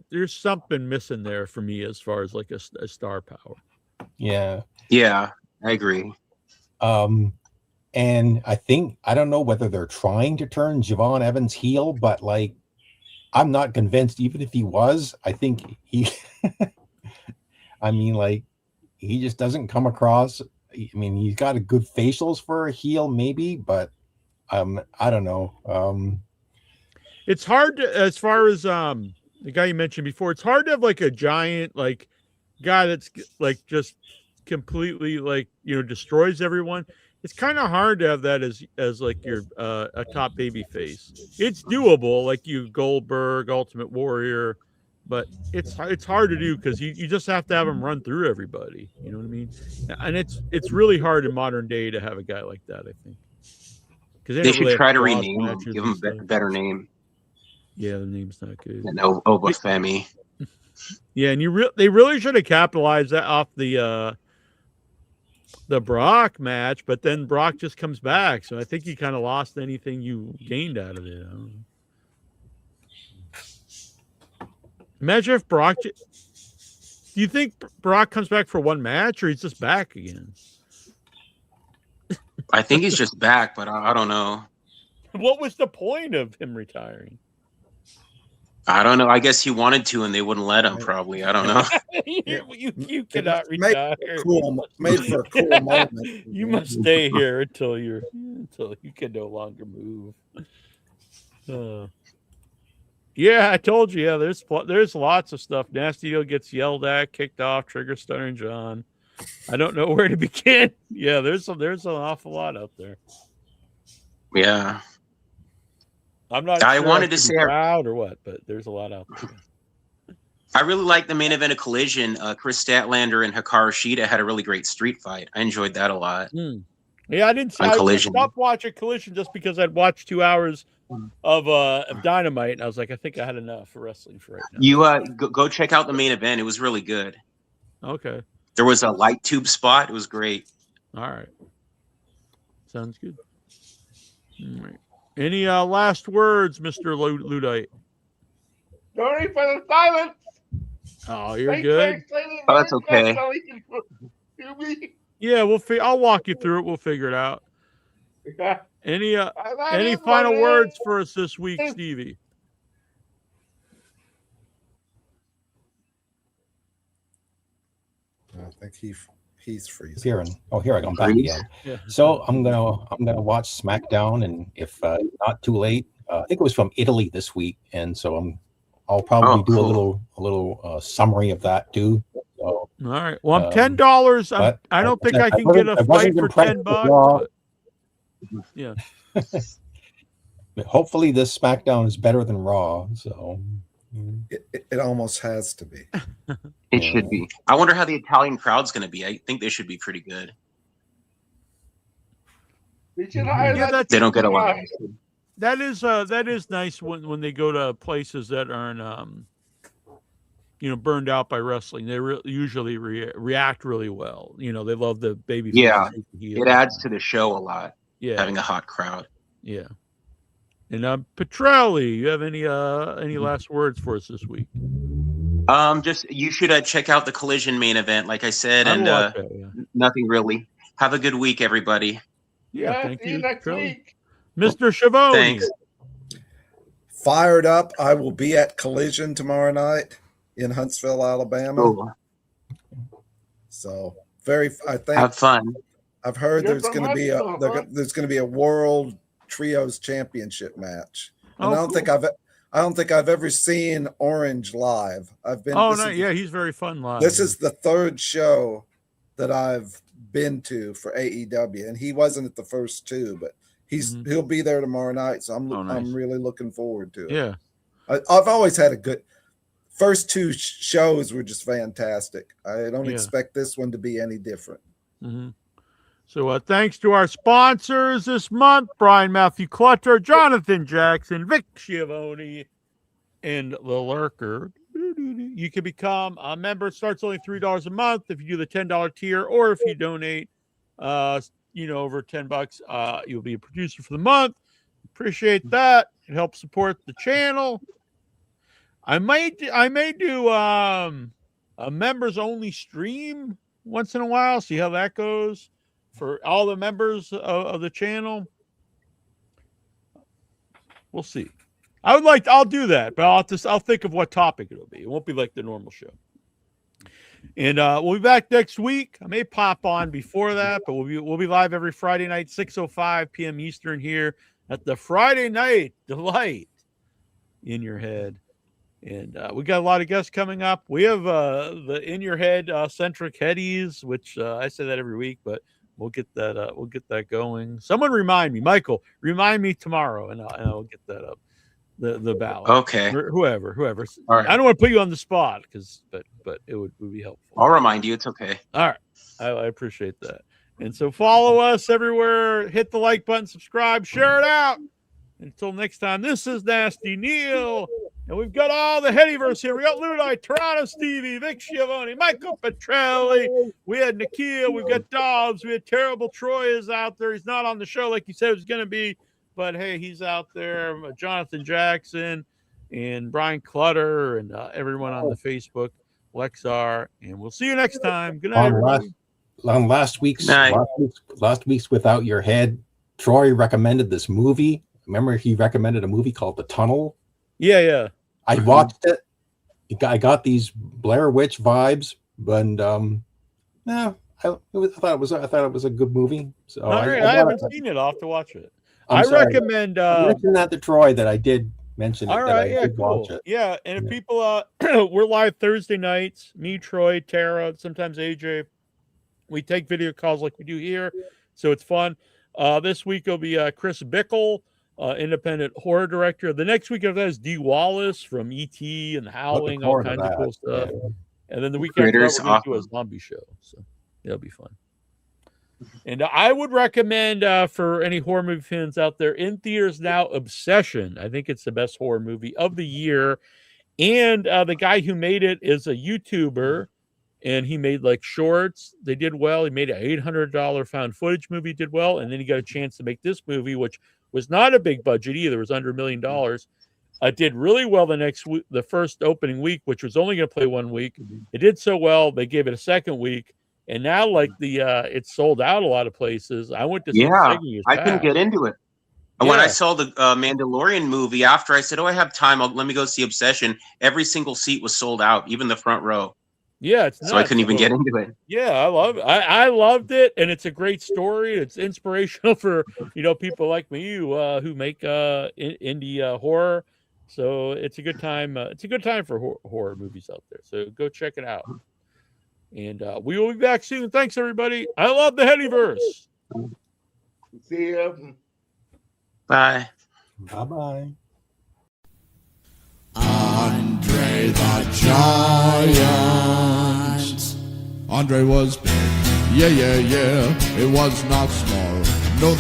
There's something missing there for me as far as like a star power. Yeah. Yeah, I agree. And I don't know whether they're trying to turn Javon Evans heel, but like, I'm not convinced. Even if he was, I think he, I mean, like, he just doesn't come across. I mean, he's got a good facials for a heel, maybe, but I don't know. It's hard to, as far as the guy you mentioned before, it's hard to have like a giant like guy that's like just completely like, you know, destroys everyone. It's kind of hard to have that as like your a top baby face. It's doable, like you Goldberg, Ultimate Warrior, but it's hard to do because you just have to have him run through everybody. You know what I mean? And it's really hard in modern day to have a guy like that, I think. Because they should try to rename him, give him a better name. Yeah, the name's not good. Obafemi. Yeah, and they really should have capitalized that off the Brock match, but then Brock just comes back, so I think you kind of lost anything you gained out of it. I don't know. Imagine if Brock. Do you think Brock comes back for one match, or he's just back again? I think he's just back, but I don't know. What was the point of him retiring? I don't know. I guess he wanted to, and they wouldn't let him. Probably. I don't know. you cannot retire. Made for a cool moment. You must stay here until you can no longer move. Yeah, I told you. Yeah, there's lots of stuff. Nasty Neal gets yelled at, kicked off, Trigger Stunner and John. I don't know where to begin. Yeah, there's an awful lot out there. Yeah. I'm not I sure wanted to say proud or what, but there's a lot out there. I really liked the main event of Collision. Chris Statlander and Hikaru Shida had a really great street fight. I enjoyed that a lot. Yeah, I didn't. I stopped watching Collision just because I'd watched 2 hours of Dynamite, and I was like, I think I had enough for wrestling for right now. You go check out the main event. It was really good. Okay. There was a light tube spot. It was great. All right. Sounds good. All right. Any last words, Mr. Luddite? Sorry for the silence. Oh, you're good. Oh, that's okay. Yeah, I'll walk you through it. We'll figure it out. Any final words for us this week, Stevie? I think he's freezing. Here I come back again. Yeah. So I'm gonna watch SmackDown, and if not too late, I think it was from Italy this week, and so I'll probably do a little summary of that too. So, all right. Well, I'm $10. I don't think I can get a fight for $10. But, yeah. Hopefully, this SmackDown is better than Raw. So. It almost has to be. It should be. I wonder how the Italian crowd's going to be. I think they should be pretty good. They don't get a lot. That is nice when they go to places that aren't burned out by wrestling. They usually react really well. You know, they love the baby. Yeah, it adds to the show a lot. Yeah, having a hot crowd. Yeah. And Petrelli, you have any last words for us this week? Just you should check out the Collision main event, like I said, and nothing really. Have a good week, everybody. Yeah, thank you, next week. Mr. Schiavone. Thanks. Fired up. I will be at Collision tomorrow night in Huntsville, Alabama. Ooh. So I think have fun. I've heard there's going to be a World Trios Championship match, and I don't think I've ever seen Orange live. I've been. He's very fun live. This is the third show that I've been to for AEW, and he wasn't at the first two, but he'll be there tomorrow night. So I'm really looking forward to it. Yeah, I've always had a good first two shows were just fantastic. I don't Yeah. expect this one to be any different. Mm-hmm. So thanks to our sponsors this month, Brian Matthew Clutter, Jonathan Jackson, Vic Schiavone, and The Lurker. You can become a member. It starts only $3 a month if you do the $10 tier, or if you donate, over $10, you'll be a producer for the month. Appreciate that. It helps support the channel. I may do a members only stream once in a while. See how that goes for all the members of the channel. We'll see. I'll do that, but I'll think of what topic it'll be. It won't be like the normal show. And we'll be back next week. I may pop on before that, but we'll be live every Friday night, 6:05 p.m. Eastern here at the Friday Night Delight in your head. And we got a lot of guests coming up. We have the In Your Head centric headies, which I say that every week, but we'll get that going. Someone remind me, Michael, remind me tomorrow, and I'll get that up. The ballot. Okay. Whoever. All right. I don't want to put you on the spot but it would be helpful. I'll remind you. It's okay. All right. I appreciate that. And so follow us everywhere. Hit the like button, subscribe, share it out. Until next time, this is Nasty Neal. And we've got all the Headyverse here. We got Ludite, Toronto Stevie, Vic Schiavone, Michael Petrelli. We had Nikhil. We've got Dobbs. We had Terrible Troy is out there. He's not on the show like he said it was going to be. But, hey, he's out there. Jonathan Jackson and Brian Clutter and everyone on the Facebook, Lexar. And we'll see you next time. Good night, everybody. On last week's Without Your Head, Troy recommended this movie. Remember, he recommended a movie called The Tunnel? Yeah. I watched it. I got these Blair Witch vibes, but I thought it was a good movie. So all right, I haven't seen it. I'll have to watch it. I recommend. I mentioned that to Troy that I did mention. All right, yeah, cool. Watch it. Yeah, and if people, we're live Thursday nights. Me, Troy, Tara, sometimes AJ. We take video calls like we do here, so it's fun. This week will be Chris Bickle, independent horror director. The next week of that is Dee Wallace from E.T. and The Howling, all kinds of cool stuff. Yeah. And then the week after that, we're going to do a zombie show, so it'll be fun. And I would recommend for any horror movie fans out there, in theaters now, Obsession. I think it's the best horror movie of the year. And the guy who made it is a YouTuber, and he made like shorts. They did well. He made an $800 found footage movie, did well. And then he got a chance to make this movie, which was not a big budget either. It was under $1 million. Did really well the first opening week, which was only going to play 1 week. It did so well, they gave it a second week. And now, like it's sold out a lot of places. I went to see I couldn't get into it. And when I saw the Mandalorian movie, after I said, "Oh, I have time. Let me go see Obsession." Every single seat was sold out, even the front row. Yeah, it's so I couldn't even get into it. Yeah, I love it. I loved it, and it's a great story. It's inspirational for people like me who make indie horror. So it's a good time. It's a good time for horror movies out there. So go check it out. And we will be back soon. Thanks, everybody. I love the Headyverse. See you. Bye. Bye-bye. Andre the Giant. Andre was big. Yeah. It was not small. No.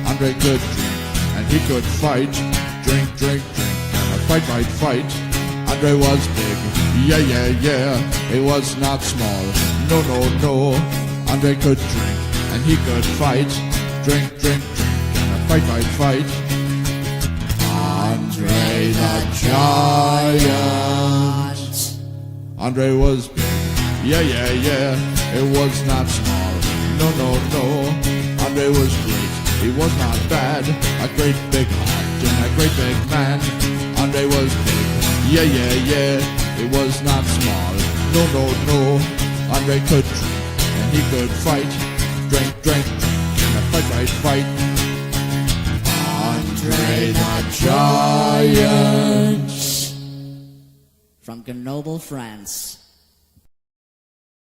Andre could drink and he could fight. Drink. Fight. Andre was big. Yeah. It was not small. No. Andre could drink and he could fight. Drink. Fight. Andre the Giant. Andre was big. Yeah. It was not small. No. Andre was great. He was not bad. A great big heart and a great big man. Andre was big. Yeah. It was not small. No. Andre could drink and he could fight. Drink. Fight. Andre the Giant. From Grenoble, France.